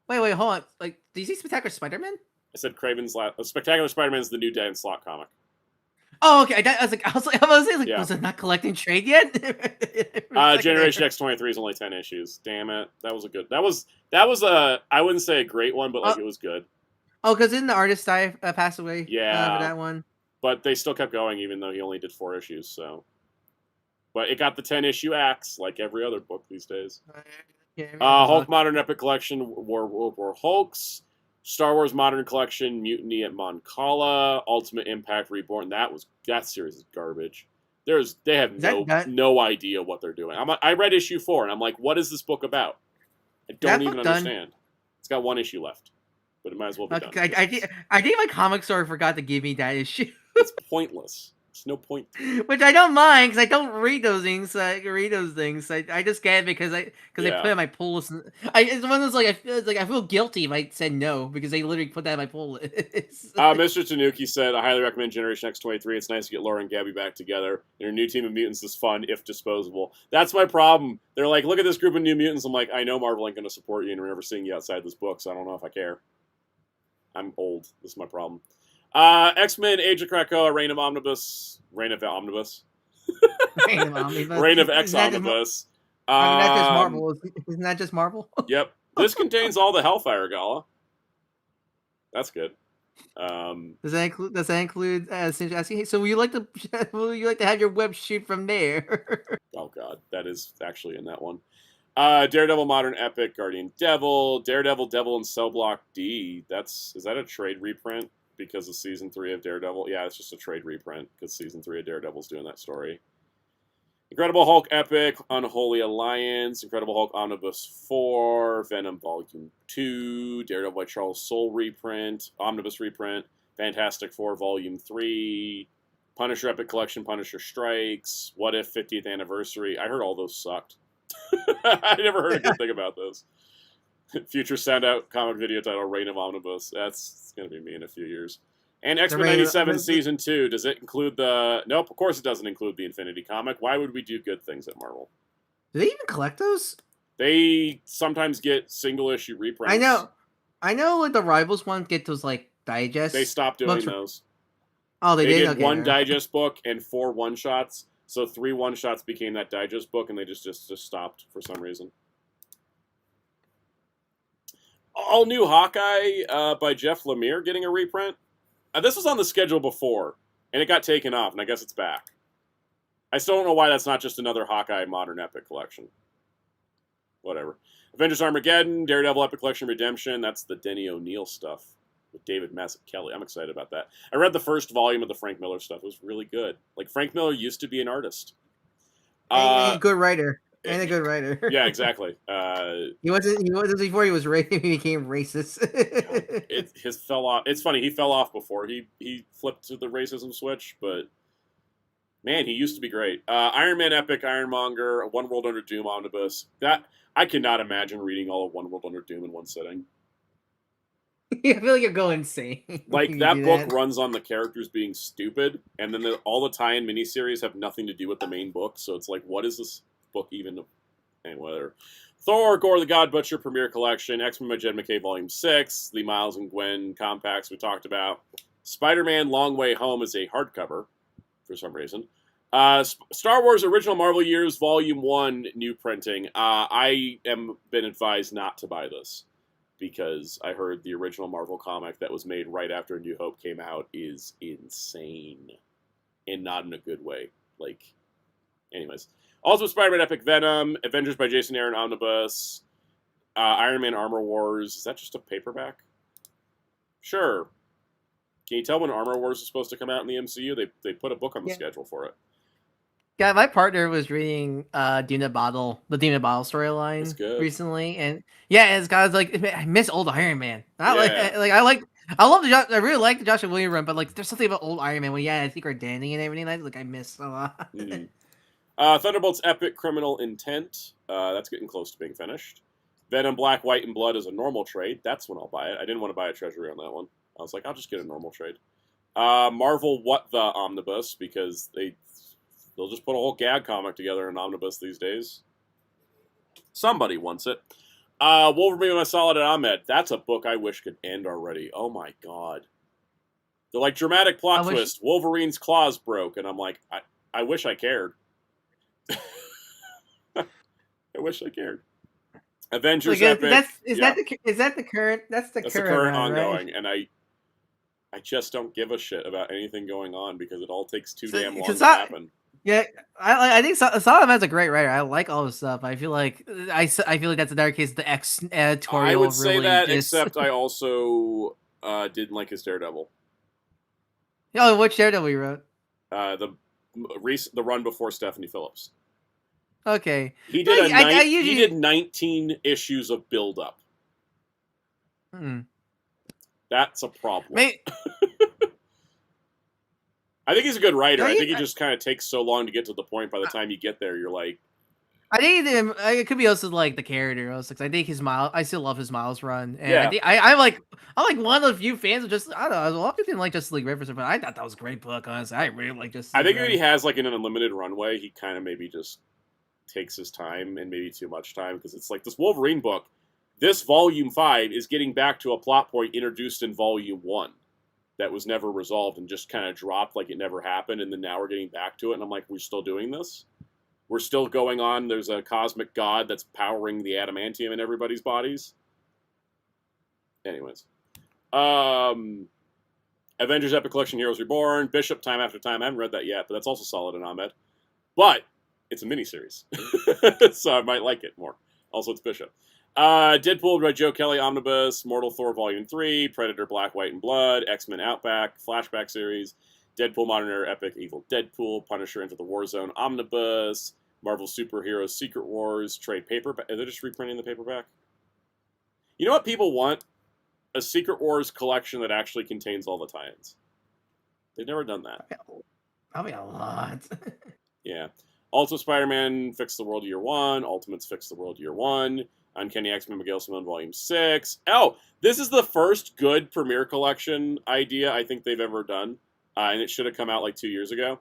wait, hold on. Like, did you see Spectacular Spider-Man? I said Kraven's Last. Spectacular Spider-Man is the new Dan Slott comic. Oh, okay. I was it not collecting trade yet? Generation X23 is only 10 issues. Damn it, that was a good. That was a. I wouldn't say a great one, but like it was good. Oh, because didn't the artist pass away? Yeah, for that one. But they still kept going, even though he only did 4 issues. So, but it got the 10-issue axe, like every other book these days. Hulk Modern Epic Collection, War Hulks. Star Wars Modern Collection, Mutiny at Mon Cala, Ultimate Impact Reborn. That series is garbage. They have no idea what they're doing. I read issue 4 and I'm like, what is this book about? I don't even understand. It's got 1 issue left, but it might as well be done. I think my comic store forgot to give me that issue. It's pointless. There's no point. Which I don't mind because I don't read those things. I just get it because I put it in my pull list. It's one of those I feel guilty if I said no because they literally put that in my pull list. Mr. Tanuki said, I highly recommend Generation X23. It's nice to get Laura and Gabby back together. Their new team of mutants is fun if disposable. That's my problem. They're like, look at this group of new mutants. I'm like, I know Marvel ain't going to support you and we're never seeing you outside this book, so I don't know if I care. I'm old. This is my problem. X-Men, Age of Krakoa, Reign of Omnibus. Reign of X Omnibus. Isn't that just Marvel? Yep. This contains all the Hellfire Gala. That's good. Does that include Singe asking, hey, so will you like to have your web shoot from there? Oh god, that is actually in that one. Daredevil Modern Epic, Guardian Devil, Daredevil, Devil and Cell Block D. Is that a trade reprint? Because of Season 3 of Daredevil. Yeah, it's just a trade reprint, because Season 3 of Daredevil's doing that story. Incredible Hulk Epic, Unholy Alliance, Incredible Hulk Omnibus 4, Venom Volume 2, Daredevil by Charles Soule reprint, Omnibus reprint, Fantastic Four Volume 3, Punisher Epic Collection, Punisher Strikes, What If 50th Anniversary. I heard all those sucked. I never heard a good thing about those. Future Soundout comic video title, Reign of Omnibus. It's going to be me in a few years. And X-Men 97 Season 2. Does it include the... Nope, of course it doesn't include the Infinity comic. Why would we do good things at Marvel? Do they even collect those? They sometimes get single-issue reprints. I know like the Rivals one get those like digests. They stopped doing those. Oh, they did? Did one digest book and 4 one-shots. So 3 one-shots became that digest book, and they just stopped for some reason. All new Hawkeye by Jeff Lemire getting a reprint. This was on the schedule before, and it got taken off, and I guess it's back. I still don't know why that's not just another Hawkeye Modern Epic collection. Whatever. Avengers Armageddon, Daredevil Epic Collection Redemption. That's the Denny O'Neil stuff with David Mazzucchelli. I'm excited about that. I read the first volume of the Frank Miller stuff. It was really good. Like, Frank Miller used to be an artist. And a good writer. And a good writer. Yeah, exactly. He wasn't before he was he became racist. His fell off. It's funny, he fell off before he flipped to the racism switch, but man, he used to be great. Iron Man Epic, Ironmonger, One World Under Doom Omnibus. That I cannot imagine reading all of One World Under Doom in one sitting. I feel like you'll go insane. Like, that book runs on the characters being stupid, and then all the tie-in miniseries have nothing to do with the main book, so it's like, what is this book even? And whatever. Thor, Gore the God Butcher Premiere Collection, X-Men by Jed McKay Volume 6, the Miles and Gwen compacts we talked about. Spider-Man Long Way Home is a hardcover, for some reason. Star Wars Original Marvel Years Volume 1 new printing. I am been advised not to buy this, because I heard the original Marvel comic that was made right after A New Hope came out is insane. And not in a good way. Like, anyways. Also, Spider-Man Epic Venom, Avengers by Jason Aaron Omnibus, Iron Man Armor Wars. Is that just a paperback? Sure. Can you tell when Armor Wars is supposed to come out in the MCU? They put a book on the schedule for it. Yeah, my partner was reading the Demon Bottle storyline recently, and yeah, it's guys like I miss old Iron Man. I really like the Joshua Williams run, but like there's something about old Iron Man when I think Danny and everything like I miss a lot. Mm-hmm. Thunderbolt's Epic Criminal Intent. That's getting close to being finished. Venom Black, White, and Blood is a normal trade. That's when I'll buy it. I didn't want to buy a Treasury on that one. I was like, I'll just get a normal trade. Marvel What the Omnibus, because they'll just put a whole gag comic together in Omnibus these days. Somebody wants it. Wolverine by Solid and Ahmed. That's a book I wish could end already. Oh my god. They're like, dramatic plot twist. Wolverine's claws broke. And I'm like, I wish I cared. I wish I cared. Avengers Epic. Is that the current? That's the current ongoing, right? And I just don't give a shit about anything going on because it all takes too damn long to happen. Yeah, I think Solomon is a great writer. I like all his stuff. I feel like that's another case of the X editorial. I would say that, except I also didn't like his Daredevil. Oh, which Daredevil you wrote? The run before Stephanie Phillips. Okay. He did he did 19 issues of build-up. That's a problem. I think he's a good writer. I think he just kind of takes so long to get to the point. By the time you get there, you're like... I think it could be also like the character. I think his Miles. I still love his Miles run. And yeah. I'm like one of the few fans of just, I don't know. I was walking like Justice League Rivers, but I thought that was a great book. Honestly, I really like Justice League. I think if he has like an unlimited runway, he kind of maybe just takes his time and maybe too much time, because it's like this Wolverine book. This Volume 5 is getting back to a plot point introduced in Volume 1 that was never resolved and just kind of dropped like it never happened, and then now we're getting back to it, and I'm like, we're still doing this? We're still going on. There's a cosmic god that's powering the adamantium in everybody's bodies. Anyways. Avengers Epic Collection Heroes Reborn, Bishop Time After Time. I haven't read that yet, but that's also solid in Ahmed. But it's a miniseries, so I might like it more. Also, it's Bishop. Deadpool by Joe Kelly Omnibus, Mortal Thor Volume 3, Predator Black, White, and Blood, X-Men Outback, Flashback Series, Deadpool Modern Era Epic, Evil Deadpool, Punisher Into the Warzone Omnibus, Marvel Superheroes Secret Wars, trade paperback. Are they just reprinting the paperback? You know what people want? A Secret Wars collection that actually contains all the tie-ins. They've never done that. Probably a lot. Yeah. Ultimate Spider-Man Fix the World Year 1, Ultimates Fix the World Year 1, Uncanny X-Men Miguel Simon Volume 6. Oh, this is the first good Premiere Collection idea I think they've ever done. And it should have come out like 2 years ago.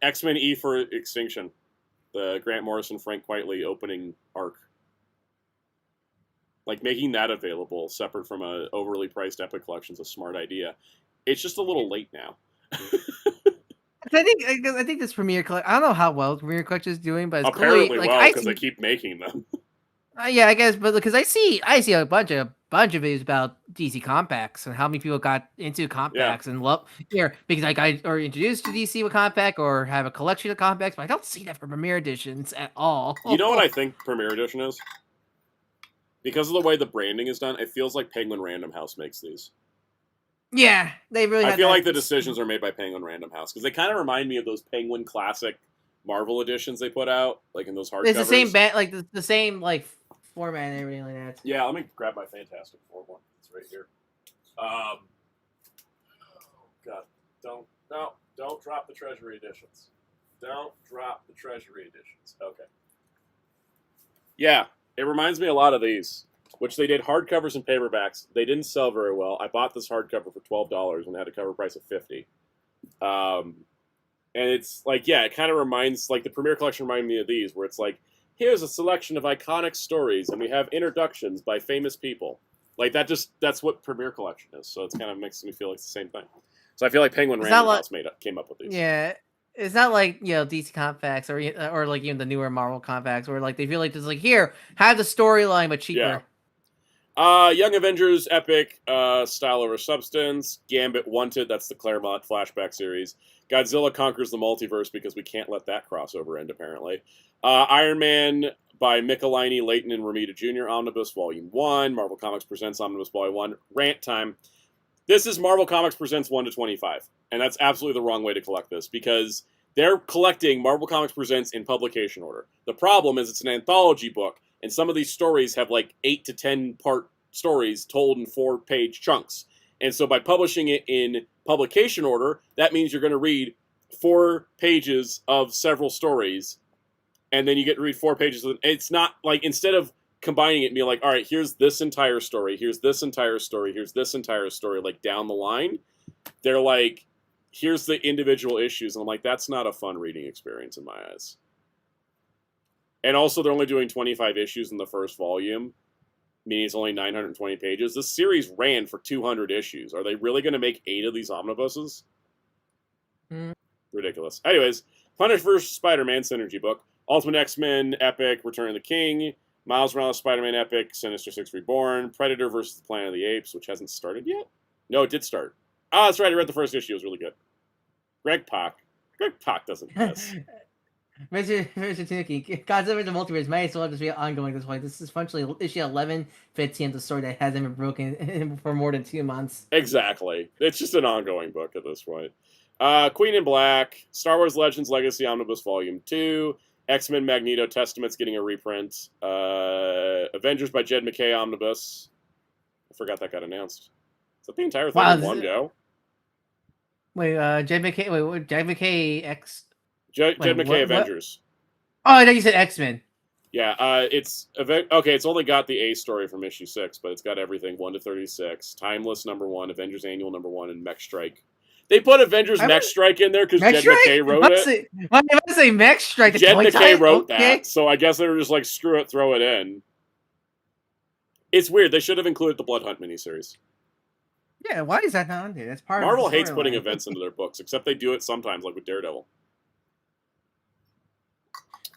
X-Men E for Extinction. The Grant Morrison, Frank Quitely opening arc. Like, making that available separate from a overly priced Epic Collection is a smart idea. It's just a little late now. I think this Premiere Collection, I don't know how well Premiere Collection is doing, but it's apparently cool. well, because they keep making them. Yeah, I guess, but because I see a bunch of bunch of videos about DC compacts and how many people got into compacts and love here because like I or introduced to DC with compact or have a collection of compacts, but I don't see that for Premier editions at all. You know what I think Premier Edition is? Because of the way the branding is done, it feels like Penguin Random House makes these. Yeah, they really. I feel like the decisions are made by Penguin Random House because they kind of remind me of those Penguin Classic Marvel editions they put out, like in those hardcovers. It's the same band, like the same like format and everything like that. Yeah, let me grab my Fantastic Four one. It's right here. Oh God, don't drop the Treasury editions. Don't drop the Treasury editions. Okay. Yeah, it reminds me a lot of these, which they did hardcovers and paperbacks. They didn't sell very well. I bought this hardcover for $12 when it had a cover price of $50. And it's like, yeah, it kind of reminds, like the Premier Collection reminded me of these, where it's like, here's a selection of iconic stories, and we have introductions by famous people. Like that's what Premier Collection is. So it's kind of makes me feel like it's the same thing. So I feel like Penguin Random House came up with these. Yeah. It's not like, you know, DC compacts or like even the newer Marvel compacts where like they feel like just like, here, have the storyline but cheaper. Yeah. Young Avengers epic, style over substance. Gambit Wanted, that's the Claremont flashback series. Godzilla conquers the multiverse because we can't let that crossover end apparently. Iron Man by Michelini, Layton, and Romita Jr. Omnibus Volume 1. Marvel Comics Presents Omnibus Volume 1. Rant time. This is Marvel Comics Presents 1 to 25. And that's absolutely the wrong way to collect this because they're collecting Marvel Comics Presents in publication order. The problem is it's an anthology book, and some of these stories have like 8 to 10 part stories told in 4-page chunks. And so by publishing it in publication order, that means you're going to read 4 pages of several stories, and then you get to read 4 pages of them. It's not like, instead of combining it and being like, all right, here's this entire story, here's this entire story, here's this entire story, like down the line, they're like, here's the individual issues. And I'm like, that's not a fun reading experience in my eyes. And also, they're only doing 25 issues in the first volume, meaning it's only 920 pages. This series ran for 200 issues. Are they really going to make 8 of these omnibuses? Ridiculous. Anyways, Punished vs. Spider-Man Synergy book. Ultimate X-Men Epic, Return of the King. Miles Morales Spider-Man Epic, Sinister Six Reborn. Predator vs. the Planet of the Apes, which hasn't started yet? No, it did start. Oh, that's right. I read the first issue. It was really good. Greg Pak doesn't miss. Mr. Tanuki, Godzilla the Multiverse might as well just be ongoing at this point. This is functionally issue 11, 15 of the story that hasn't been broken for more than 2 months. Exactly. It's just an ongoing book at this point. Queen in Black, Star Wars Legends Legacy Omnibus Volume 2, X-Men Magneto Testaments getting a reprint, Avengers by Jed MacKay Omnibus. I forgot that got announced. Is that the entire thing in one go? Wait, Jed MacKay. Wait, Jed MacKay X. Jed MacKay Avengers. Oh, I thought you said X-Men. Yeah, it's okay. It's only got the A story from issue 6, but it's got everything 1 to 36, Timeless #1, Avengers Annual #1, and Mech Strike. They put Avengers Mech Strike in there because Jed MacKay wrote it. Why did I say Mech Strike? Jed MacKay wrote that, so I guess they were just like, screw it, throw it in. It's weird. They should have included the Blood Hunt miniseries. Yeah, why is that not on there? That's part of Marvel hates putting events into their books, except they do it sometimes, like with Daredevil.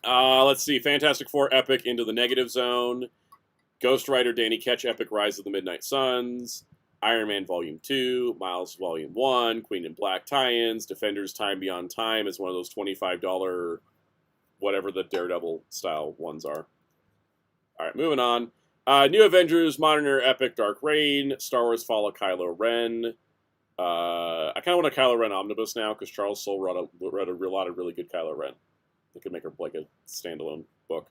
Let's see. Fantastic Four Epic Into the Negative Zone. Ghost Rider Danny Ketch Epic Rise of the Midnight Suns. Iron Man Volume 2. Miles Volume 1. Queen in Black tie-ins. Defenders Time Beyond Time is one of those $25 whatever the Daredevil style ones are. Alright, moving on. New Avengers, Modern Era Epic, Dark Reign, Star Wars Fall of Kylo Ren. I kind of want a Kylo Ren omnibus now because Charles Soule read a lot of really good Kylo Ren. They could make her like a standalone book.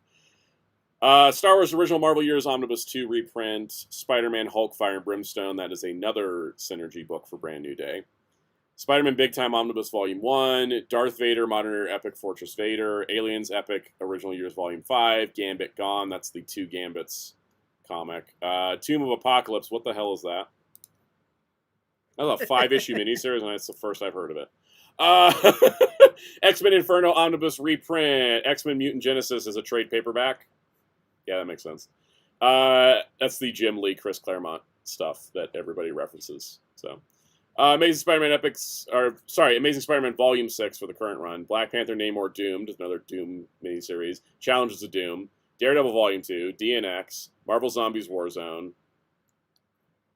Star Wars Original Marvel Years Omnibus 2 reprint. Spider-Man Hulk Fire and Brimstone. That is another Synergy book for Brand New Day. Spider-Man Big Time Omnibus Volume 1. Darth Vader Modern Era Epic Fortress Vader. Aliens Epic Original Years Volume 5. Gambit Gone. That's the 2 Gambits comic. Tomb of Apocalypse. What the hell is that? That's a 5-issue miniseries, and it's the first I've heard of it. X-Men Inferno Omnibus reprint. X-Men Mutant Genesis is a trade paperback. Yeah, that makes sense. That's the Jim Lee, Chris Claremont stuff that everybody references. So, Amazing Spider-Man Volume 6 for the current run. Black Panther Namor Doomed, another Doom miniseries. Challenges of Doom. Daredevil Volume 2, DNX, Marvel Zombies Warzone,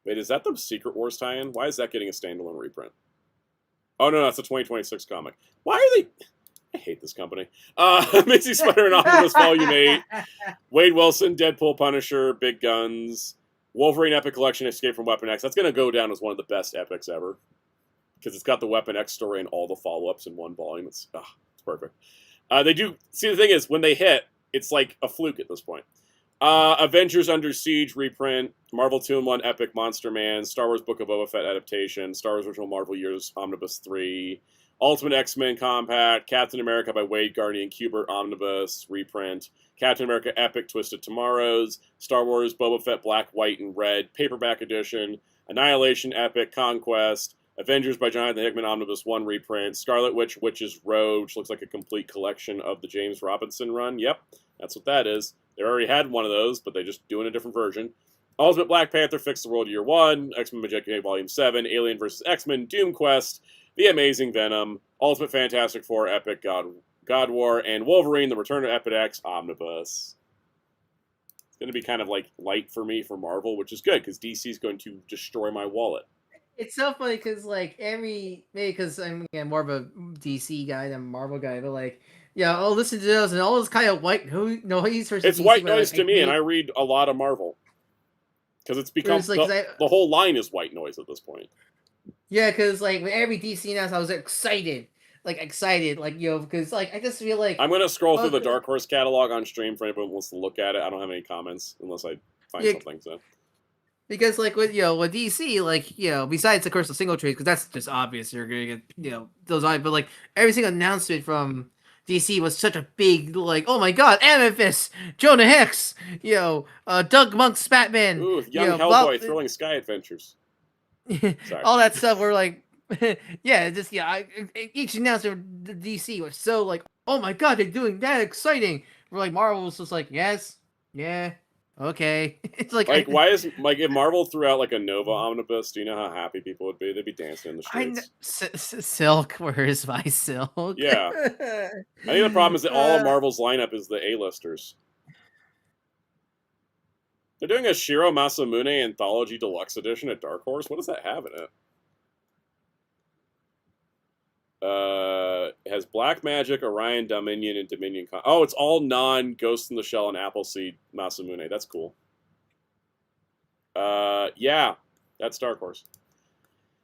Wait, is that the Secret Wars tie-in? Why is that getting a standalone reprint? Oh, no, that's a 2026 comic. Why are they... I hate this company. Amazing Spider-Man Omnibus Volume 8. Wade Wilson, Deadpool, Punisher, Big Guns. Wolverine Epic Collection, Escape from Weapon X. That's going to go down as one of the best epics ever. Because it's got the Weapon X story and all the follow-ups in one volume. It's perfect. They do... See, the thing is, when they hit, it's like a fluke at this point. Avengers Under Siege reprint, Marvel 2-in-1 Epic Monster Man, Star Wars Book of Boba Fett adaptation, Star Wars Original Marvel Years Omnibus 3, Ultimate X-Men Compact, Captain America by Wade Garney and Kubert Omnibus reprint, Captain America Epic Twisted Tomorrows, Star Wars Boba Fett Black, White, and Red paperback edition, Annihilation Epic Conquest, Avengers by Jonathan Hickman Omnibus 1 reprint, Scarlet Witch Witch's Road, which looks like a complete collection of the James Robinson run. Yep, that's what that is. They already had one of those, but they're just doing a different version. Ultimate Black Panther Fix the World Year 1, X-Men Magicka Volume 7, Alien vs. X-Men, Doom Quest, The Amazing Venom, Ultimate Fantastic Four Epic God War, and Wolverine, The Return of Epic X Omnibus. It's going to be kind of like light for me for Marvel, which is good, because DC is going to destroy my wallet. It's so funny, because, like, maybe because I'm more of a DC guy than a Marvel guy, but, like, yeah, I'll listen to those, and all this kind of white noise versus It's DC, white noise like, to me, and I read a lot of Marvel. Because it's become, like, the whole line is white noise at this point. Yeah, because, like, with every DC announcement, I was excited. Like, because, like, I just feel like... I'm going to scroll through the Dark Horse catalog on stream for anyone who wants to look at it. I don't have any comments, unless I find something, so... Because, like, with DC, like, besides, of course, the single trades, because that's just obvious, you're going to get, those on, but, like, every single announcement from DC was such a big, like, oh my god, Amethyst, Jonah Hex, Doug Monk's Batman. Ooh, young Hellboy, Thrilling Sky Adventures. All that stuff were, like, each announcement of DC was so, like, oh my god, they're doing that exciting. We're like, Marvel was just like, yes, yeah. Okay. It's like why is if Marvel threw out like a Nova omnibus, do you know how happy people would be? They'd be dancing in the streets. Silk, where is my Silk? Yeah. I think the problem is that all of Marvel's lineup is the A-listers. They're doing a Shiro Masamune Anthology Deluxe Edition at Dark Horse. What does that have in it? It has Black Magic, Orion, Dominion, and Dominion. Oh, it's all non-Ghost in the Shell and Appleseed Masamune. That's cool. Yeah, that's Dark Horse.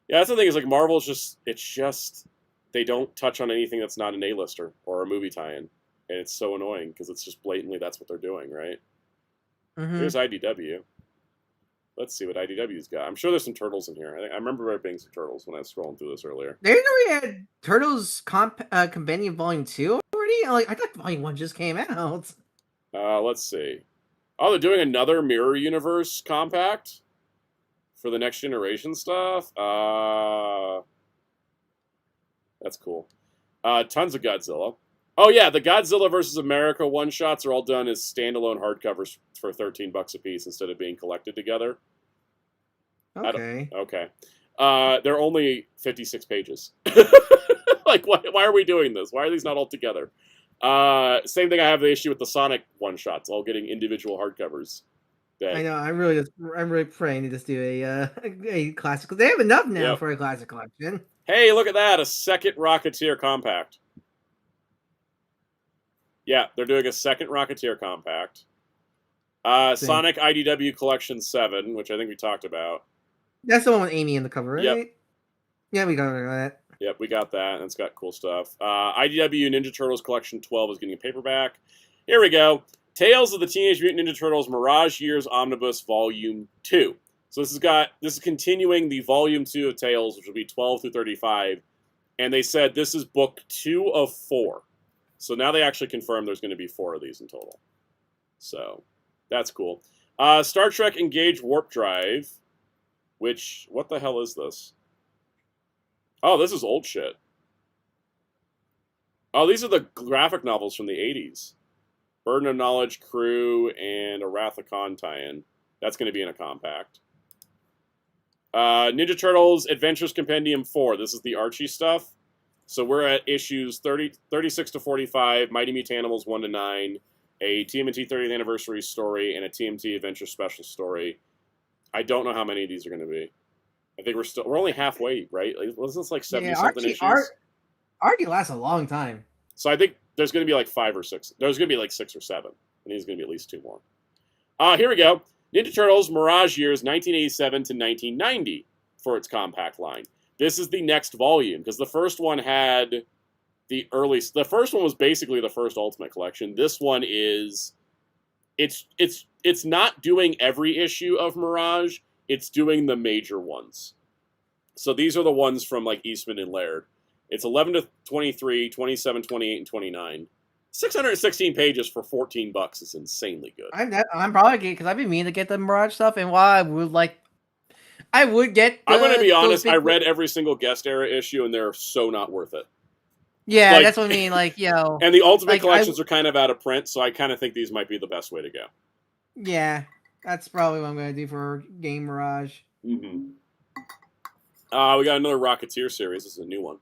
Yeah, that's the thing is, like, Marvel's just, they don't touch on anything that's not an A-lister or a movie tie-in. And it's so annoying, because it's just blatantly that's what they're doing, right? Mm-hmm. Here's IDW. Let's see what IDW's got. I'm sure there's some Turtles in here. I remember there being some Turtles when I was scrolling through this earlier. They already had Turtles Companion Volume 2 already? Like, I thought Volume 1 just came out. Let's see. Oh, they're doing another Mirror Universe compact for the Next Generation stuff. That's cool. Tons of Godzilla. Oh, yeah, the Godzilla vs. America one-shots are all done as standalone hardcovers for $13 a piece instead of being collected together. Okay. Okay. They're only 56 pages. Like, why are we doing this? Why are these not all together? Same thing I have the issue with the Sonic one-shots, all getting individual hardcovers. I know, I'm really praying to just do a classic. They have enough now for a classic collection. Hey, look at that, a second Rocketeer compact. Yeah, they're doing a second Rocketeer compact. Sonic IDW Collection 7, which I think we talked about. That's the one with Amy in the cover, right? Yep. Yeah, we got that. Yep, we got that, and it's got cool stuff. IDW Ninja Turtles Collection 12 is getting a paperback. Here we go. Tales of the Teenage Mutant Ninja Turtles Mirage Years Omnibus Volume 2. So this is continuing the Volume 2 of Tales, which will be 12 through 35. And they said this is book 2 of 4. So now they actually confirmed there's going to be 4 of these in total. So that's cool. Star Trek Engage Warp Drive, which, what the hell is this? Oh, this is old shit. Oh, these are the graphic novels from the 80s. Burden of Knowledge, Crew, and a Wrath of Khan tie-in. That's going to be in a compact. Ninja Turtles Adventures Compendium 4. This is the Archie stuff. So we're at issues 36 to 45, Mighty Mutanimals 1 to 9, a TMNT 30th Anniversary story, and a TMT Adventure Special story. I don't know how many of these are going to be. I think we're only halfway, right? Wasn't this like 70 Yeah, something issues? Archie lasts a long time. So I think there's going to be like 5 or 6. There's going to be like 6 or 7. And there's going to be at least 2 more. Here we go. Ninja Turtles Mirage Years 1987 to 1990 for its compact line. This is the next volume because the first one had the first one was basically the first Ultimate Collection. This one is it's not doing every issue of Mirage. It's doing the major ones. So these are the ones from like Eastman and Laird. It's 11 to 23, 27, 28, and 29. 616 pages for $14 is insanely good. I'm probably because I've been meaning to get the Mirage stuff, and while I would get. I'm going to be honest. I read every single guest era issue, and they're so not worth it. Yeah, like, that's what I mean. Like, you know, and the Ultimate Collections are kind of out of print, so I kind of think these might be the best way to go. Yeah, that's probably what I'm going to do for Game Mirage. Mm-hmm. We got another Rocketeer series. This is a new one.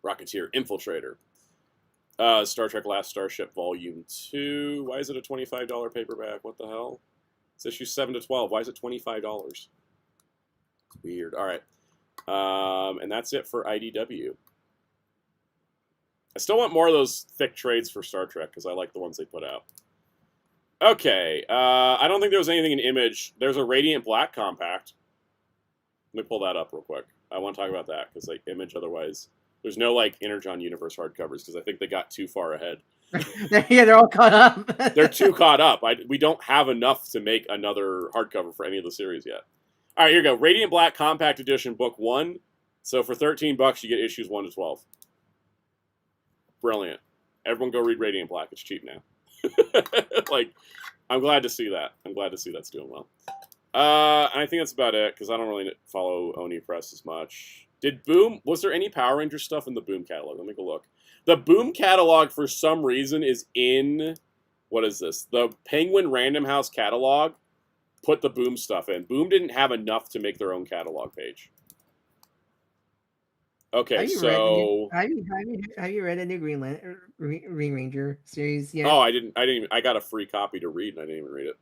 Rocketeer Infiltrator. Star Trek Last Starship Volume 2. Why is it a $25 paperback? What the hell? It's issue 7 to 12. Why is it $25? It's weird. All right. And that's it for IDW. I still want more of those thick trades for Star Trek because I like the ones they put out. Okay. I don't think there was anything in Image. There's a Radiant Black compact. Let me pull that up real quick. I want to talk about that because like Image otherwise... There's no like Energon Universe hardcovers because I think they got too far ahead. Yeah, they're all caught up. They're too caught up. We don't have enough to make another hardcover for any of the series yet. All right, here we go. Radiant Black Compact Edition, Book 1. So for $13, you get issues 1 to 12. Brilliant. Everyone go read Radiant Black. It's cheap now. Like, I'm glad to see that. I'm glad to see that's doing well. And I think that's about it because I don't really follow Oni Press as much. Was there any Power Rangers stuff in the Boom catalog? Let me go look. The Boom catalog, for some reason, is in, what is this? The Penguin Random House catalog put the Boom stuff in. Boom didn't have enough to make their own catalog page. Okay, so... Have you read a new Green Ranger series yet? Oh, I didn't even... I got a free copy to read, and I didn't even read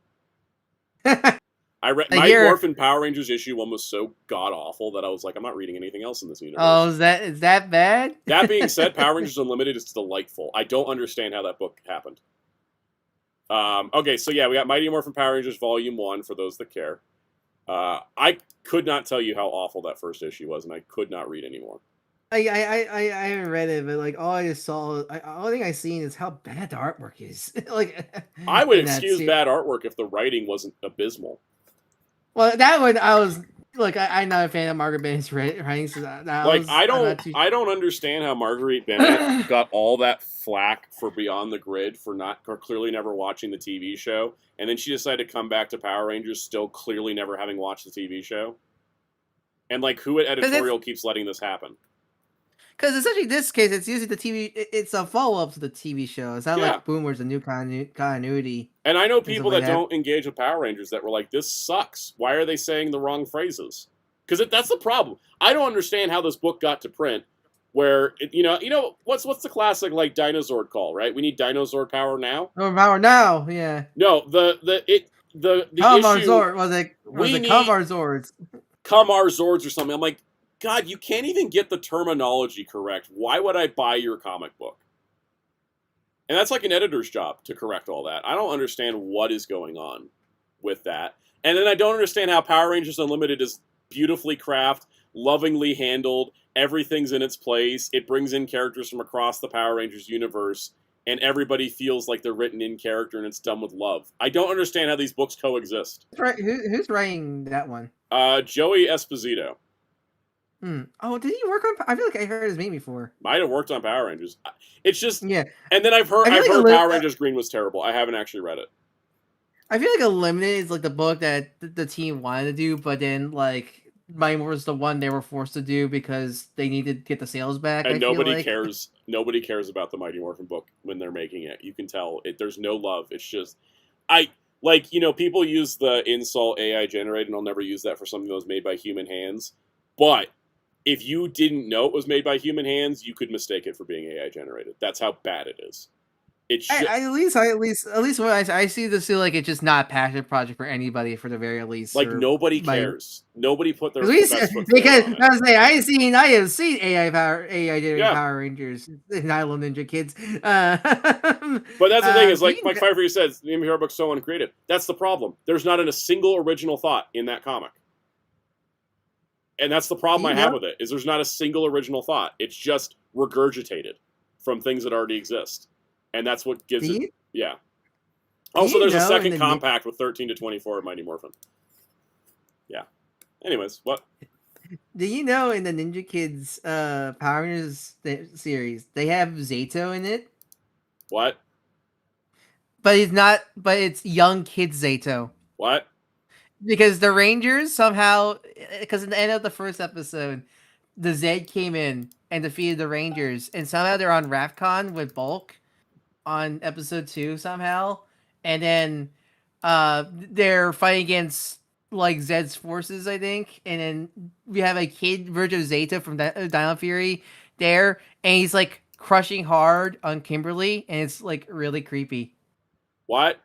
it. I read Mighty Morphin Power Rangers issue 1 was so god-awful that I was like, I'm not reading anything else in this universe. Oh, is that bad? That being said, Power Rangers Unlimited is delightful. I don't understand how that book happened. Okay, so yeah, we got Mighty Morphin Power Rangers Volume 1, for those that care. I could not tell you how awful that first issue was, and I could not read anymore. I haven't read it, but like all I just saw, all thing I seen is how bad the artwork is. Like, I would excuse bad artwork if the writing wasn't abysmal. Well, that one I was like, I'm not a fan of Margaret Bennett's writing. So I don't understand how Marguerite Bennett got all that flack for Beyond the Grid for clearly never watching the TV show, and then she decided to come back to Power Rangers, still clearly never having watched the TV show. And like, who at editorial keeps letting this happen? Because essentially, this case, it's usually the TV. It's a follow-up to the TV show. It's not like Boom, where's a new continuity. And I know people that don't engage with Power Rangers that were like, "This sucks. Why are they saying the wrong phrases?" Because that's the problem. I don't understand how this book got to print. Where what's the classic like Dinosaur call, right? We need Dinosaur power now. Oh, power now, yeah. No, the Kamar issue. Zord was it Kamar Zords? Kamar Zords or something. I'm like, God, you can't even get the terminology correct. Why would I buy your comic book? And that's like an editor's job to correct all that. I don't understand what is going on with that. And then I don't understand how Power Rangers Unlimited is beautifully crafted, lovingly handled, everything's in its place, it brings in characters from across the Power Rangers universe, and everybody feels like they're written in character and it's done with love. I don't understand how these books coexist. Who's writing that one? Joey Esposito. Oh, did he work on? I feel like I heard his name before. Might have worked on Power Rangers. It's just yeah. And then I've heard Power Rangers Green was terrible. I haven't actually read it. I feel like Unlimited is like the book that the team wanted to do, but then like Mighty Morphin was the one they were forced to do because they needed to get the sales back. And nobody cares. Nobody cares about the Mighty Morphin book when they're making it. You can tell there's no love. It's just people use the insult AI generated, and I'll never use that for something that was made by human hands. But if you didn't know it was made by human hands, you could mistake it for being AI generated. That's how bad it is. It should. At least when I see this feel like it's just not a passion project for anybody for the very least. Like nobody cares. Nobody put their best foot because forward on it. I have seen AI generated Power Rangers and Island Ninja Kids. But that's the thing is like Five for You said, the hero book's so uncreative. That's the problem. There's not a single original thought in that comic. And that's the problem I have with it, is there's not a single original thought. It's just regurgitated from things that already exist. And that's what gives it... Yeah. Also, there's a second compact with 13 to 24 of Mighty Morphin. Yeah. Anyways, what? Do you know in the Ninja Kids Power Rangers series, they have Zato in it? What? But he's not... But it's young kid Zato. What? Because the Rangers somehow, because in the end of the first episode, the Zed came in and defeated the Rangers, and somehow they're on Ravcon with Bulk on episode 2 somehow, and then they're fighting against like Zed's forces, I think, and then we have a kid version of Zeta from Dino Fury there, and he's like crushing hard on Kimberly, and it's like really creepy. What?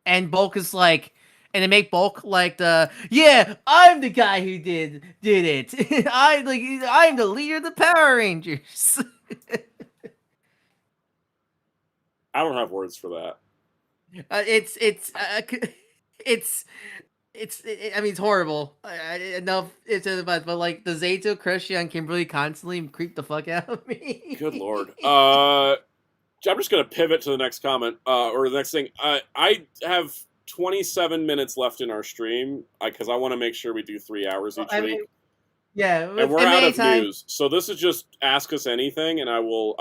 And Bulk is like. And they make Bulk like I'm the guy who did it. I'm the leader of the Power Rangers. I don't have words for that. I mean, it's horrible. Enough but like the Zato, Crush on Kimberly constantly creep the fuck out of me. Good lord. I'm just gonna pivot to the next comment or the next thing. I have 27 minutes left in our stream because I want to make sure we do 3 hours each week. Yeah, and we're out of news, so this is just ask us anything, and I will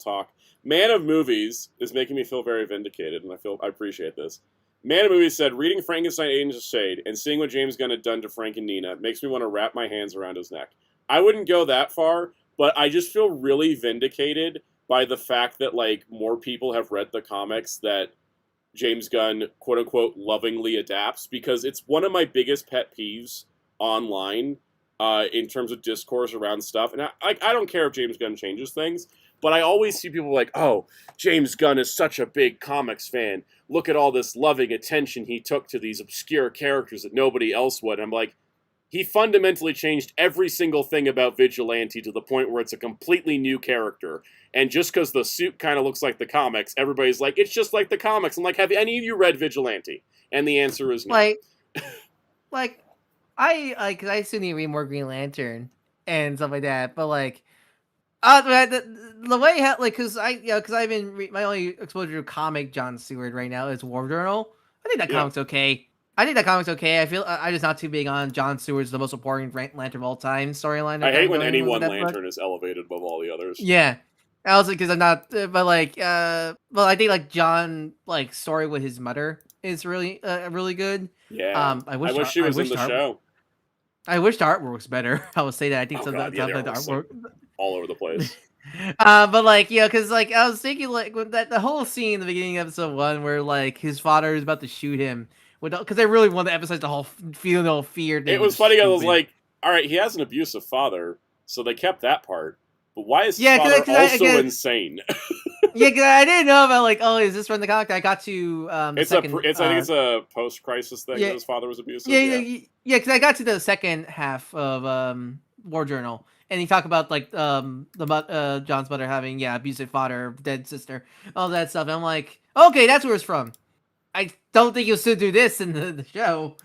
talk. Man of Movies is making me feel very vindicated, and I appreciate this. Man of Movies said, reading Frankenstein Agents of Shade and seeing what James Gunn had done to Frank and Nina makes me want to wrap my hands around his neck. I wouldn't go that far, but I just feel really vindicated by the fact that like more people have read the comics that James Gunn, quote-unquote, lovingly adapts, because it's one of my biggest pet peeves online in terms of discourse around stuff. And I don't care if James Gunn changes things, but I always see people like, oh, James Gunn is such a big comics fan. Look at all this loving attention he took to these obscure characters that nobody else would. And I'm like, he fundamentally changed every single thing about Vigilante to the point where it's a completely new character. And just because the suit kind of looks like the comics, everybody's like, it's just like the comics. I'm like, have any of you read Vigilante? And the answer is no. I still need to read more Green Lantern and stuff like that. But the way how because I've been my only exposure to comic John Stewart right now is War Journal. I think that comic's okay. I feel I'm just not too big on John Stewart's the most important Lantern of all time storyline. I hate when any one Lantern is elevated above all the others. Yeah. Also, because I'm not, but I think like John story with his mother is really really good. Yeah. I wish she was in the show. I wish the artwork was better. I would say that. I think the artwork all over the place. Because I was thinking with the whole scene in the beginning of episode 1 where his father is about to shoot him, because I really wanted to emphasize the whole feeling of fear. It was funny. I was like, all right, he has an abusive father, so they kept that part. But why is his father also insane? Yeah, because I didn't know about is this from the comic? I got to I think it's a post-crisis thing that his father was abusive. Yeah, because I got to the second half of War Journal, and he talked about John's mother having abusive father, dead sister, all that stuff. And I'm like, okay, that's where it's from. I don't think you'll still do this in the show.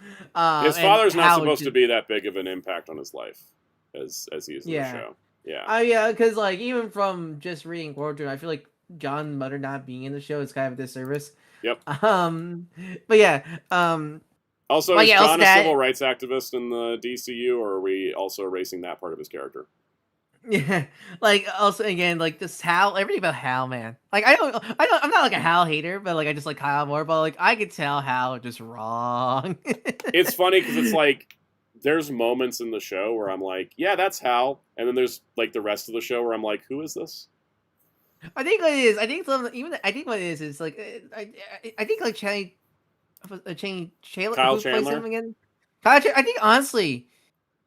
His father's not supposed to be that big of an impact on his life as he is in the show. Yeah. Because even from just reading War Journal, I feel like John's mother not being in the show is kind of a disservice. Yep. But yeah. Also, is John a civil rights activist in the DCU, or are we also erasing that part of his character? Yeah. Also again, this Hal, everything about Hal, man. I'm not a Hal hater, but I just like Hal more. But I could tell Hal just wrong. It's funny because it's there's moments in the show where I'm like, yeah, that's Hal, and then there's the rest of the show where I'm like, who is this? I think what it is. I think what it is I think Kyle Chandler again. I think honestly,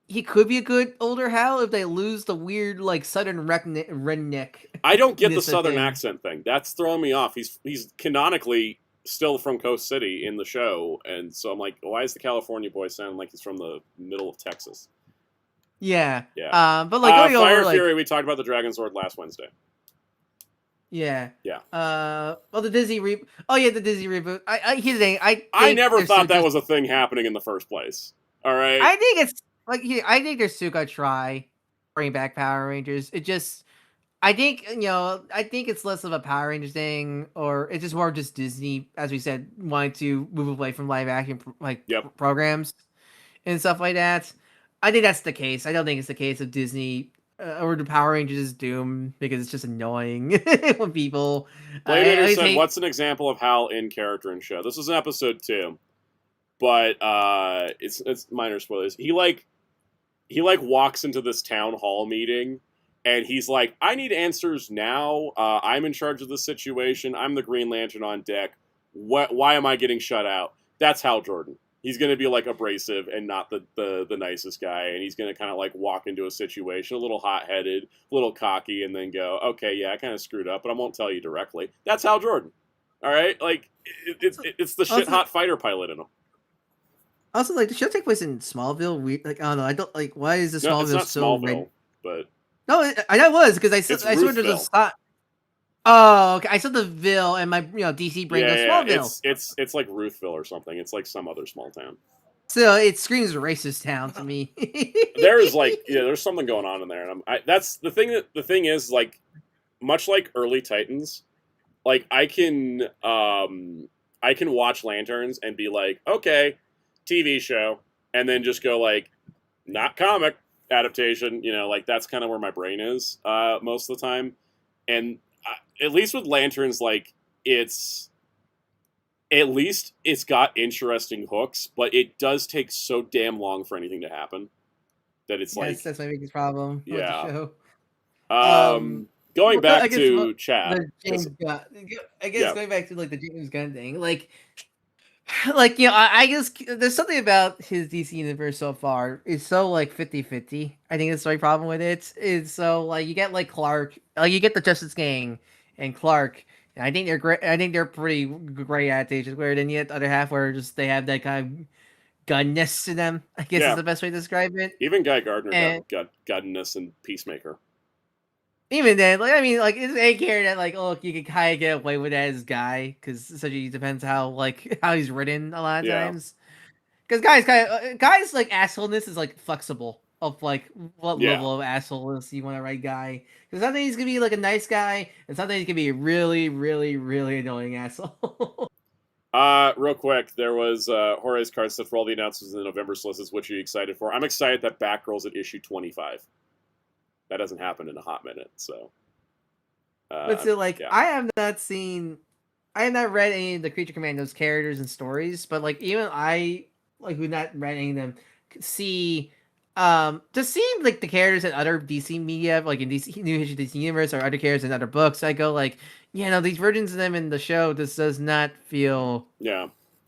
he could be a good older Hal if they lose the weird southern redneck I don't get the This a Southern thing. accent thing. That's throwing me off. He's canonically still from Coast City in the show, and so I'm like, why is the California boy sound like he's from the middle of Texas? Yeah. Yeah. But like going Fire over like Fury, we talked about the Dragon Sword last Wednesday. yeah. Yeah. Well, the Disney reboot. Oh yeah, the Disney reboot. Here's the thing. I never thought that was a thing happening in the first place. All right. I think it's like I think they're still gonna try bring back Power Rangers. It just I think I think it's less of a Power Rangers thing, or it's just more just Disney, as we said, wanting to move away from live action programs and stuff like that. I think that's the case. I don't think it's the case of Disney or the Power Rangers is doomed because it's just annoying when people. Blade said, "What's an example of Hal in character in show?" This was in episode 2, but it's minor spoilers. He walks into this town hall meeting, and he's like, "I need answers now. I'm in charge of the situation. I'm the Green Lantern on deck. Why am I getting shut out?" That's Hal Jordan. He's going to be like abrasive and not the nicest guy, and he's going to kind of like walk into a situation a little hot-headed, a little cocky, and then go, "Okay, yeah, I kind of screwed up, but I won't tell you directly." That's Hal Jordan. All right, like it's the shit hot fighter pilot in him. Also, like the show take place in Smallville. Like I don't know. I don't like why is the Smallville it's not so Smallville, red? but No, I know it was because I swear there's a Ruthville. spot. Oh, okay. I saw the Ville and my DC brain goes Smallville. It's like Ruthville or something. It's like some other small town. So it screams racist town to me. There's there's something going on in there, and that's the thing. The thing is, like, much like early Titans, like I can watch Lanterns and be like, okay, TV show, and then just go like, not comic adaptation. Like that's kind of where my brain is most of the time, and at least with Lanterns, like it's got interesting hooks, but it does take so damn long for anything to happen that it's like that's my biggest problem with the show. Going back to chat, James Gunn. I guess going back to like the James Gunn thing, like I guess there's something about his DC universe so far. It's so like 50-50. I think that's the right problem with it. It's so like you get like Clark, like you get the Justice Gang and Clark. And I think they're great. I think they're pretty great adaptations. Where then you get the other half where just they have that kind of gunness to them. I guess is the best way to describe it. Even Guy Gardner got gunness and Peacemaker. Even then, like I mean, like it's a character that like you can kind of get away with that as Guy because essentially it depends how he's written a lot of times. Because guys like assholeness is like flexible of like what level of assholeness you want to write Guy. Because sometimes he's gonna be like a nice guy, and sometimes he's gonna be a really, really, really annoying asshole. Real quick, there was Jorge's card stuff for all the announcements in the November solicits. What are you excited for? I'm excited that Batgirl's at issue 25. That hasn't happened in a hot minute, so. But still, I have not read any of the Creature Commandos characters and stories, but like even I who not read any of them see to see like the characters in other DC media, like in DC New Issue DC Universe or other characters in other books, I go like, these versions of them in the show, this does not feel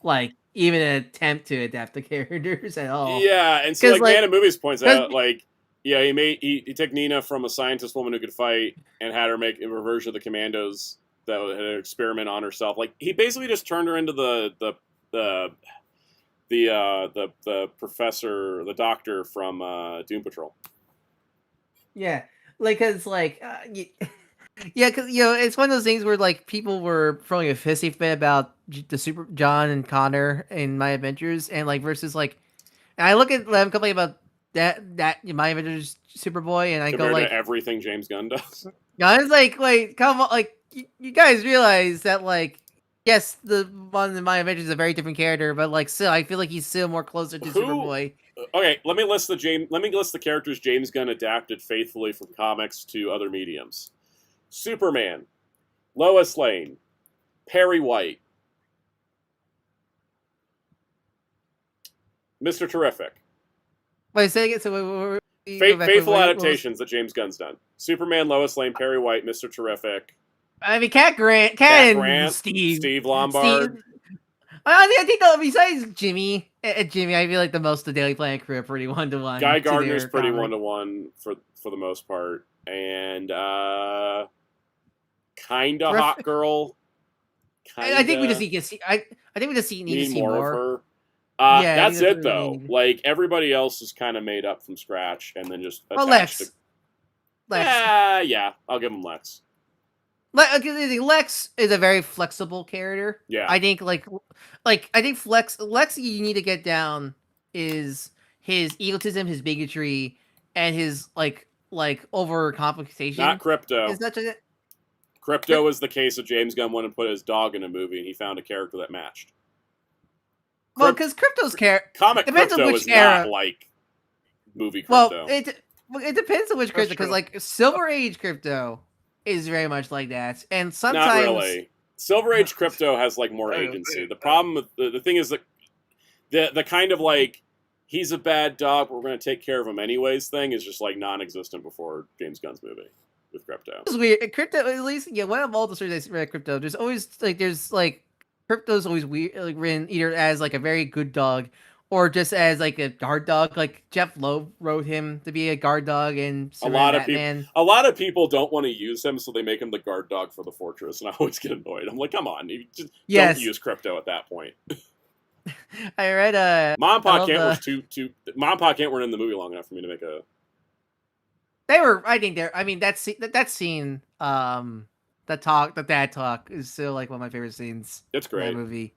like even an attempt to adapt the characters at all. Yeah, and so like Man of Movies points out, like, he took Nina from a scientist woman who could fight and had her make a version of the Commandos that had an experiment on herself. Like he basically just turned her into the professor, the doctor from Doom Patrol. Yeah, like because because it's one of those things where like people were throwing a hissy fit about the Super John and Connor in My Adventures, and like versus like, and I look at them complaining about that My Adventures Superboy, and I compared go like to everything James Gunn does. I was like, wait, come on, like you guys realize that like. Yes, the one in My Adventures is a very different character, but like still, I feel like he's still more closer to Superboy. Okay, let me list the characters James Gunn adapted faithfully from comics to other mediums. Superman, Lois Lane, Perry White, Mr. Terrific. Wait, say again. So faithful adaptations that James Gunn's done. Superman, Lois Lane, Perry White, Mr. Terrific. I mean, Cat Grant, Steve Lombard. I think though, besides Jimmy, I feel like the most of the Daily Planet crew are pretty 1-to-1. Guy Gardner's pretty 1-to-1 for the most part, and kind of hot girl. I think we just need to see. I think we just need to see more more of her. Yeah, that's it what we though. need. Like everybody else is kind of made up from scratch, and then just Well, attached Lex. to. Lex. Yeah, I'll give him Lex. Lex is a very flexible character. Yeah. I think I think Lex you need to get down is his egotism, his bigotry, and his like overcomplication. Not Crypto. Is that it? Crypto is the case of James Gunn wanted to put his dog in a movie, and he found a character that matched. Well, because Crypto's comic depends on Crypto which is era. not like movie Crypto. Well, it depends on which Crypto, because like Silver Age Crypto is very much like that, and sometimes not really. Silver Age Crypto has like more agency. The problem with the thing is that the kind of like he's a bad dog, but we're going to take care of him anyways thing is just like non-existent before James Gunn's movie with Crypto. It's weird. Crypto, at least, one of all the stories I read Crypto, there's always Crypto's always weird, like written either as like a very good dog or just as like a guard dog. Like Jeff Loeb wrote him to be a guard dog, and a lot of people don't want to use him, so they make him the guard dog for the fortress, and I always get annoyed. I'm like, come on, you just don't use Crypto at that point. I read Mom and Pop Mom and Pop weren't in the movie long enough for me to make a. They were. I think they're. I mean, that scene. The dad talk is still like one of my favorite scenes. It's great. In that movie.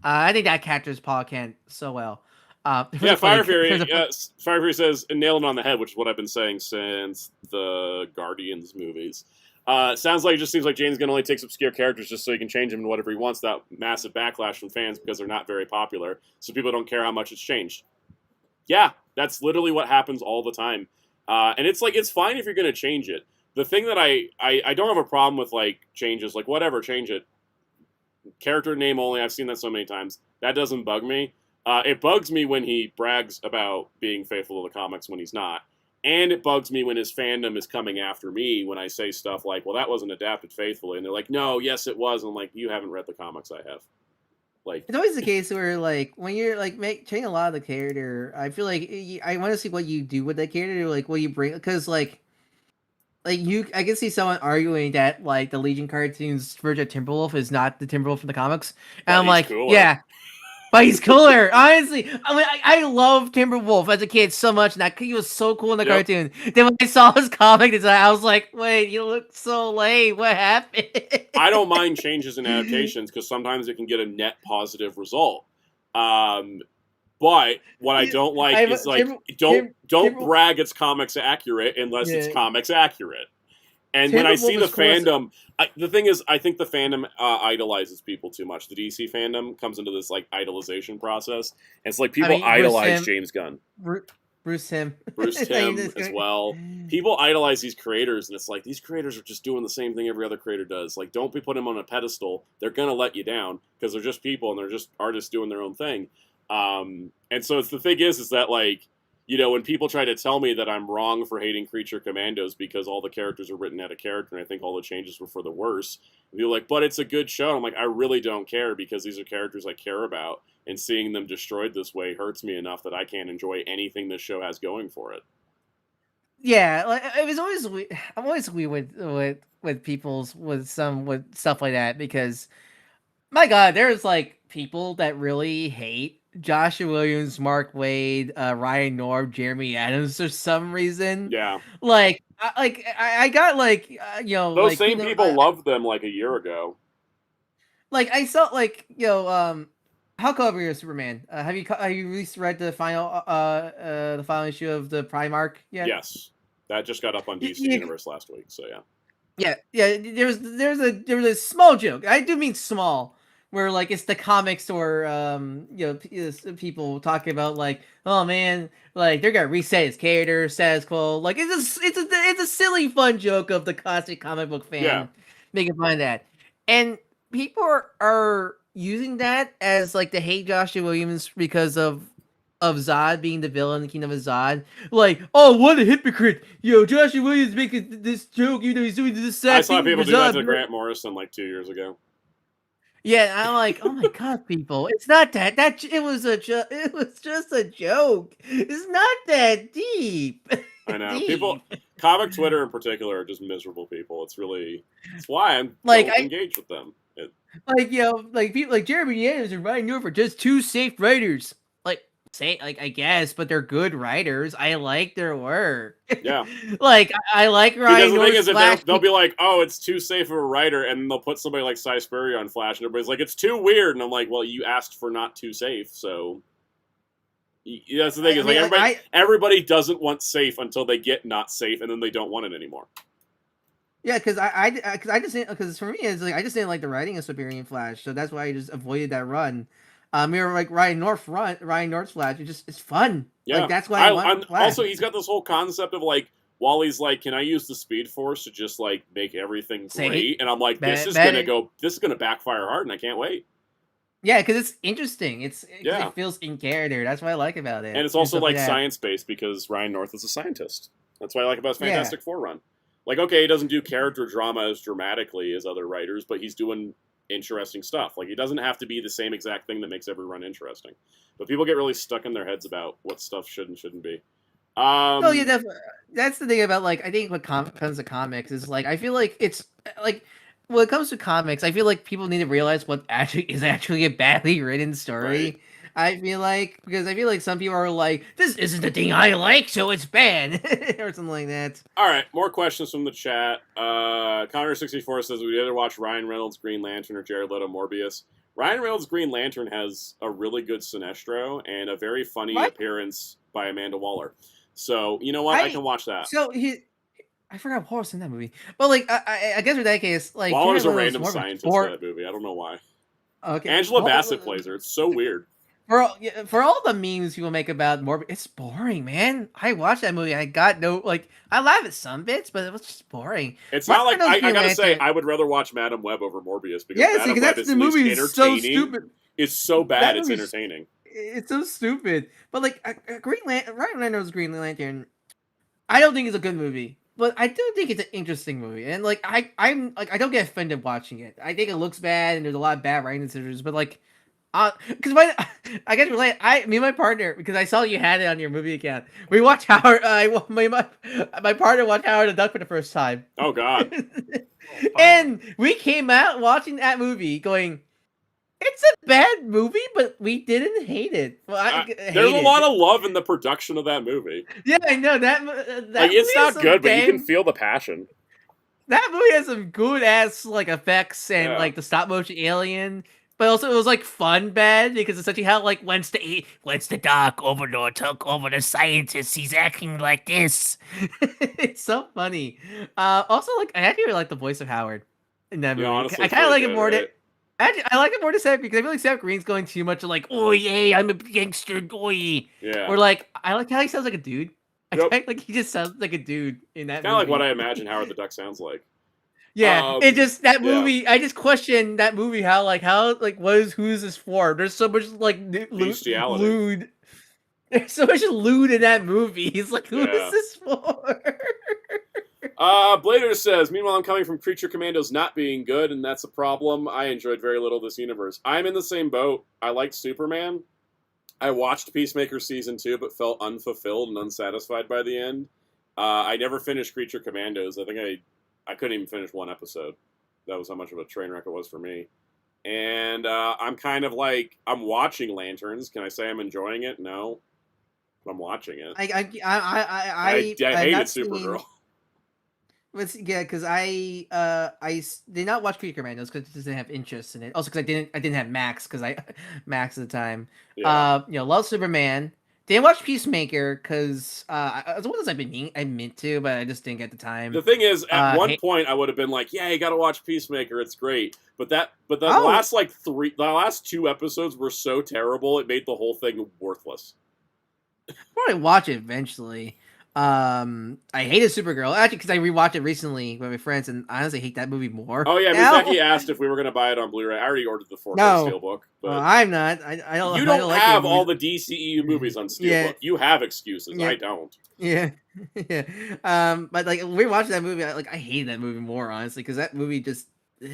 I think that captures Paul Kent so well. Yeah, Fire Fury. Fire Fury says nailed it on the head, which is what I've been saying since the Guardians movies. Sounds like it just seems like James Gunn only takes obscure characters just so he can change them to whatever he wants. That massive backlash from fans because they're not very popular, so people don't care how much it's changed. Yeah, that's literally what happens all the time, and it's like it's fine if you're going to change it. The thing that I don't have a problem with like changes, like whatever, change it. Character name only. I've seen that so many times. That doesn't bug me. It bugs me when he brags about being faithful to the comics when he's not. And it bugs me when his fandom is coming after me when I say stuff like, well, that wasn't adapted faithfully. And they're like, no, yes, it was. And I'm like, you haven't read the comics I have. Like, it's always the case where like when you're like changing a lot of the character, I feel like I want to see what you do with that character. Like what you bring, because like I can see someone arguing that like the Legion cartoons version of Timberwolf is not the Timberwolf from the comics, and I'm like, cooler. Yeah, but he's cooler. Honestly, I mean, I love Timberwolf as a kid so much, and he was so cool in the cartoon. Then when I saw his comic design, I was like, wait, you look so lame. What happened? I don't mind changes and adaptations because sometimes it can get a net positive result. But what I don't like is like don't brag it's comics accurate unless it's comics accurate. And when I see the fandom, the thing is, I think the fandom idolizes people too much. The DC fandom comes into this like idolization process, and it's like people idolize James Gunn, Bruce Timm as well. People idolize these creators, and it's like these creators are just doing the same thing every other creator does. Like, don't be putting them on a pedestal. They're gonna let you down because they're just people and they're just artists doing their own thing. And so it's the thing is that like, you know, when people try to tell me that I'm wrong for hating Creature Commandos because all the characters are written out of character and I think all the changes were for the worse, and you're like, but it's a good show. I'm like, I really don't care because these are characters I care about, and seeing them destroyed this way hurts me enough that I can't enjoy anything this show has going for it. Yeah, like it was always I'm always weird with stuff like that because my God, there's like people that really hate Joshua Williams, Mark Waid, Ryan Norb, Jeremy Adams for some reason. Yeah. I got like those like, same people loved them like a year ago. Like I saw like Hulk Hogan Superman. Have you read the final issue of the Primarch yet? Yes, that just got up on DC Universe last week. So yeah. Yeah. There was a small joke. I do mean small. Where like it's the comic store, people talking about like, oh man, like they're gonna reset his character, status quo. Like it's a silly fun joke of the classic comic book fan making fun of that, and people are using that as like to hate Joshua Williams because of Zod being the villain in the Kingdom of Zod. Like, oh, what a hypocrite! Joshua Williams making this joke. He's doing this. I saw people do that to Grant Morrison like 2 years ago. Yeah, I'm like, oh my God, people! It's not that. It was just a joke. It's not that deep. I know deep. Comic Twitter in particular are just miserable people. It's why I'm Like, engaged with them. Like, like people like Jeremy Adams and Ryan North are just two safe writers. Like I guess, but they're good writers. I like their work. Yeah. Like I like Ryan Because the thing is, North's they'll be like, "Oh, it's too safe of a writer," and they'll put somebody like Cy Spurrier on Flash, and everybody's like, "It's too weird," and I'm like, "Well, you asked for not too safe, so." That's the thing is, like, everybody doesn't want safe until they get not safe, and then they don't want it anymore. Yeah, because I just didn't, because for me it's like I just didn't like the writing of Superior Flash, so that's why I just avoided that run. Mirror like Ryan North's Flash. It's fun. Yeah, like, that's why I want Flash. Also, he's got this whole concept of like Wally's like, can I use the Speed Force to just like make everything great? And I'm like, this is gonna backfire hard, and I can't wait. Yeah, because it's interesting. It feels in character. That's what I like about it. And it's also like science based because Ryan North is a scientist. That's what I like about his Fantastic Four run. Like, okay, he doesn't do character drama as dramatically as other writers, but he's doing interesting stuff. Like, he doesn't have to be the same exact thing that makes every run interesting. But people get really stuck in their heads about what stuff should and shouldn't be. Oh yeah, definitely. That's the thing about, like, I think what comes to comics is, like, I feel like it's like when it comes to comics, I feel like people need to realize what is actually a badly written story. Right. I feel like some people are like, this isn't the thing I like, so it's bad, or something like that. All right, more questions from the chat. Connor64 says, would you rather watch Ryan Reynolds' Green Lantern or Jared Leto Morbius? Ryan Reynolds' Green Lantern has a really good Sinestro and a very funny appearance by Amanda Waller. So, you know what? I can watch that. So, I forgot Waller's in that movie. But, like, I guess with that case, like... Waller's a random scientist in that movie. I don't know why. Okay. Angela Bassett plays her. It's so weird. For all the memes people make about Morbius, it's boring, man. I watched that movie. I got no, like, I laugh at some bits, but it was just boring. It's not like, I gotta say, I would rather watch Madam Web over Morbius because Madam Web is the movie is so stupid. It's so bad, it's entertaining. It's so stupid. But, like, Ryan Reynolds' Green Lantern, I don't think it's a good movie. But I do think it's an interesting movie, and like I don't get offended watching it. I think it looks bad, and there's a lot of bad writing decisions. But like, because I guess relate. Me and my partner, because I saw you had it on your movie account. We watched Howard. My partner watched Howard the Duck for the first time. Oh God! And we came out watching that movie, going, "It's a bad movie," but we didn't hate it. Well, there's a lot of love in the production of that movie. Yeah, I know that like, it's not good, but you can feel the passion. That movie has some good ass like effects and like the stop motion alien, but also it was like fun bad because essentially how like once the Dark Overlord took over the scientists, he's acting like this. It's so funny. Also, like I actually really like the voice of Howard in that movie. Honestly, I kind of like it more than. Actually, I like it more to Sam because I feel like Sam Green's going too much like, oh yeah, I'm a gangster, oi. Yeah. Or like, I like how he sounds like a dude. Like he just sounds like a dude in that movie. Kind of like what I imagine Howard the Duck sounds like. Yeah, it just that movie. I just question that movie. Who's this for? There's so much like lewd. There's so much lewd in that movie. He's like, who is this for? Blader says, meanwhile, I'm coming from Creature Commandos not being good, and that's a problem. I enjoyed very little of this universe. I'm in the same boat. I liked Superman. I watched Peacemaker Season 2, but felt unfulfilled and unsatisfied by the end. I never finished Creature Commandos. I think I couldn't even finish one episode. That was how much of a train wreck it was for me. And I'm kind of like, I'm watching Lanterns. Can I say I'm enjoying it? No. But I'm watching it. I hated Supergirl. Yeah, because I did not watch Creature Commandos because I didn't have interest in it. Also, because I didn't have Max Max at the time. Yeah. Love Superman. Didn't watch Peacemaker because as well as I meant to, but I just didn't get the time. The thing is, at one point I would have been like, "Yeah, you got to watch Peacemaker. It's great." But the last 2 episodes were so terrible, it made the whole thing worthless. I'll probably watch it eventually. I hated Supergirl actually because I rewatched it recently with my friends, and I honestly hate that movie more. Oh yeah, Becky asked if we were going to buy it on Blu-ray. I already ordered the 4K Steelbook. But well, I'm not. I don't. You don't have all the DCEU movies on Steelbook. Yeah. You have excuses. Yeah. I don't. Yeah, yeah. But like we watched that movie. I hated that movie more honestly because that movie just. So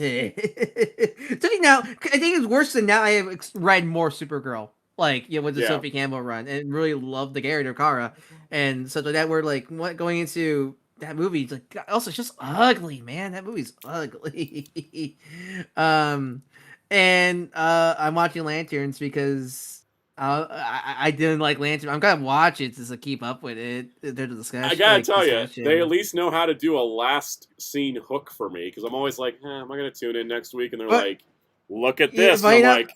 now I think it's worse than now. I have read more Supergirl. Like, with the Sophie Campbell run, and really loved the character Kara, and so that we're like going into that movie's like also it's just ugly, man. That movie's ugly. And I'm watching Lanterns because I didn't like Lantern. I'm gonna watch it just to keep up with it. There's a discussion. I gotta like, tell you, discussion. they at least know how to do a last scene hook for me because I'm always like, am I gonna tune in next week? And they're like, look at this. Yeah, and I'm like,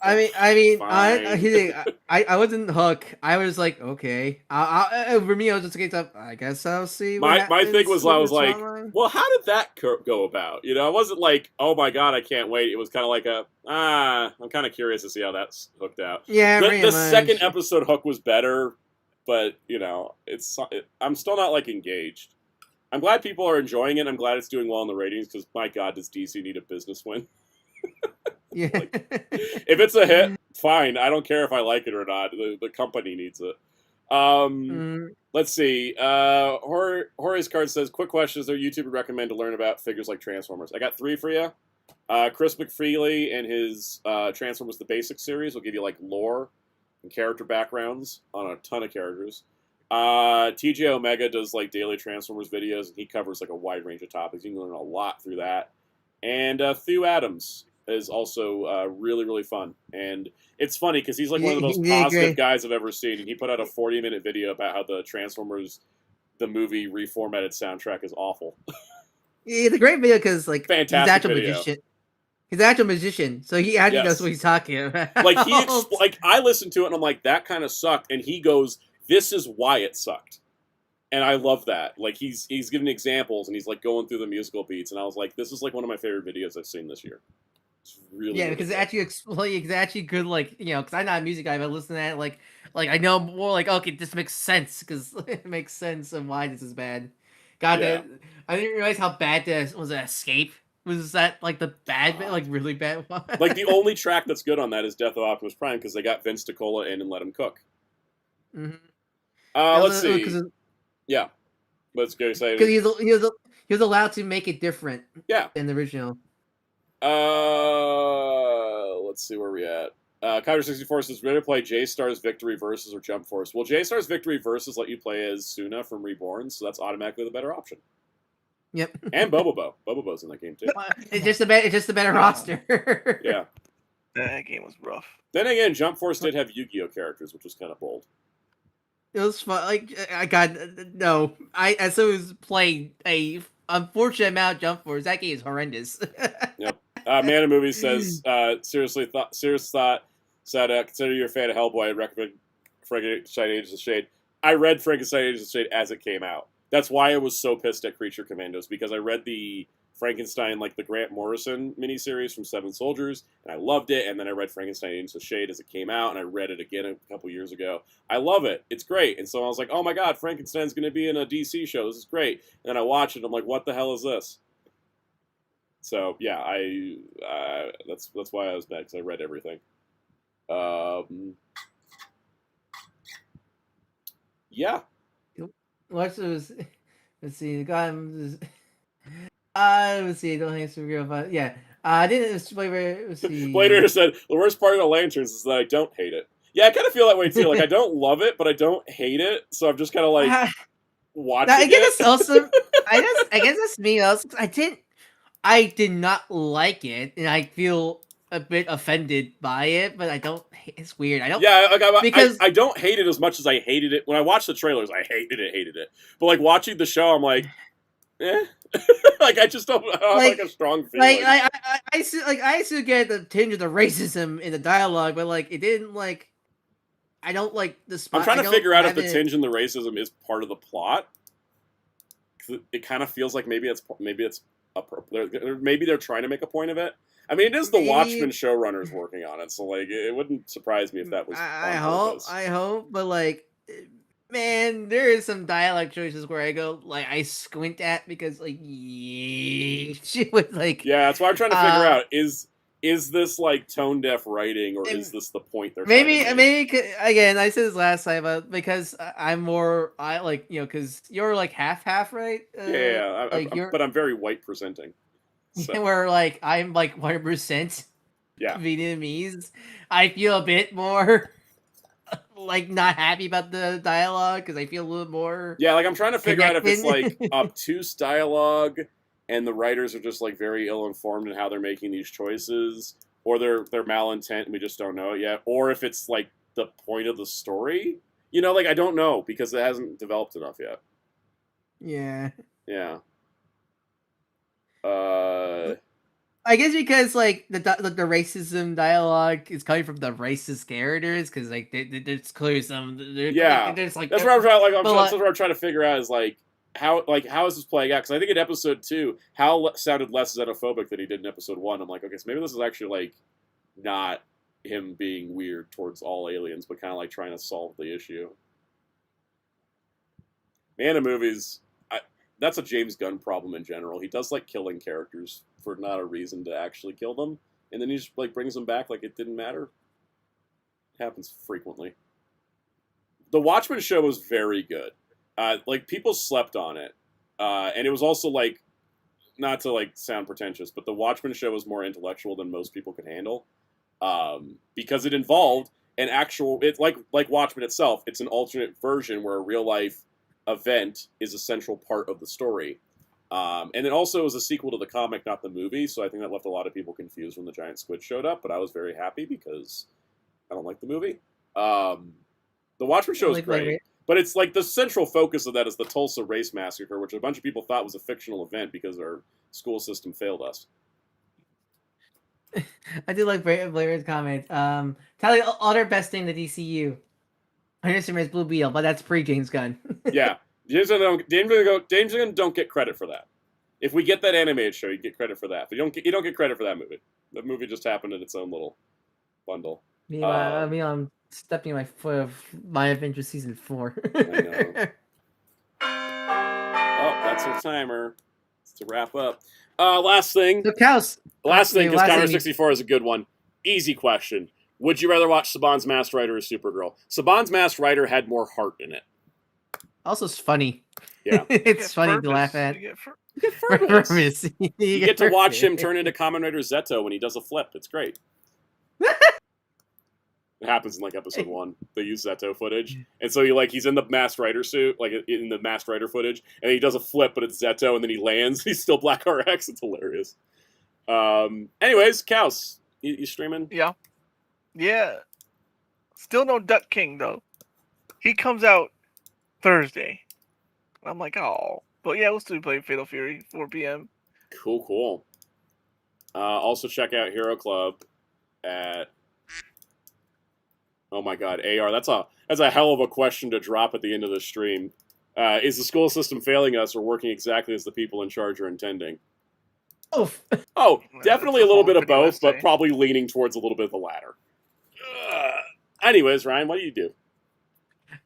I wasn't hook. I was like, okay. For me, I was just a case of, I guess I'll see. my thing was, I was with like, Ultraman. well, how did that go about? You know, I wasn't like, oh my god, I can't wait. It was kind of like I'm kind of curious to see how that's hooked out. Yeah, The second episode hook was better, but you know, I'm still not like engaged. I'm glad people are enjoying it. I'm glad it's doing well in the ratings because my god, does DC need a business win? Yeah. If it's a hit, fine. I don't care if I like it or not. The company needs it. Let's see. Jorge's card says, quick question, is there a YouTuber you recommend to learn about figures like Transformers? I got 3 for you. Chris McFeely and his Transformers The Basics series will give you like lore and character backgrounds on a ton of characters. TJ Omega does like daily Transformers videos, and he covers like a wide range of topics. You can learn a lot through that. And Thew Adams is also really, really fun. And it's funny because he's like one of the most positive guys I've ever seen. And he put out a 40-minute video about how the Transformers, the movie reformatted soundtrack is awful. It's a great video because like fantastic he's actual video. magician. He's an actual magician, so he actually knows what he's talking about. Like like I listened to it and I'm like, that kind of sucked. And he goes, this is why it sucked. And I love that. Like he's giving examples and he's like going through the musical beats. And I was like, this is like one of my favorite videos I've seen this year. Really, yeah, really because good. it's actually good, like, you know, because I'm not a music guy, but listening to that, like I know more, like, okay, this makes sense, because it makes sense of why this is bad. God, Yeah. I didn't realize how bad this was. Escape was that like the bad, like really bad one. Like the only track that's good on that is Death of Optimus Prime because they got Vince DiCola in and let him cook. Mm-hmm. Let's see. Yeah, let's go say because he was allowed to make it different. Yeah, in the original. Let's see where we at. Kyler64 says, ready to play J-Star's Victory Versus or Jump Force. Well, J-Star's Victory Versus let you play as Suna from Reborn, so that's automatically the better option. Yep. And Bobobo. Bobobo's in that game, too. It's just a better roster. Yeah. That game was rough. Then again, Jump Force did have Yu-Gi-Oh! Characters, which was kind of bold. It was fun. Like, I got... No. As soon as playing a unfortunate amount of Jump Force, that game is horrendous. Yep. Man of Movies says, serious thought, said, consider you're a fan of Hellboy, I'd recommend Frankenstein Agents of Shade. I read Frankenstein Agents of Shade as it came out. That's why I was so pissed at Creature Commandos, because I read the Frankenstein, like the Grant Morrison miniseries from Seven Soldiers, and I loved it, and then I read Frankenstein Agents of Shade as it came out, and I read it again a couple years ago. I love it. It's great. And so I was like, oh my god, Frankenstein's going to be in a DC show. This is great. And then I watched it, and I'm like, what the hell is this? So yeah, that's why I was mad, because I read everything. Yeah. Let's see. The guy. Let's see. Don't think it's real, but yeah. I didn't. Let's see. Blader said the worst part of the Lanterns is that I don't hate it. Yeah, I kind of feel that way too. Like I don't love it, but I don't hate it. So I'm just kind of like watching. I guess it's also. I guess that's me. I did not like it, and I feel a bit offended by it, but I don't. It's weird. I don't. Yeah, because I don't hate it as much as I hated it when I watched the trailers. I hated it. But like watching the show, I'm like, eh. Like I just don't have like a strong feeling. Like I still get the tinge of the racism in the dialogue, but like it didn't like. I don't like the spot. I'm trying to figure out if the tinge and the racism is part of the plot. It kind of feels like maybe they're trying to make a point of it. I mean, it is the Watchmen showrunners working on it, so like it wouldn't surprise me if that was. I hope, but like, man, there is some dialogue choices where I go like I squint at because like she was like. Yeah, that's what I'm trying to figure out. Is this like tone deaf writing, or is this the point they're maybe again? I said this last time, because I'm more because you're like half, right? But I'm very white presenting. So. Where like I'm like 100% Vietnamese. I feel a bit more like not happy about the dialogue because I feel a little more. Yeah, like I'm trying to figure out if it's like connected. obtuse dialogue and the writers are just like very ill-informed in how they're making these choices, or they're malintent and we just don't know it yet, or if it's like the point of the story. You know, like I don't know because it hasn't developed enough yet. Yeah. Yeah. I guess because like the racism dialogue is coming from the racist characters because like there's clearly some Yeah. there's like That's what I'm trying. Like, but, that's what I'm trying to figure out is like how is this playing out? Because I think in episode 2, Hal sounded less xenophobic than he did in episode 1. I'm like, okay, so maybe this is actually like not him being weird towards all aliens, but kind of like trying to solve the issue. Man, in movies, that's a James Gunn problem in general. He does like killing characters for not a reason to actually kill them, and then he just like brings them back like it didn't matter. It happens frequently. The Watchmen show was very good. Like people slept on it, and it was also like, not to like sound pretentious, but the Watchmen show was more intellectual than most people could handle, because it involved an actual. It's like Watchmen itself. It's an alternate version where a real life event is a central part of the story, and it also was a sequel to the comic, not the movie. So I think that left a lot of people confused when the giant squid showed up. But I was very happy because I don't like the movie. The Watchmen show is great. But it's like the central focus of that is the Tulsa Race Massacre, which a bunch of people thought was a fictional event because our school system failed us. I did like Blair's comment. Tell the other best thing the DCU. I understand it's Blue Beetle, but that's pre-James Gunn. Yeah. James Gunn don't get credit for that. If we get that animated show, you get credit for that. But you don't get credit for that movie. That movie just happened in its own little bundle. I'm stepping my foot of My Adventure Season 4. I know. Oh, that's our timer. It's to wrap up. Last thing. So, Cows. Last thing, because Counter 64 is a good one. Easy question. Would you rather watch Saban's Masked Rider or Supergirl? Saban's Masked Rider had more heart in it. Also, it's funny. Yeah. It's funny to laugh at. You get Furbiz. You get to watch him turn into Kamen Rider Zeto when he does a flip. It's great. It happens in like episode 1. They use Zeto footage, and so he's in the Masked Rider suit, like in the Masked Rider footage, and he does a flip, but it's Zeto, and then he lands. He's still Black RX. It's hilarious. Anyways, Cows, you streaming? Yeah. Still no Duck King though. He comes out Thursday. I'm like, oh, but yeah, we'll still be playing Fatal Fury 4 p.m. Cool. Also check out Hero Club at. Oh my God, AR. That's a hell of a question to drop at the end of the stream. Is the school system failing us or working exactly as the people in charge are intending? Oof. Oh, definitely a little bit of both, but probably leaning towards a little bit of the latter. Anyways, Ryan, what do you do?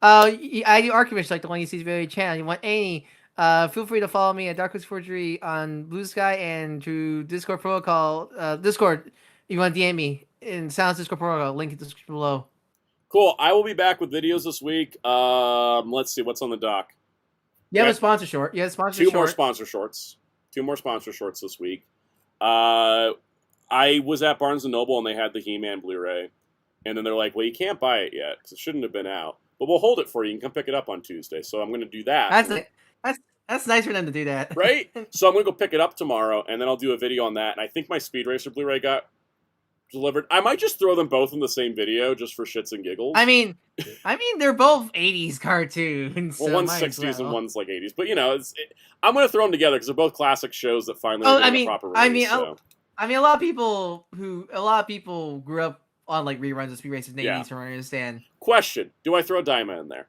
I do Archivist, like the one you see very channel. You want any? Feel free to follow me at Darkest Forgery on Blue Sky and through Discord Protocol. Discord, if you want to DM me in Sounds Discord Protocol. Link in the description below. Cool. I will be back with videos this week. Let's see what's on the dock. You have a sponsor short. Two more sponsor shorts this week. I was at Barnes & Noble and they had the He-Man Blu-ray. And then they're like, well, you can't buy it yet because it shouldn't have been out. But we'll hold it for you. You can come pick it up on Tuesday. So I'm going to do that. That's nice for them to do that. Right? So I'm going to go pick it up tomorrow, and then I'll do a video on that. And I think my Speed Racer Blu-ray got delivered. I might just throw them both in the same video just for shits and giggles. I mean, they're both 80s cartoons. Well, so one's 60s and one's like 80s. But, I'm going to throw them together because they're both classic shows that finally are getting a proper release. A lot of people grew up on like reruns of Speed Racer in the 80s from what I understand. Question. Do I throw Daima in there?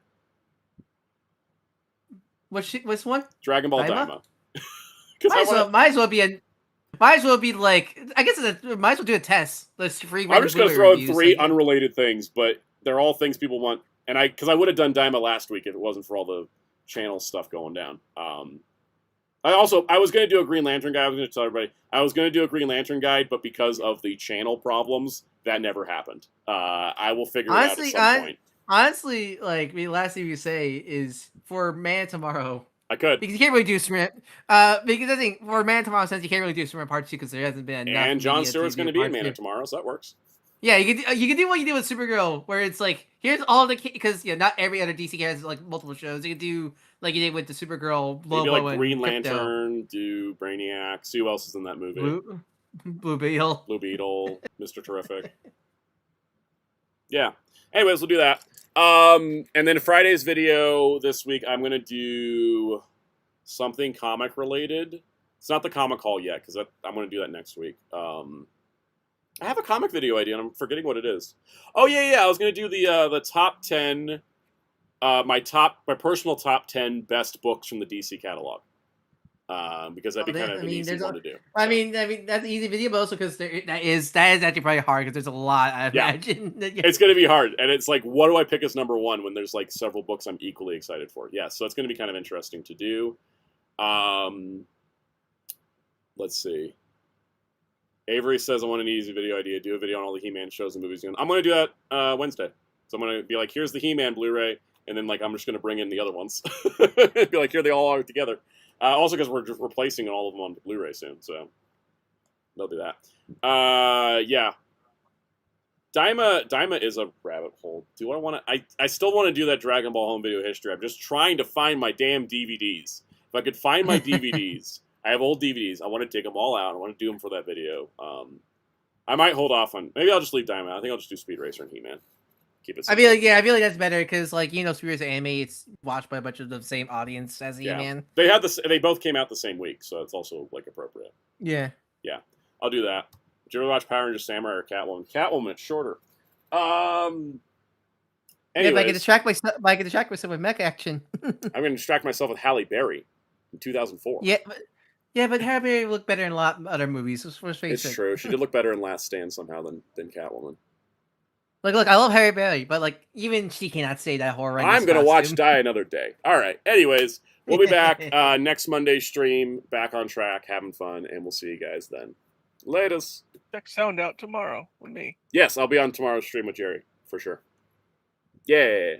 What's one? Dragon Ball Daima. Might as well be like, I guess might as well do a test. Let's free. I'm just going to throw in 3 unrelated things, but they're all things people want. And because I would have done Daima last week if it wasn't for all the channel stuff going down. I was going to do a Green Lantern guide. I was going to tell everybody I was going to do a Green Lantern guide, but because of the channel problems, that never happened. I will figure it out at some point. Honestly, like the last thing you say is for Man Tomorrow. I could because you can't really do Superman. Because I think for Man Tomorrow, since you can't really do Superman Part 2 because there hasn't been enough. And Jon Stewart's going to be in Man Tomorrow, so that works. Yeah, you can do what you did with Supergirl, where it's like here's all the because not every other DC character has like multiple shows. You can do like you did with the Supergirl, Maybe Lobo, like Green and Crypto. Lantern, do Brainiac. See who else is in that movie. Blue Beetle. Blue Beetle, Mr. Terrific. Yeah. Anyways, we'll do that. And then Friday's video this week, I'm gonna do something comic related. It's not the comic haul yet because I'm gonna do that next week. I have a comic video idea, and I'm forgetting what it is. Oh yeah, I was gonna do the top 10, my personal top 10 best books from the DC catalog, because that'd be kind of an easy one to do. I mean that's an easy video, but also because that is actually probably hard because there's a lot. I imagine it's gonna be hard, and it's like, what do I pick as number one when there's like several books I'm equally excited for? Yeah, so it's gonna be kind of interesting to do. Let's see. Avery says, I want an easy video idea. Do a video on all the He-Man shows and movies. I'm going to do that Wednesday. So I'm going to be like, here's the He-Man Blu-ray, and then like I'm just going to bring in the other ones. Be like, here they all are together. Also because we're just replacing all of them on the Blu-ray soon, so they'll do that. Yeah. Daima is a rabbit hole. Do I want to... I still want to do that Dragon Ball home video history. I'm just trying to find my damn DVDs. If I could find my DVDs... I have old DVDs. I want to dig them all out. I want to do them for that video. I might hold off on... Maybe I'll just leave Diamond. I think I'll just do Speed Racer and He-Man. Keep it simple. I feel like that's better because, like, Speed Racer anime, it's watched by a bunch of the same audience as He-Man. They both came out the same week, so it's also, like, appropriate. Yeah. Yeah. I'll do that. Did you ever watch Power Rangers Samurai or Catwoman? Catwoman, it's shorter. Anyways, yeah, but I can distract myself with mech action. I'm going to distract myself with Halle Berry in 2004. Yeah, but Halle Berry looked better in a lot of other movies. Let's face it. It's true. She did look better in Last Stand somehow than Catwoman. Look, I love Halle Berry, but like even she cannot say that horrendous I'm gonna watch costume. Die Another Day. All right. Anyways, we'll be back next Monday stream, back on track, having fun, and we'll see you guys then. Latest. Check Sound Out tomorrow with me. Yes, I'll be on tomorrow's stream with Jerry for sure. Yeah.